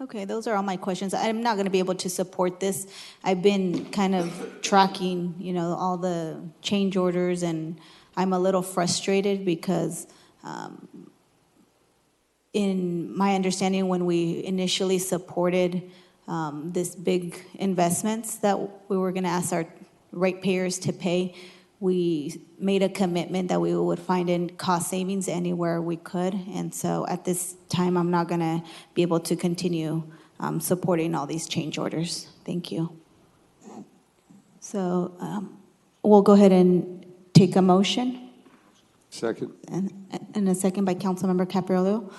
Okay, those are all my questions. I'm not going to be able to support this. I've been kind of tracking, all the change orders, and I'm a little frustrated because in my understanding, when we initially supported this big investments that we were going to ask our ratepayers to pay, we made a commitment that we would find in cost savings anywhere we could. And so at this time, I'm not going to be able to continue supporting all these change orders. Thank you. So we'll go ahead and take a motion. Second. And a second by Councilmember Capriolio.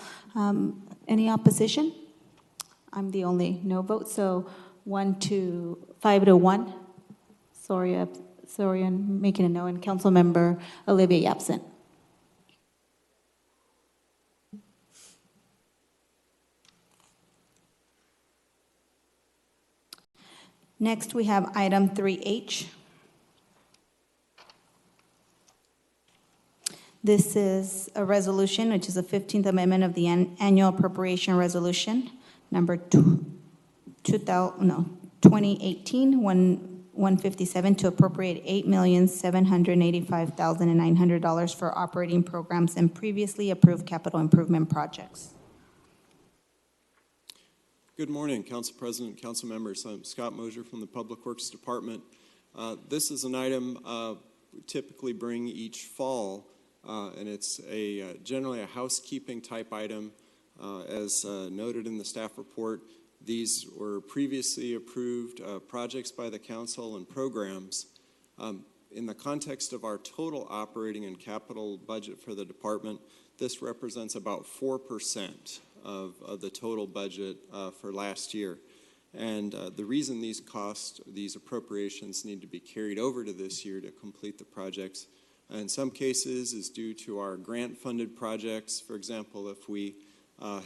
Any opposition? I'm the only no vote. So 5 to 1. Sorry, I'm making a no, and Councilmember Olivier absent. Next, we have item 3H. This is a resolution, which is the 15th Amendment of the Annual Appropriation Resolution, number 2018-157, to appropriate $8,785,900 for operating programs and previously approved capital improvement projects. Good morning, Council President, Council members. I'm Scott Mosier from the Public Works Department. This is an item we typically bring each fall, and it's generally a housekeeping type item. As noted in the staff report, these were previously approved projects by the council and programs. In the context of our total operating and capital budget for the department, this represents about 4% of the total budget for last year. And the reason these appropriations need to be carried over to this year to complete the projects, in some cases, is due to our grant-funded projects. For example, if we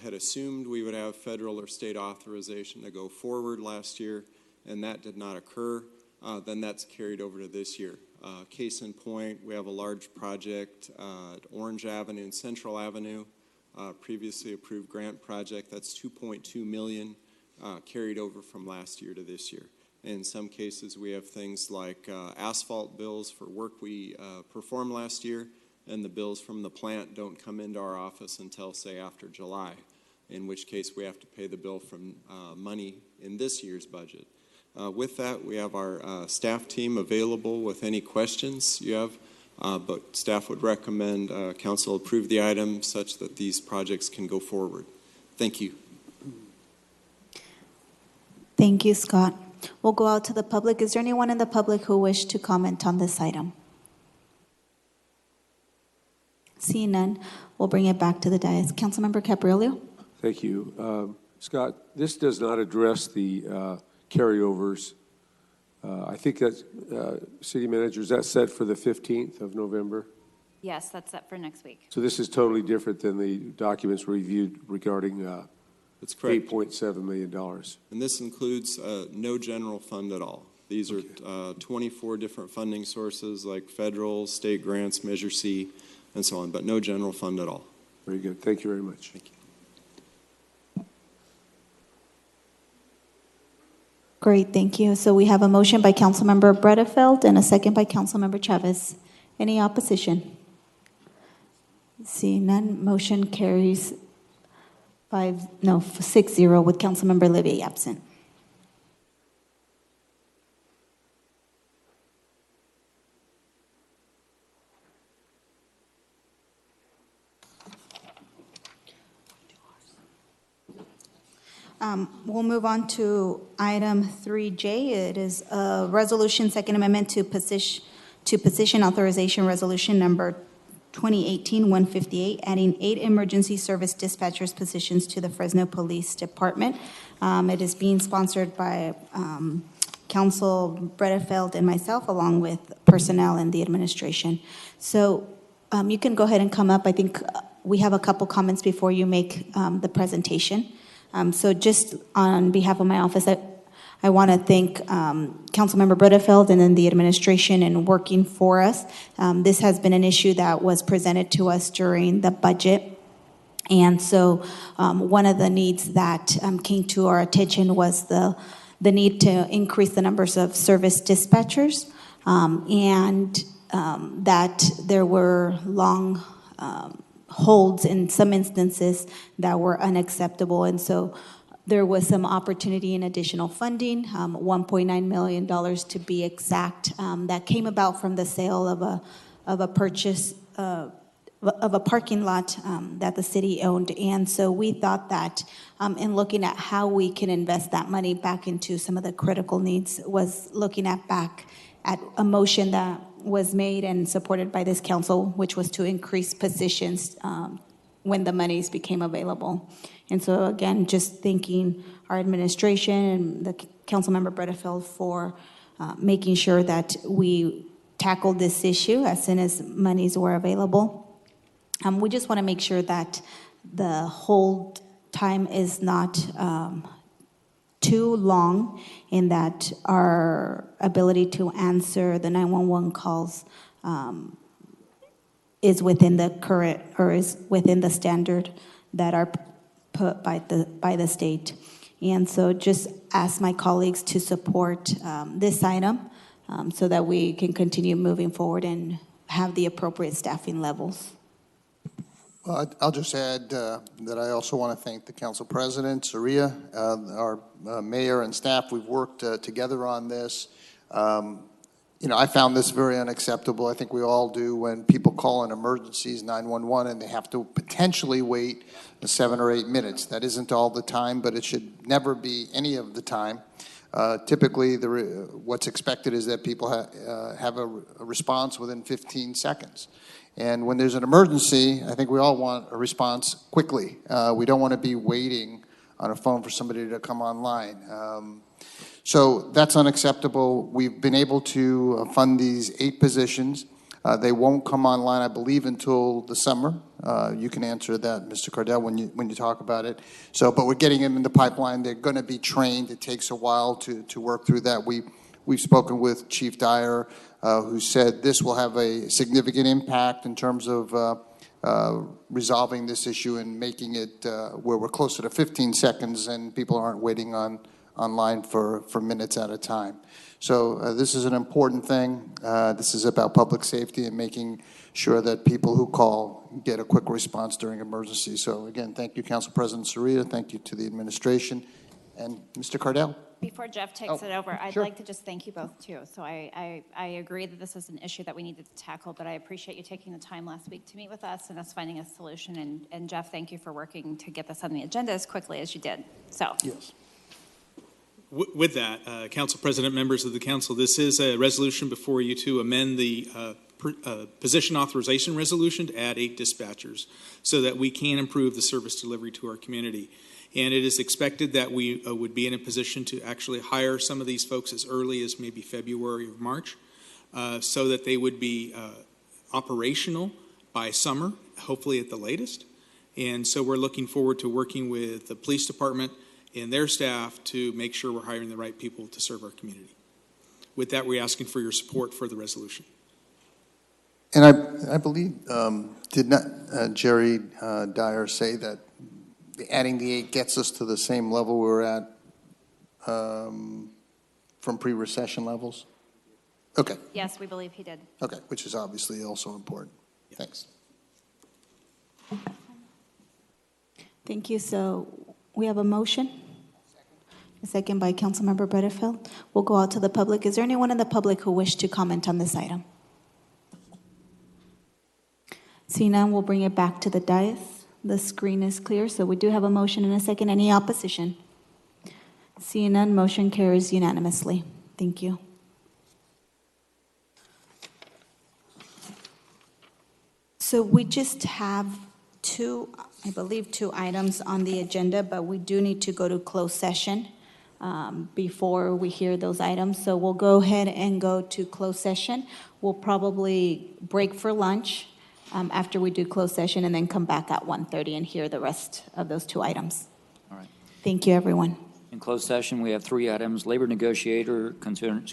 had assumed we would have federal or state authorization to go forward last year, and that did not occur, then that's carried over to this year. Case in point, we have a large project at Orange Avenue and Central Avenue, previously approved grant project. That's $2.2 million carried over from last year to this year. In some cases, we have things like asphalt bills for work we performed last year, and the bills from the plant don't come into our office until, say, after July, in which case we have to pay the bill from money in this year's budget. With that, we have our staff team available with any questions you have, but staff would recommend council approve the item such that these projects can go forward. Thank you. Thank you, Scott. We'll go out to the public. Is there anyone in the public who wish to comment on this item? Seeing none, we'll bring it back to the dais. Councilmember Capriolio? Thank you. Scott, this does not address the carryovers. I think that, City Manager, is that set for the 15th of November? Yes, that's set for next week. So this is totally different than the documents reviewed regarding That's correct. $8.7 million. And this includes no general fund at all. These are 24 different funding sources like federal, state grants, Measure C, and so on, but no general fund at all. Very good. Thank you very much. Thank you. Great, thank you. So we have a motion by Councilmember Bredefeld and a second by Councilmember Chavez. Any opposition? Seeing none, motion carries 6-0 with Councilmember Libby absent. We'll move on to item 3J. It is a resolution, Second Amendment to Position Authorization Resolution number 2018-158, adding 8 emergency service dispatchers positions to the Fresno Police Department. It is being sponsored by Council Bredefeld and myself, along with personnel and the administration. So you can go ahead and come up. I think we have a couple comments before you make the presentation. So just on behalf of my office, I want to thank Councilmember Bredefeld and then the administration in working for us. This has been an issue that was presented to us during the budget. And so one of the needs that came to our attention was the need to increase the numbers of service dispatchers, and that there were long holds in some instances that were unacceptable. And so there was some opportunity in additional funding, $1.9 million to be exact, that came about from the sale of a purchase of a parking lot that the city owned. And so we thought that in looking at how we can invest that money back into some of the critical needs was looking back at a motion that was made and supported by this council, which was to increase positions when the monies became available. And so again, just thanking our administration and the Councilmember Bredefeld for making sure that we tackled this issue as soon as monies were available. We just want to make sure that the hold time is not too long, and that our ability to answer the 911 calls is within the current, or is within the standard that are put by the state. And so just ask my colleagues to support this item so that we can continue moving forward and have the appropriate staffing levels. Well, I'll just add that I also want to thank the council president, Saria, our mayor and staff. We've worked together on this. I found this very unacceptable. I think we all do when people call in emergencies, 911, and they have to potentially wait 7 or 8 minutes. That isn't all the time, but it should never be any of the time. Typically, what's expected is that people have a response within 15 seconds. And when there's an emergency, I think we all want a response quickly. We don't want to be waiting on a phone for somebody to come online. So that's unacceptable. We've been able to fund these 8 positions. They won't come online, I believe, until the summer. You can answer that, Mr. Cardell, when you talk about it. So, but we're getting them in the pipeline. They're going to be trained. It takes a while to work through that. We've spoken with Chief Dyer, who said this will have a significant impact in terms of resolving this issue and making it where we're closer to 15 seconds and people aren't waiting online for minutes at a time. So this is an important thing. This is about public safety and making sure that people who call get a quick response during emergencies. So again, thank you, Council President Saria. Thank you to the administration. And Mr. Cardell? Before Jeff takes it over, I'd sure. like to just thank you both, too. So I agree that this is an issue that we needed to tackle, but I appreciate you taking the time last week to meet with us and us finding a solution. And Jeff, thank you for working to get this on the agenda as quickly as you did. So. Yes. With that, Council President, members of the council, this is a resolution before you to amend the position authorization resolution to add 8 dispatchers so that we can improve the service delivery to our community. And it is expected that we would be in a position to actually hire some of these folks as early as maybe February or March so that they would be operational by summer, hopefully at the latest. And so we're looking forward to working with the police department and their staff to make sure we're hiring the right people to serve our community. With that, we're asking for your support for the resolution. And I believe, did not Jerry Dyer say that adding the 8 gets us to the same level we were at from pre-recession levels? Okay. Yes, we believe he did. Okay, which is obviously also important. Thanks. Thank you. So we have a motion. A second by Councilmember Bredefeld. We'll go out to the public. Is there anyone in the public who wishes to comment on this item? Seeing none, we'll bring it back to the dais. The screen is clear, so we do have a motion and a second. Any opposition? Seeing none, motion carries unanimously. Thank you. So we just have two items on the agenda, but we do need to go to closed session before we hear those items. So we'll go ahead and go to closed session. We'll probably break for lunch after we do closed session and then come back at 1:30 and hear the rest of those 2 items. All right. Thank you, everyone. In closed session, we have 3 items: labor negotiator concerning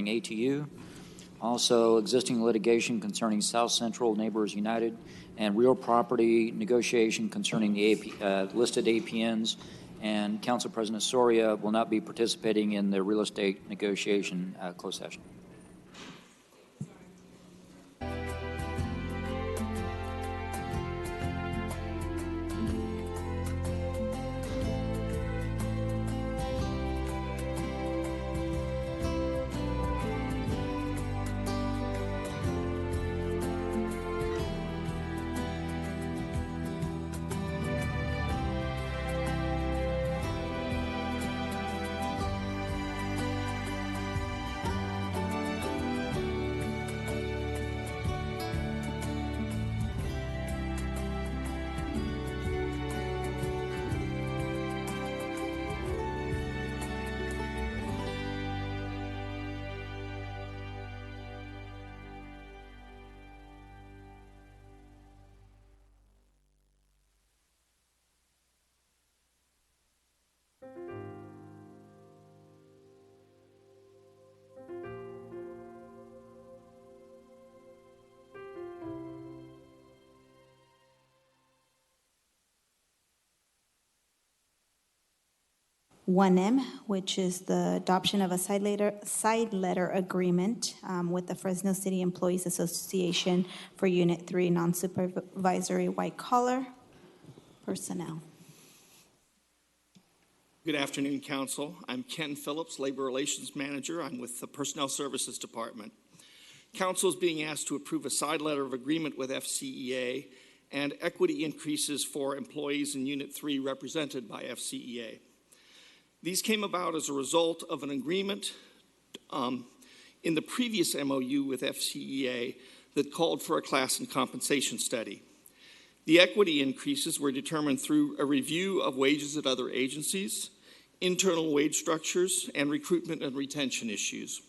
ATU, also existing litigation concerning South Central Neighbors United, and real property negotiation concerning the listed APNs. And Council President Soria will not be participating in the real estate negotiation closed session. One M, which is the adoption of a side letter agreement with the Fresno City Employees Association for Unit 3 non-supervisory white-collar personnel. Good afternoon, Council. I'm Ken Phillips, Labor Relations Manager. I'm with the Personnel Services Department. Council is being asked to approve a side letter of agreement with FCEA and equity increases for employees in Unit 3 represented by FCEA. These came about as a result of an agreement in the previous MOU with FCEA that called for a class and compensation study. The equity increases were determined through a review of wages at other agencies, internal wage structures, and recruitment and retention issues.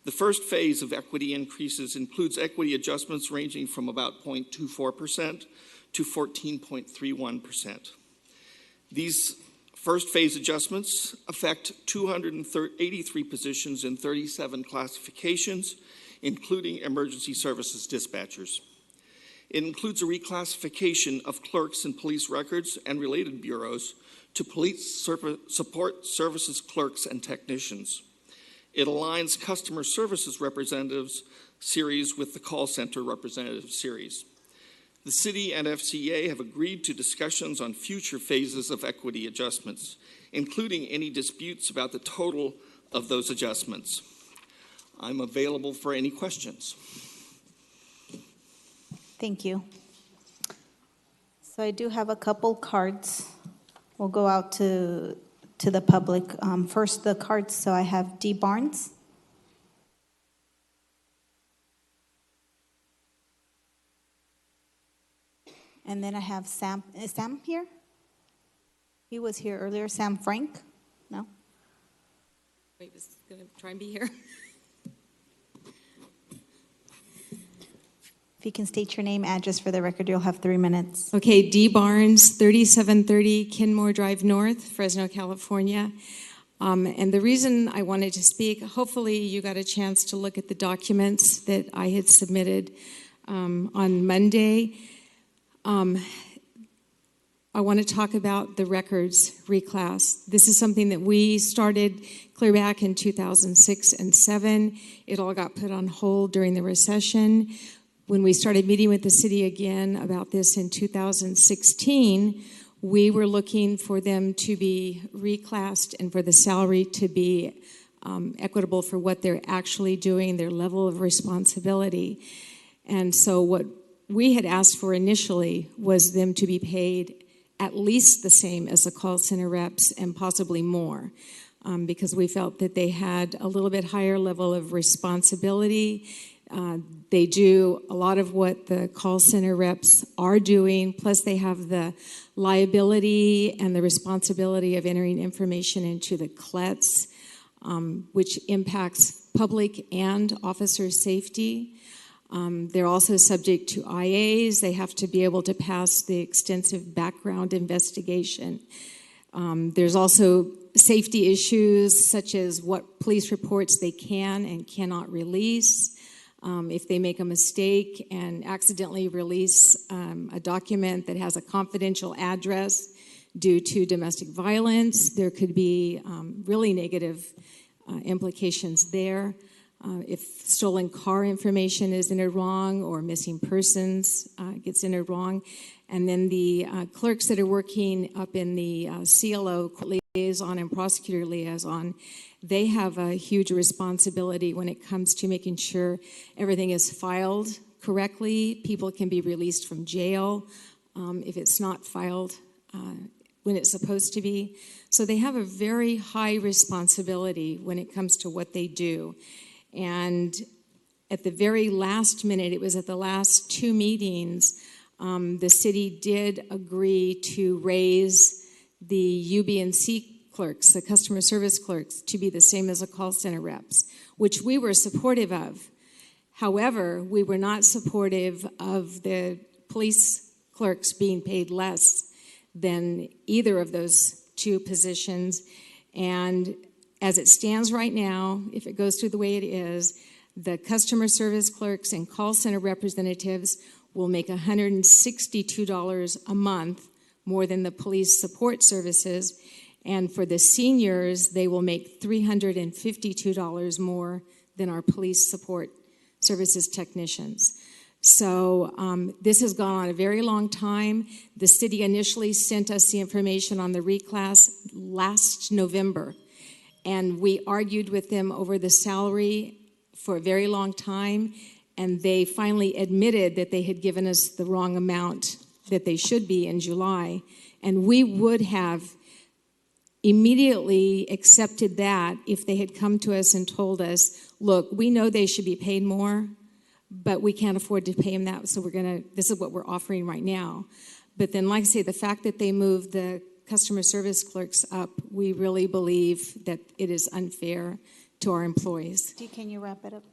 The first phase of equity increases includes equity adjustments ranging from about 0.24% to 14.31%. These first phase adjustments affect 283 positions in 37 classifications, including emergency services dispatchers. It includes a reclassification of clerks in police records and related bureaus to police support services clerks and technicians. It aligns customer services representatives series with the call center representative series. The city and FCEA have agreed to discussions on future phases of equity adjustments, including any disputes about the total of those adjustments. I'm available for any questions. Thank you. So I do have a couple cards. We'll go out to the public. First, the cards. So I have D. Barnes. And then I have Sam. Is Sam here? He was here earlier. Sam Frank? No? Wait, was going to try and be here. If you can state your name, address for the record, you'll have 3 minutes. Okay, D. Barnes, 3730 Kenmore Drive North, Fresno, California. And the reason I wanted to speak, hopefully you got a chance to look at the documents that I had submitted on Monday. I want to talk about the records reclass. This is something that we started clear back in 2006 and 2007. It all got put on hold during the recession. When we started meeting with the city again about this in 2016, we were looking for them to be reclassed and for the salary to be equitable for what they're actually doing, their level of responsibility. And so what we had asked for initially was them to be paid at least the same as the call center reps and possibly more, because we felt that they had a little bit higher level of responsibility. They do a lot of what the call center reps are doing, plus they have the liability and the responsibility of entering information into the CLETS, which impacts public and officer safety. They're also subject to IAs. They have to be able to pass the extensive background investigation. There's also safety issues such as what police reports they can and cannot release. If they make a mistake and accidentally release a document that has a confidential address due to domestic violence, there could be really negative implications there. If stolen car information is entered wrong or missing persons gets entered wrong. And then the clerks that are working up in the CLO, liaison and prosecutor liaison, they have a huge responsibility when it comes to making sure everything is filed correctly. People can be released from jail if it's not filed when it's supposed to be. So they have a very high responsibility when it comes to what they do. And at the very last minute, it was at the last two meetings, the city did agree to raise the UB&C clerks, the customer service clerks, to be the same as the call center reps, which we were supportive of. However, we were not supportive of the police clerks being paid less than either of those two positions. And as it stands right now, if it goes through the way it is, the customer service clerks and call center representatives will make $162 a month more than the police support services. And for the seniors, they will make $352 more than our police support services technicians. So this has gone on a very long time. The city initially sent us the information on the reclass last November, and we argued with them over the salary for a very long time, and they finally admitted that they had given us the wrong amount that they should be in July, and we would have immediately accepted that if they had come to us and told us, look, we know they should be paid more, but we can't afford to pay them that, so this is what we're offering right now. But then, like I say, the fact that they moved the customer service clerks up, we really believe that it is unfair to our employees. Can you wrap it up?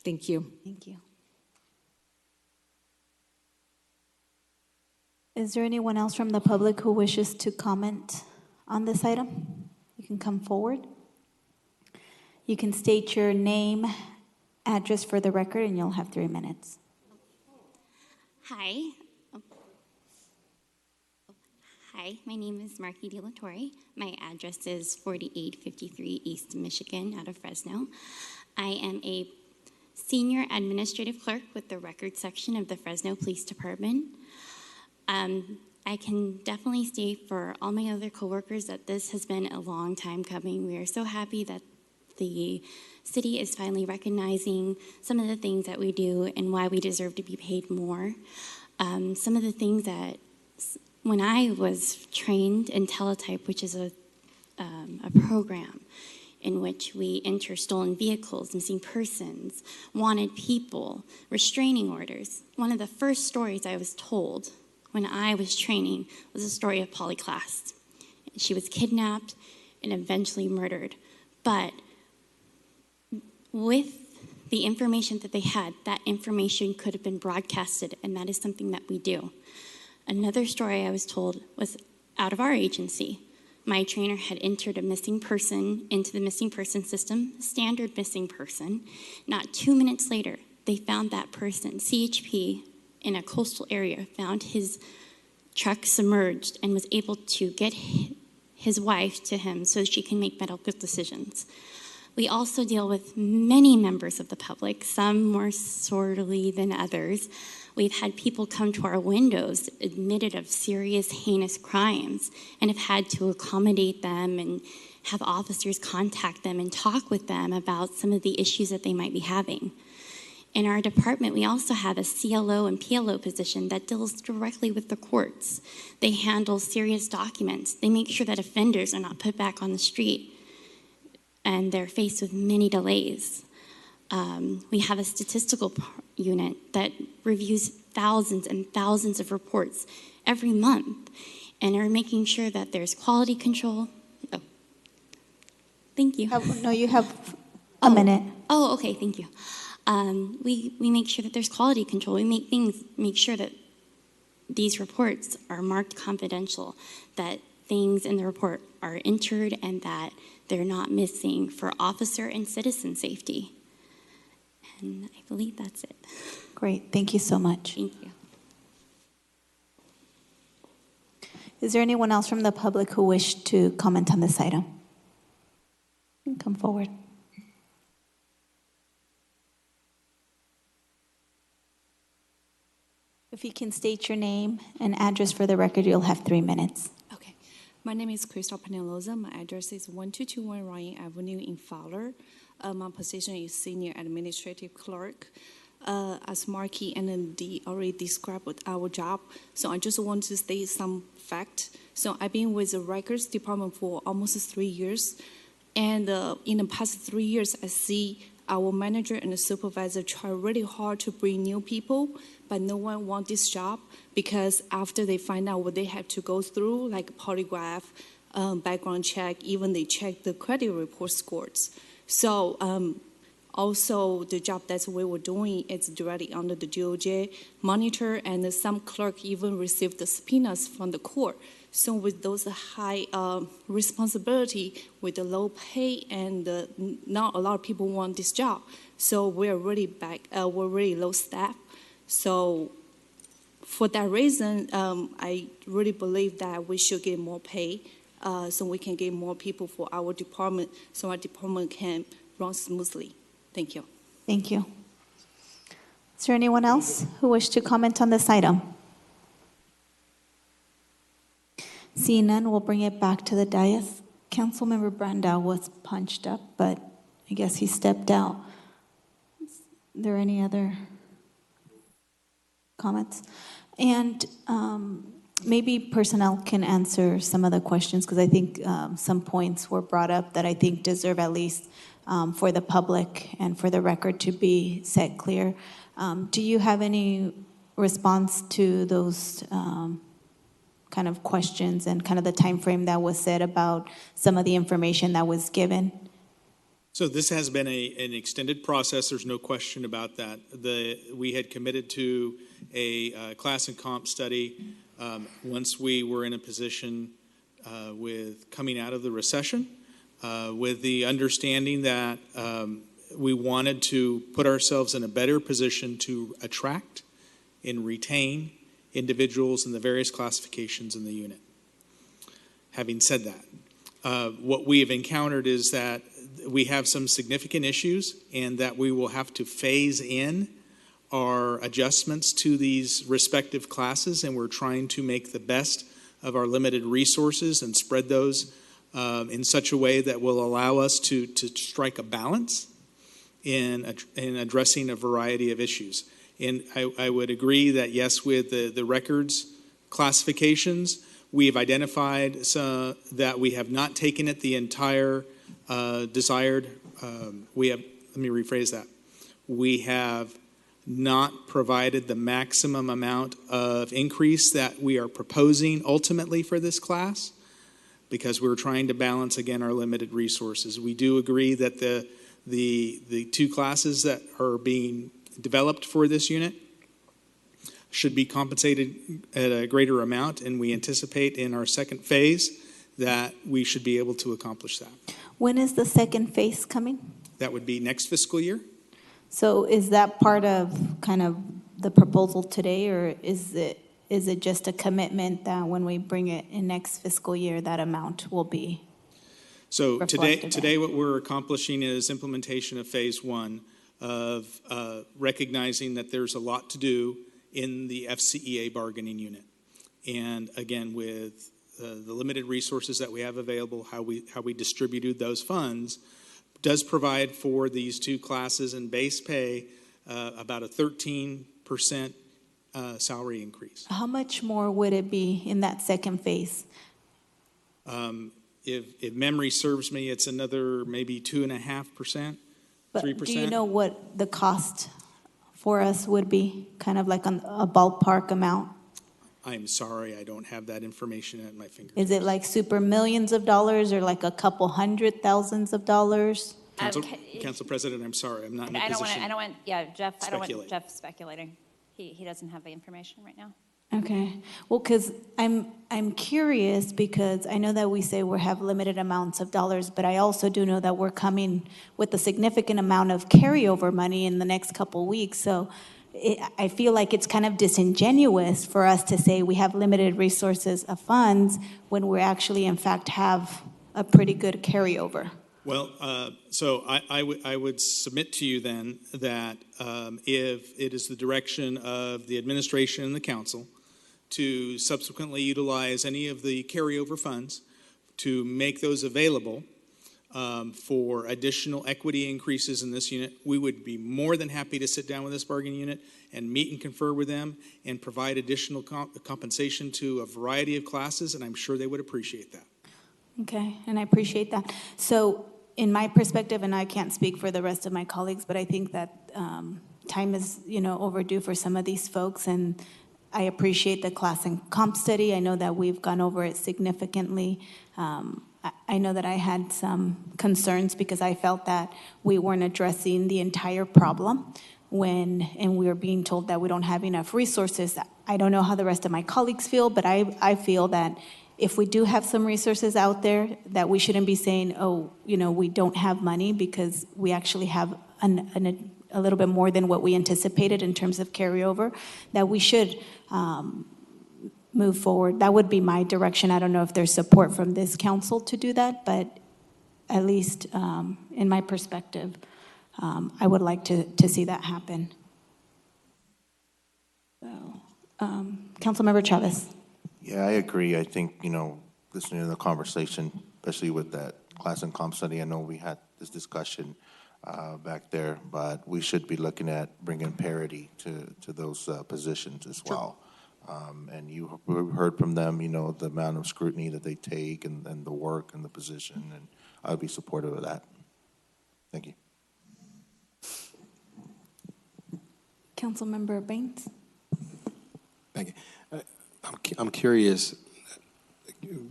Thank you. Thank you. Is there anyone else from the public who wishes to comment on this item? You can come forward. You can state your name, address for the record, and you'll have 3 minutes. Hi. Hi, my name is Marky De La Torre. My address is 4853 East Michigan out of Fresno. I am a senior administrative clerk with the record section of the Fresno Police Department. I can definitely state for all my other coworkers that this has been a long time coming. We are so happy that the city is finally recognizing some of the things that we do and why we deserve to be paid more. Some of the things that, when I was trained in Teletype, which is a program in which we enter stolen vehicles, missing persons, wanted people, restraining orders, one of the first stories I was told when I was training was a story of Polly Klaas. She was kidnapped and eventually murdered. But with the information that they had, that information could have been broadcasted, and that is something that we do. Another story I was told was out of our agency. My trainer had entered a missing person into the missing person system, standard missing person. Not 2 minutes later, they found that person. CHP in a coastal area found his truck submerged and was able to get his wife to him so she can make medical decisions. We also deal with many members of the public, some more sorely than others. We've had people come to our windows admitted of serious, heinous crimes and have had to accommodate them and have officers contact them and talk with them about some of the issues that they might be having. In our department, we also have a CLO and PLO position that deals directly with the courts. They handle serious documents. They make sure that offenders are not put back on the street, and they're faced with many delays. We have a statistical unit that reviews thousands and thousands of reports every month and are making sure that there's quality control. Oh, thank you. No, you have a minute. Oh, okay, thank you. We make sure that there's quality control. We make sure that these reports are marked confidential, that things in the report are entered and that they're not missing for officer and citizen safety. And I believe that's it. Great, thank you so much. Thank you. Is there anyone else from the public who wished to comment on this item? Come forward. If you can state your name and address for the record, you'll have 3 minutes. My name is Crystal Penelosa. My address is 1221 Ryan Avenue in Fowler. My position is Senior Administrative Clerk. As Marky and Dee already described our job, so I just want to state some fact. So I've been with the Records Department for almost 3 years, and in the past 3 years, I see our manager and the supervisor try really hard to bring new people, but no one wants this job because after they find out what they have to go through, like polygraph, background check, even they check the credit report scores. So also the job that we were doing is directly under the DOJ monitor, and some clerk even received the subpoenas from the court. So with those high responsibility, with the low pay, and not a lot of people want this job. So we're really we're really low staff. So for that reason, I really believe that we should get more pay so we can get more people for our department, so our department can run smoothly. Thank you. Thank you. Is there anyone else who wished to comment on this item? Seeing none, we'll bring it back to the dais. Councilmember Brandau was punched up, but I guess he stepped out. Is there any other comments? And maybe personnel can answer some of the questions, because I think some points were brought up that I think deserve at least for the public and for the record to be set clear. Do you have any response to those kind of questions and kind of the time frame that was said about some of the information that was given? So this has been an extended process. There's no question about that. We had committed to a class and comp study once we were in a position with coming out of the recession, with the understanding that we wanted to put ourselves in a better position to attract and retain individuals in the various classifications in the unit. Having said that, what we have encountered is that we have some significant issues and that we will have to phase in our adjustments to these respective classes, and we're trying to make the best of our limited resources and spread those in such a way that will allow us to strike a balance in addressing a variety of issues. And I would agree that, yes, with the records classifications, we have identified that we have not taken it the entire desired. Let me rephrase that. We have not provided the maximum amount of increase that we are proposing ultimately for this class, because we're trying to balance, again, our limited resources. We do agree that the two classes that are being developed for this unit should be compensated at a greater amount, and we anticipate in our second phase that we should be able to accomplish that. When is the second phase coming? That would be next fiscal year. So is that part of kind of the proposal today, or is it just a commitment that when we bring it in next fiscal year, that amount will be? So today what we're accomplishing is implementation of phase one of recognizing that there's a lot to do in the FCEA bargaining unit. And again, with the limited resources that we have available, how we distributed those funds does provide for these two classes and base pay about a 13% salary increase. How much more would it be in that second phase? If memory serves me, it's another maybe 2.5%, 3%. Do you know what the cost for us would be, kind of like a ballpark amount? I'm sorry, I don't have that information at my fingertips. Is it like super millions of dollars or like a couple $100,000s? Council President, I'm sorry, I'm not in a position. I don't want Jeff. I don't want speculate. Jeff speculating. He doesn't have the information right now. Okay. Well, because I'm curious because I know that we say we have limited amounts of dollars, but I also do know that we're coming with a significant amount of carryover money in the next couple weeks. So I feel like it's kind of disingenuous for us to say we have limited resources of funds when we actually, in fact, have a pretty good carryover. Well, so I would submit to you then that if it is the direction of the administration and the council to subsequently utilize any of the carryover funds to make those available for additional equity increases in this unit, we would be more than happy to sit down with this bargaining unit and meet and confer with them and provide additional compensation to a variety of classes, and I'm sure they would appreciate that. Okay, and I appreciate that. So in my perspective, and I can't speak for the rest of my colleagues, but I think that time is, overdue for some of these folks, and I appreciate the class and comp study. I know that we've gone over it significantly. I know that I had some concerns because I felt that we weren't addressing the entire problem and we were being told that we don't have enough resources. I don't know how the rest of my colleagues feel, but I feel that if we do have some resources out there, that we shouldn't be saying, we don't have money, because we actually have a little bit more than what we anticipated in terms of carryover, that we should move forward. That would be my direction. I don't know if there's support from this council to do that, but at least in my perspective, I would like to see that happen. So, Councilmember Chavez. Yeah, I agree. I think, listening to the conversation, especially with that class and comp study, I know we had this discussion back there, but we should be looking at bringing parity to those positions as well. And you heard from them, the amount of scrutiny that they take and the work and the position, and I would be supportive of that. Thank you. Councilmember Baines. Thank you. I'm curious,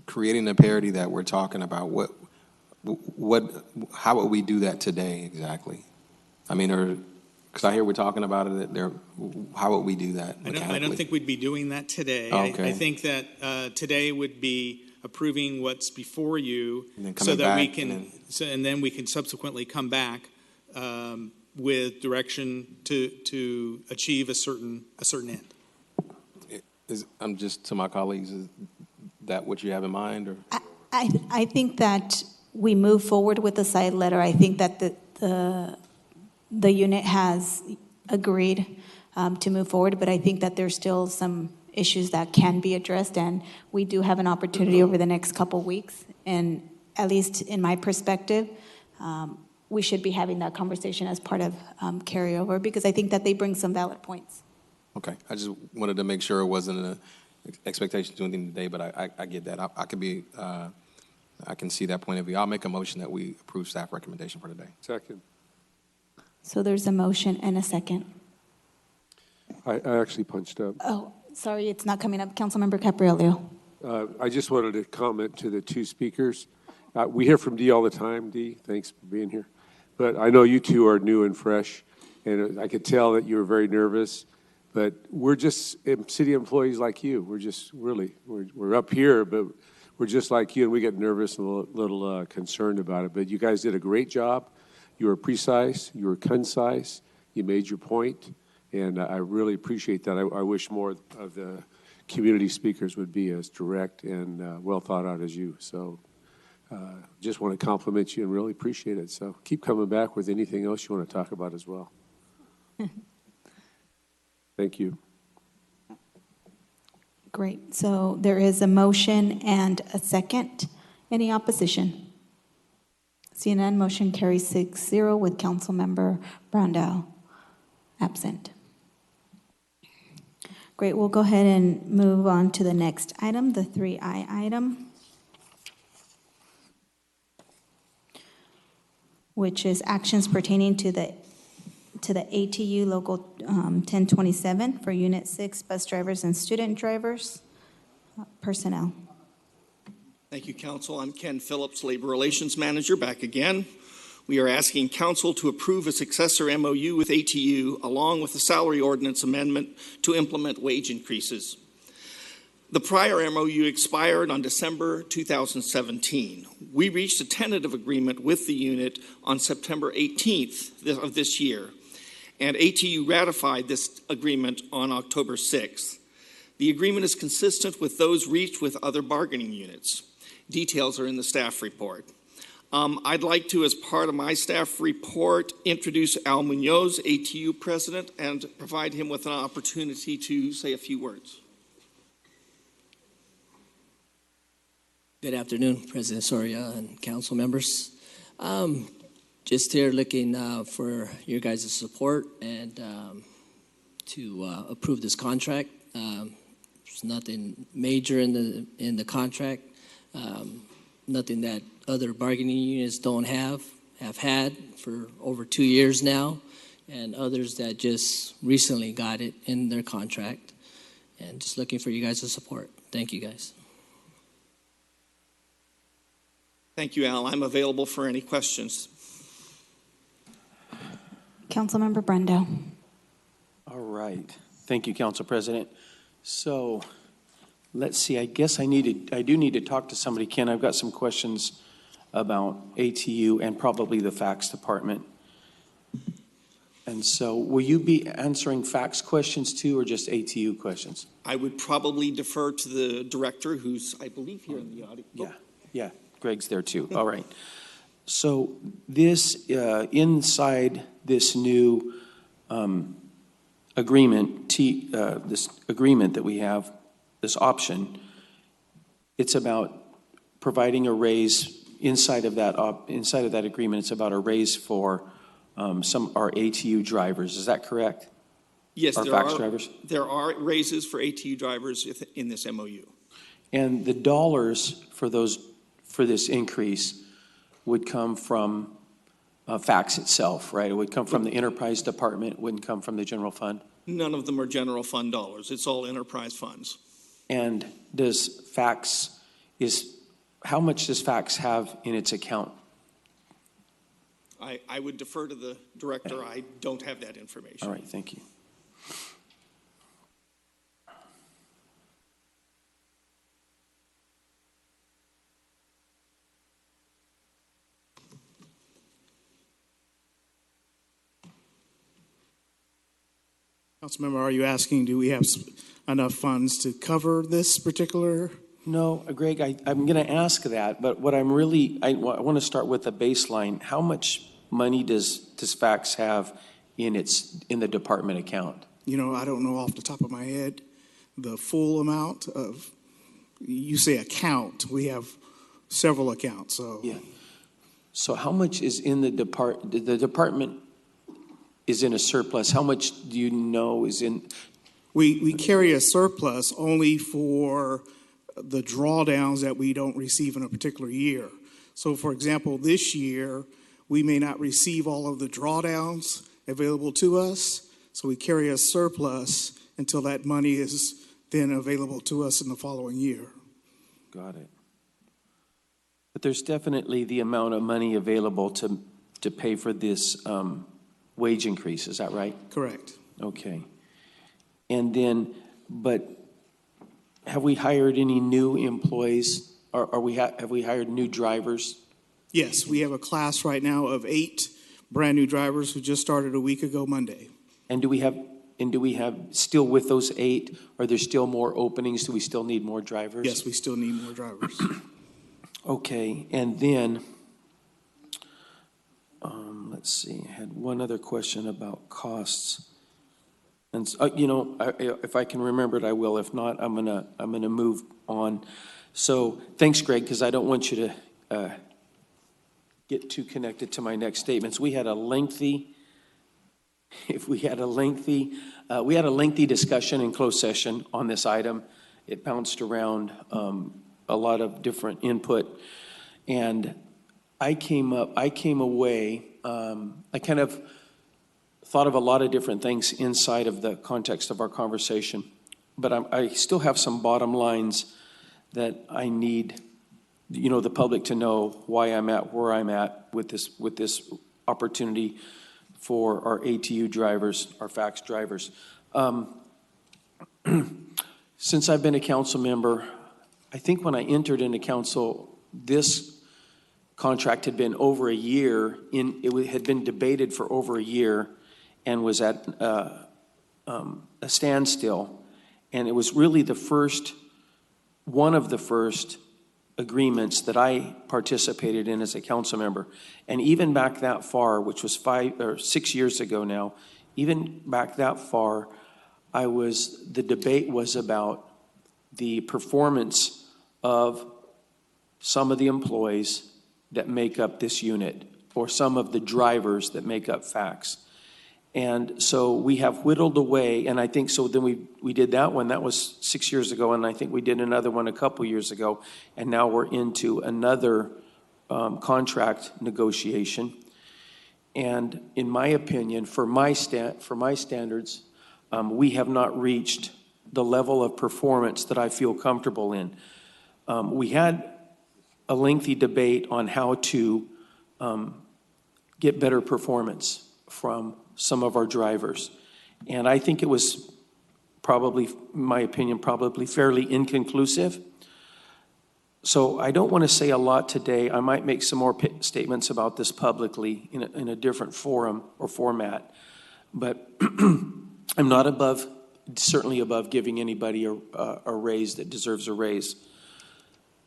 creating the parity that we're talking about, how would we do that today exactly? I mean, because I hear we're talking about it, how would we do that mechanically? I don't think we'd be doing that today. Okay. I think that today would be approving what's before you, so that we can, and then we can subsequently come back with direction to achieve a certain end. I'm just to my colleagues. Is that what you have in mind, or? I think that we move forward with the side letter. I think that the unit has agreed to move forward, but I think that there's still some issues that can be addressed, and we do have an opportunity over the next couple weeks. And at least in my perspective, we should be having that conversation as part of carryover, because I think that they bring some valid points. Okay, I just wanted to make sure it wasn't an expectation to do anything today, but I get that. I can see that point of view. I'll make a motion that we approve staff recommendation for today. Second. So there's a motion and a second. I actually punched up. Oh, sorry, it's not coming up. Councilmember Capriolio. I just wanted to comment to the two speakers. We hear from Dee all the time. Dee, thanks for being here. But I know you two are new and fresh, and I could tell that you were very nervous. But we're just city employees like you. We're just we're up here, but we're just like you, and we get nervous and a little concerned about it. But you guys did a great job. You were precise. You were concise. You made your point, and I really appreciate that. I wish more of the community speakers would be as direct and well thought out as you. So just want to compliment you and really appreciate it. So keep coming back with anything else you want to talk about as well. Thank you. Great. So there is a motion and a second. Any opposition? Seeing none, motion carries 6-0 with Councilmember Brandao absent. Great. We'll go ahead and move on to the next item, the 3I item, which is actions pertaining to the ATU Local 1027 for Unit 6 bus drivers and student drivers personnel. Thank you, Council. I'm Ken Phillips, Labor Relations Manager, back again. We are asking Council to approve a successor MOU with ATU along with the salary ordinance amendment to implement wage increases. The prior MOU expired on December 2017. We reached a tentative agreement with the unit on September 18th of this year, and ATU ratified this agreement on October 6th. The agreement is consistent with those reached with other bargaining units. Details are in the staff report. I'd like to, as part of my staff report, introduce Al Munoz, ATU president, and provide him with an opportunity to say a few words. Good afternoon, President Soria and council members. Just here looking for your guys' support and to approve this contract. There's nothing major in the contract, nothing that other bargaining units don't have had for over 2 years now, and others that just recently got it in their contract. And just looking for you guys' support. Thank you, guys. Thank you, Al. I'm available for any questions. Councilmember Brando. All right. Thank you, Council President. So let's see. I guess I do need to talk to somebody. Ken, I've got some questions about ATU and probably the fax department. And so will you be answering fax questions too, or just ATU questions? I would probably defer to the director, who's, I believe, here in the audience. Yeah, Greg's there too. All right. So this, inside this new agreement, this agreement that we have, this option, it's about providing a raise inside of that agreement. It's about a raise for our ATU drivers. Is that correct? Yes, our fax drivers. There are raises for ATU drivers in this MOU. And the dollars for this increase would come from fax itself, right? It would come from the enterprise department. It wouldn't come from the general fund. None of them are general fund dollars. It's all enterprise funds. And how much does fax have in its account? I would defer to the director. I don't have that information. All right, thank you. Councilmember, are you asking, do we have enough funds to cover this particular? No, Greg, I'm going to ask that, but what I want to start with a baseline. How much money does fax have in the department account? You know, I don't know off the top of my head the full amount of, you say account, we have several accounts, so. Yeah. So how much is in the department is in a surplus? How much do you know is in? We carry a surplus only for the drawdowns that we don't receive in a particular year. So for example, this year, we may not receive all of the drawdowns available to us, so we carry a surplus until that money is then available to us in the following year. Got it. But there's definitely the amount of money available to pay for this wage increase, is that right? Correct. Okay. And then, but have we hired any new employees? Have we hired new drivers? Yes, we have a class right now of 8 brand new drivers who just started a week ago Monday. And do we have still with those 8, are there still more openings? Do we still need more drivers? Yes, we still need more drivers. Okay, and then, let's see, I had one other question about costs. And, if I can remember it, I will. If not, I'm gonna move on. So thanks, Greg, because I don't want you to get too connected to my next statements. We had a lengthy discussion in closed session on this item. It bounced around a lot of different input, and I came away. I kind of thought of a lot of different things inside of the context of our conversation, but I still have some bottom lines that I need, the public to know why I'm at where I'm at with this opportunity for our ATU drivers, our fax drivers. since I've been a council member, I think when I entered into council, this contract had been over a year, it had been debated for over a year and was at a standstill. And it was really one of the first agreements that I participated in as a council member. And even back that far, which was 5 or 6 years ago now, even back that far, the debate was about the performance of some of the employees that make up this unit, or some of the drivers that make up FACTS. And so we have whittled away, and I think so then we did that one, that was 6 years ago, and I think we did another one a couple years ago, and now we're into another contract negotiation. And in my opinion, for my standards, we have not reached the level of performance that I feel comfortable in. We had a lengthy debate on how to get better performance from some of our drivers. And I think it was probably, in my opinion, probably fairly inconclusive. So I don't want to say a lot today. I might make some more statements about this publicly in a different forum or format. But I'm not certainly above giving anybody a raise that deserves a raise.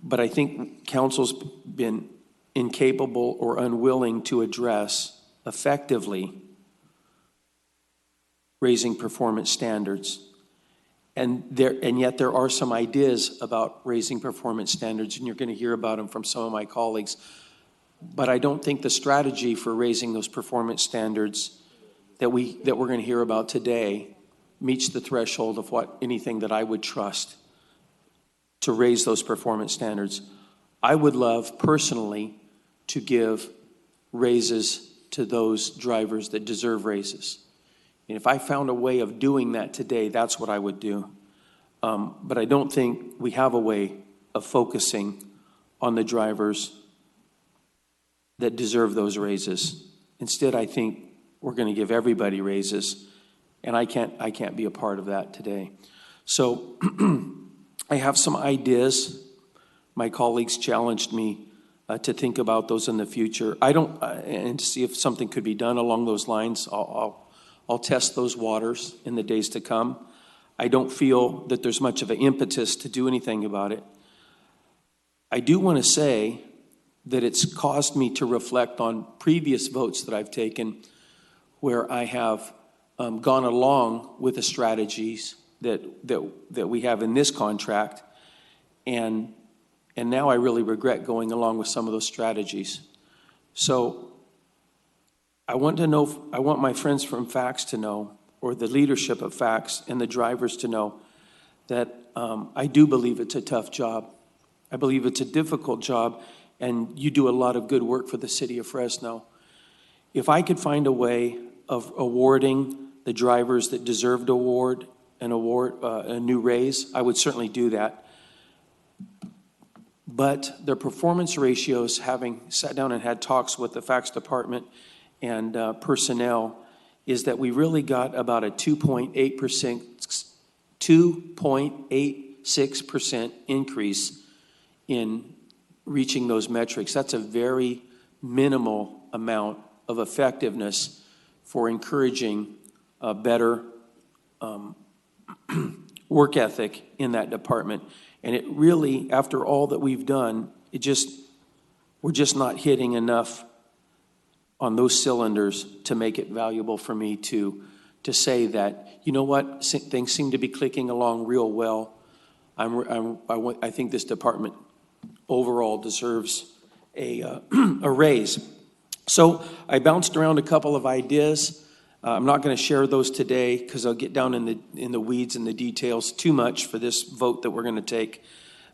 But I think council's been incapable or unwilling to address effectively raising performance standards. And yet there are some ideas about raising performance standards, and you're going to hear about them from some of my colleagues. But I don't think the strategy for raising those performance standards that we're going to hear about today meets the threshold of anything that I would trust to raise those performance standards. I would love personally to give raises to those drivers that deserve raises. And if I found a way of doing that today, that's what I would do. But I don't think we have a way of focusing on the drivers that deserve those raises. Instead, I think we're going to give everybody raises, and I can't be a part of that today. So I have some ideas. My colleagues challenged me to think about those in the future. And to see if something could be done along those lines. I'll test those waters in the days to come. I don't feel that there's much of an impetus to do anything about it. I do want to say that it's caused me to reflect on previous votes that I've taken where I have gone along with the strategies that we have in this contract, and now I really regret going along with some of those strategies. So I want my friends from FACTS to know, or the leadership of FACTS and the drivers to know, that I do believe it's a tough job. I believe it's a difficult job, and you do a lot of good work for the city of Fresno. If I could find a way of awarding the drivers that deserved a new raise, I would certainly do that. But their performance ratios, having sat down and had talks with the FACTS department and personnel, is that we really got about a 2.86% increase in reaching those metrics. That's a very minimal amount of effectiveness for encouraging a better work ethic in that department. And it really, after all that we've done, we're just not hitting enough on those cylinders to make it valuable for me to say that, you know what, things seem to be clicking along real well. I think this department overall deserves a raise. So I bounced around a couple of ideas. I'm not going to share those today because I'll get down in the weeds and the details too much for this vote that we're going to take.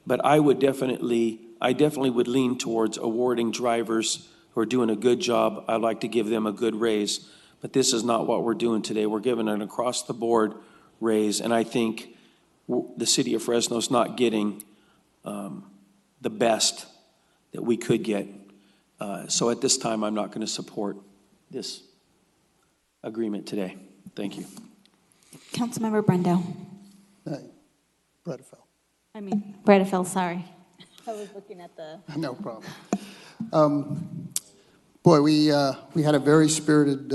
But I definitely would lean towards awarding drivers who are doing a good job. I'd like to give them a good raise. But this is not what we're doing today. We're giving an across-the-board raise, and I think the city of Fresno is not getting the best that we could get. So at this time, I'm not going to support this agreement today. Thank you. Councilmember Brandao. Bredefeld, sorry. I was looking at the. No problem. Boy, we had a very spirited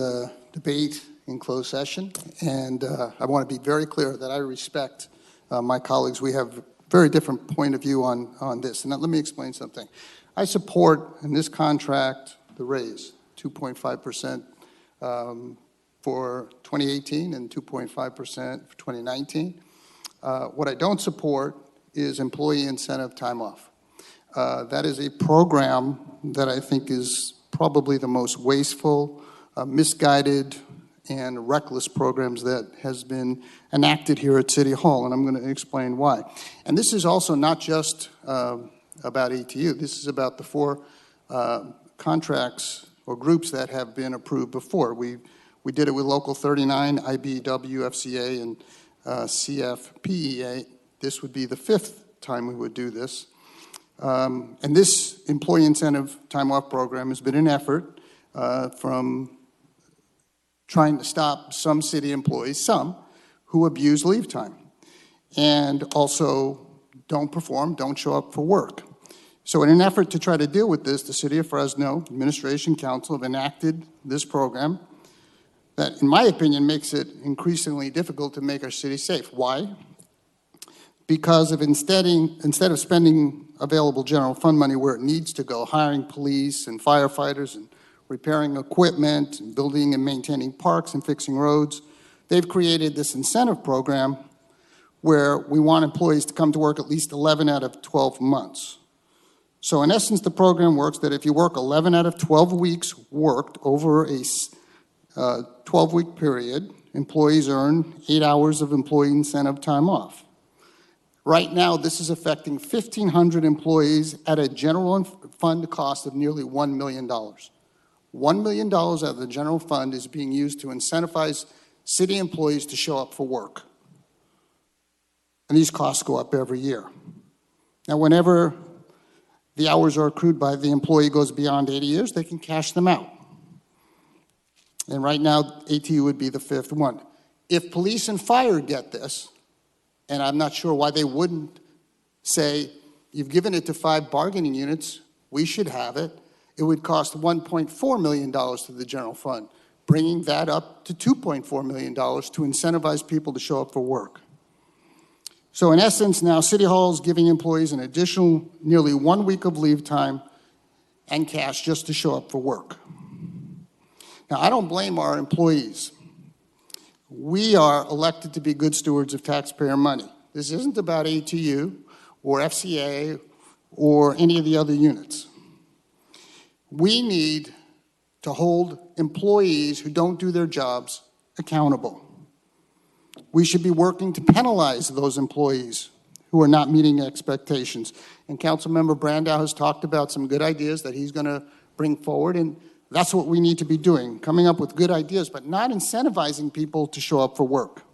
debate in closed session, and I want to be very clear that I respect my colleagues. We have a very different point of view on this. And let me explain something. I support in this contract the raise, 2.5% for 2018 and 2.5% for 2019. What I don't support is employee incentive time off. That is a program that I think is probably the most wasteful, misguided, and reckless programs that has been enacted here at City Hall, and I'm going to explain why. And this is also not just about ATU. This is about the 4 contracts or groups that have been approved before. We did it with Local 39, IBEW, FCA, and CFPEA. This would be the 5th time we would do this. And this employee incentive time off program has been an effort from trying to stop some city employees, some, who abuse leave time and also don't perform, don't show up for work. So in an effort to try to deal with this, the City of Fresno Administration Council have enacted this program that, in my opinion, makes it increasingly difficult to make our city safe. Why? Because of instead of spending available general fund money where it needs to go, hiring police and firefighters and repairing equipment and building and maintaining parks and fixing roads, they've created this incentive program where we want employees to come to work at least 11 out of 12 months. So in essence, the program works that if you work 11 out of 12 weeks worked over a 12-week period, employees earn 8 hours of employee incentive time off. Right now, this is affecting 1,500 employees at a general fund cost of nearly $1 million. $1 million out of the general fund is being used to incentivize city employees to show up for work. And these costs go up every year. Now, whenever the hours are accrued by the employee goes beyond 80 years, they can cash them out. And right now, ATU would be the 5th one. If police and fire get this, and I'm not sure why they wouldn't say, you've given it to 5 bargaining units, we should have it, it would cost $1.4 million to the general fund, bringing that up to $2.4 million to incentivize people to show up for work. So in essence, now City Hall is giving employees an additional nearly 1 week of leave time and cash just to show up for work. Now, I don't blame our employees. We are elected to be good stewards of taxpayer money. This isn't about ATU or FCA or any of the other units. We need to hold employees who don't do their jobs accountable. We should be working to penalize those employees who are not meeting expectations. And Councilmember Brandow has talked about some good ideas that he's going to bring forward, and that's what we need to be doing, coming up with good ideas, but not incentivizing people to show up for work.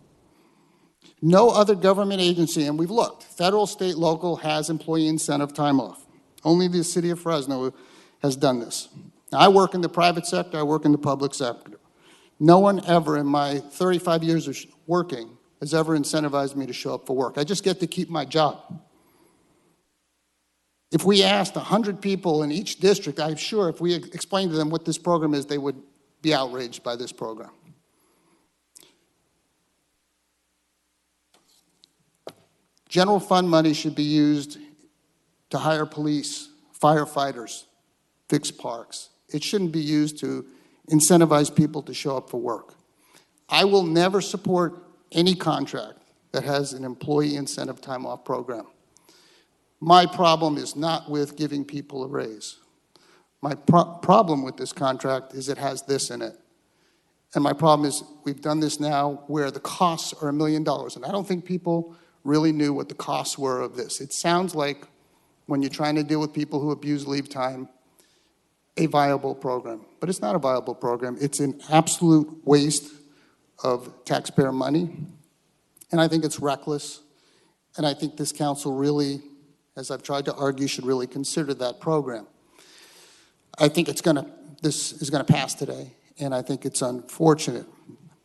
No other government agency, and we've looked, federal, state, local, has employee incentive time off. Only the City of Fresno has done this. Now, I work in the private sector, I work in the public sector. No one ever in my 35 years of working has ever incentivized me to show up for work. I just get to keep my job. If we asked 100 people in each district, I'm sure if we explained to them what this program is, they would be outraged by this program. General fund money should be used to hire police, firefighters, fix parks. It shouldn't be used to incentivize people to show up for work. I will never support any contract that has an employee incentive time off program. My problem is not with giving people a raise. My problem with this contract is it has this in it. And my problem is we've done this now where the costs are $1 million. And I don't think people really knew what the costs were of this. It sounds like, when you're trying to deal with people who abuse leave time, a viable program. But it's not a viable program. It's an absolute waste of taxpayer money. And I think it's reckless. And I think this council really, as I've tried to argue, should really consider that program. I think this is going to pass today, and I think it's unfortunate.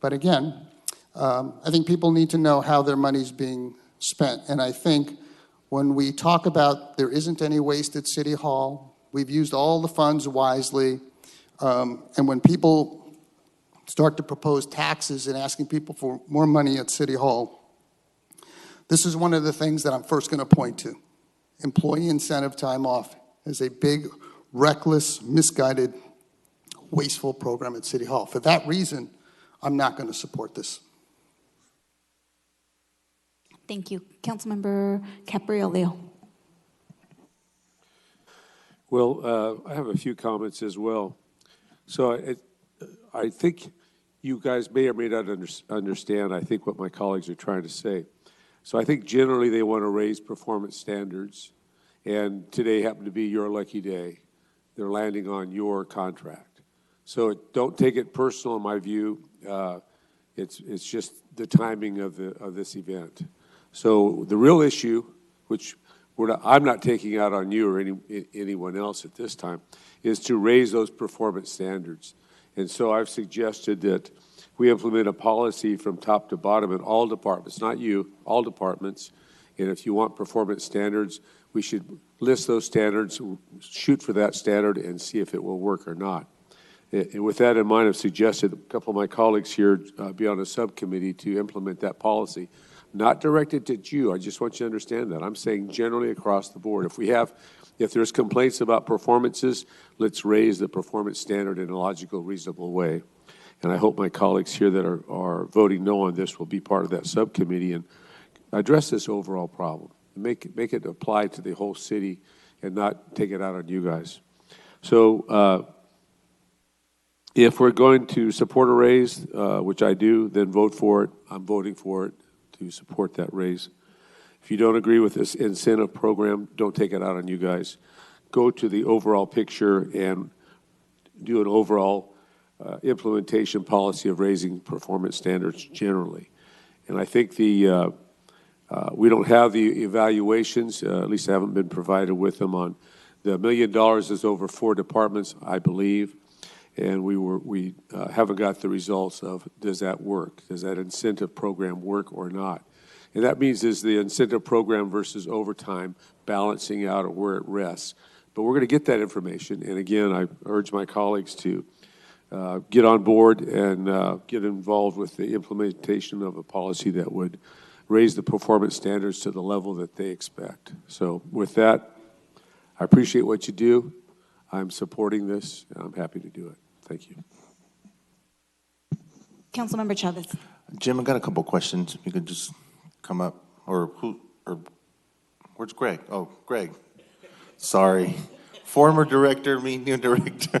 But again, I think people need to know how their money's being spent. And I think when we talk about there isn't any waste at City Hall, we've used all the funds wisely, and when people start to propose taxes and asking people for more money at City Hall, this is one of the things that I'm first going to point to. Employee incentive time off is a big, reckless, misguided, wasteful program at City Hall. For that reason, I'm not going to support this. Thank you. Councilmember Capriolio. Well, I have a few comments as well. So I think you guys may or may not understand, I think, what my colleagues are trying to say. So I think generally they want to raise performance standards, and today happened to be your lucky day. They're landing on your contract. So don't take it personal in my view. It's just the timing of this event. So the real issue, which I'm not taking out on you or anyone else at this time, is to raise those performance standards. And so I've suggested that we implement a policy from top to bottom in all departments, not you, all departments. And if you want performance standards, we should list those standards, shoot for that standard, and see if it will work or not. And with that in mind, I've suggested a couple of my colleagues here be on a subcommittee to implement that policy. Not directed at you. I just want you to understand that. I'm saying generally across the board. If there's complaints about performances, let's raise the performance standard in a logical, reasonable way. And I hope my colleagues here that are voting no on this will be part of that subcommittee and address this overall problem. Make it apply to the whole city and not take it out on you guys. So if we're going to support a raise, which I do, then vote for it. I'm voting for it to support that raise. If you don't agree with this incentive program, don't take it out on you guys. Go to the overall picture and do an overall implementation policy of raising performance standards generally. And I think we don't have the evaluations, at least I haven't been provided with them on the $1 million is over 4 departments, I believe. And we haven't got the results of, does that work? Does that incentive program work or not? And that means is the incentive program versus overtime balancing out or where it rests. But we're going to get that information. And again, I urge my colleagues to get on board and get involved with the implementation of a policy that would raise the performance standards to the level that they expect. So with that, I appreciate what you do. I'm supporting this, and I'm happy to do it. Thank you. Councilmember Chavez. Jim, I got a couple questions. If you could just come up, or where's Greg? Oh, Greg. Sorry. Former director, new director.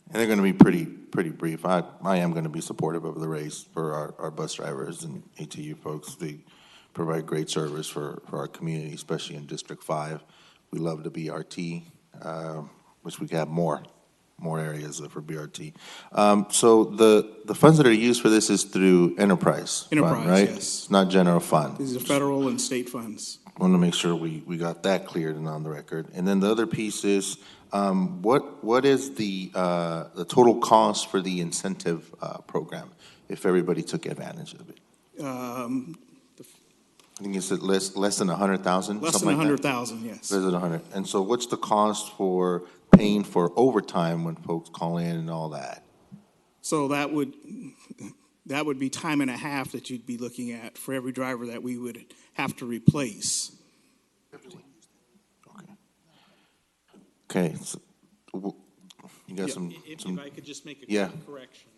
And they're going to be pretty brief. I am going to be supportive of the raise for our bus drivers and ATU folks. They provide great service for our community, especially in District 5. We love the BRT, which we have more areas for BRT. So the funds that are used for this is through enterprise fund, right? Yes. It's not general fund. These are federal and state funds. I want to make sure we got that cleared and on the record. And then the other piece is, what is the total cost for the incentive program if everybody took advantage of it? I think it's less than 100,000. Less than 100,000, yes. Less than 100. And so, what's the cost for paying for overtime when folks call in and all that? So that would be time and a half that you'd be looking at for every driver that we would have to replace. 50. Okay. So, you got some. If I could just make a quick correction.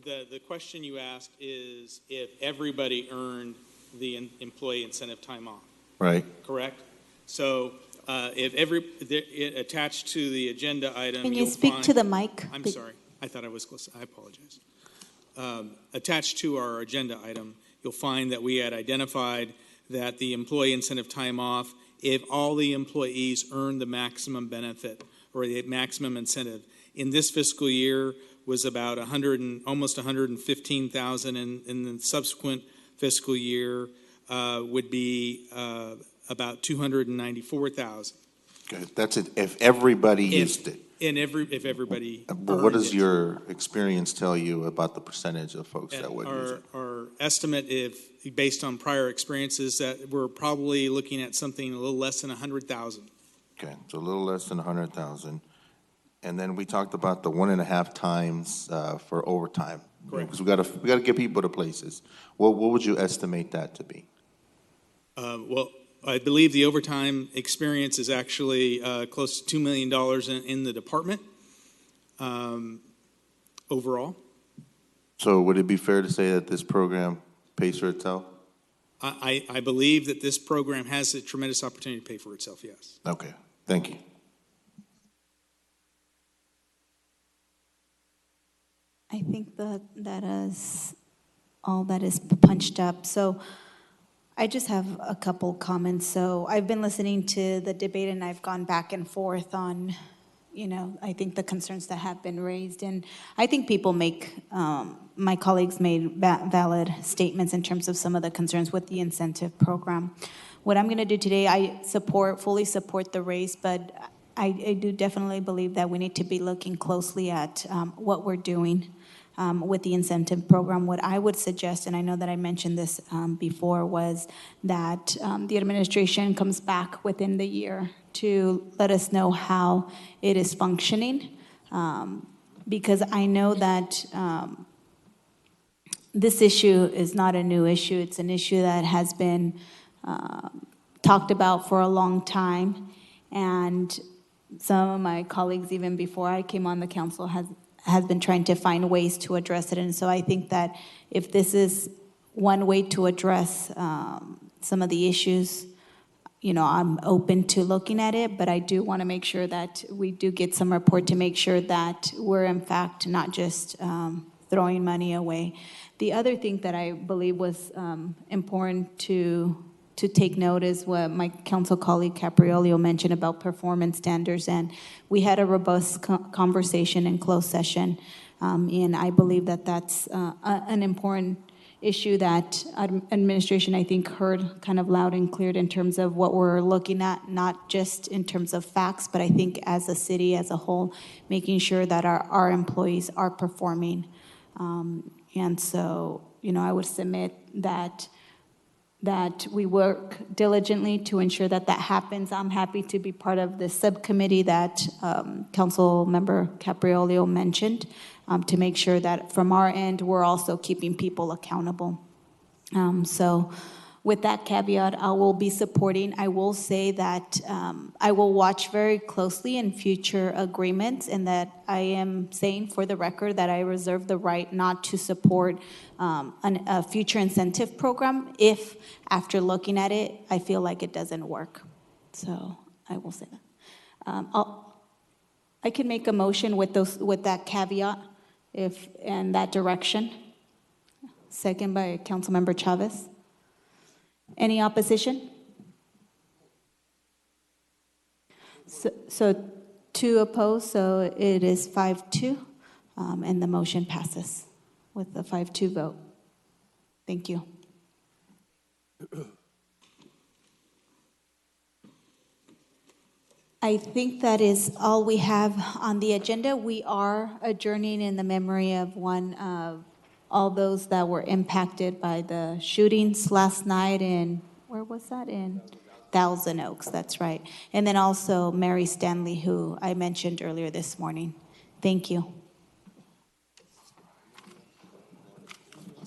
The question you asked is if everybody earned the employee incentive time off. Right. Correct? So if attached to the agenda item, Can you speak to the mic? I'm sorry. I thought I was close. I apologize. Attached to our agenda item, you'll find that we had identified that the employee incentive time off, if all the employees earn the maximum benefit or the maximum incentive, in this fiscal year was about almost 115,000, in the subsequent fiscal year would be about 294,000. Okay, that's it. If everybody used it. if everybody. But what does your experience tell you about the percentage of folks that would use it? Our estimate, based on prior experiences, that we're probably looking at something a little less than 100,000. Okay, so a little less than 100,000. And then we talked about the 1.5 times for overtime. Correct. Because we gotta get people to places. What would you estimate that to be? Well, I believe the overtime experience is actually close to $2 million in the department overall. So would it be fair to say that this program pays for itself? I believe that this program has a tremendous opportunity to pay for itself, yes. Okay, thank you. I think that is all that is punched up. So I just have a couple comments. So I've been listening to the debate and I've gone back and forth on, I think the concerns that have been raised. And I think people my colleagues made valid statements in terms of some of the concerns with the incentive program. What I'm going to do today, I fully support the raise, but I do definitely believe that we need to be looking closely at what we're doing with the incentive program. What I would suggest, and I know that I mentioned this before, was that the administration comes back within the year to let us know how it is functioning, because I know that this issue is not a new issue. It's an issue that has been talked about for a long time, and some of my colleagues, even before I came on the council, has been trying to find ways to address it. And so I think that if this is one way to address some of the issues, I'm open to looking at it, but I do want to make sure that we do get some report to make sure that we're in fact not just throwing money away. The other thing that I believe was important to take note is what my council colleague Capriolio mentioned about performance standards, and we had a robust conversation in closed session, and I believe that that's an important issue that administration, I think, heard kind of loud and clear in terms of what we're looking at, not just in terms of facts, but I think as a city as a whole, making sure that our employees are performing. And so, I would submit that we work diligently to ensure that happens. I'm happy to be part of the subcommittee that Council Member Capriolio mentioned, to make sure that from our end, we're also keeping people accountable. So with that caveat, I will be supporting. I will say that I will watch very closely in future agreements, and that I am saying for the record that I reserve the right not to support a future incentive program if, after looking at it, I feel like it doesn't work. So I will say that. I can make a motion with that caveat, if in that direction. Second by Councilmember Chavez. Any opposition? So 2 opposed, so it is 5-2, and the motion passes with the 5-2 vote. Thank you. I think that is all we have on the agenda. We are adjourning in the memory of one of all those that were impacted by the shootings last night in, where was that? In Thousand Oaks, that's right. And then also Mary Stanley, who I mentioned earlier this morning. Thank you.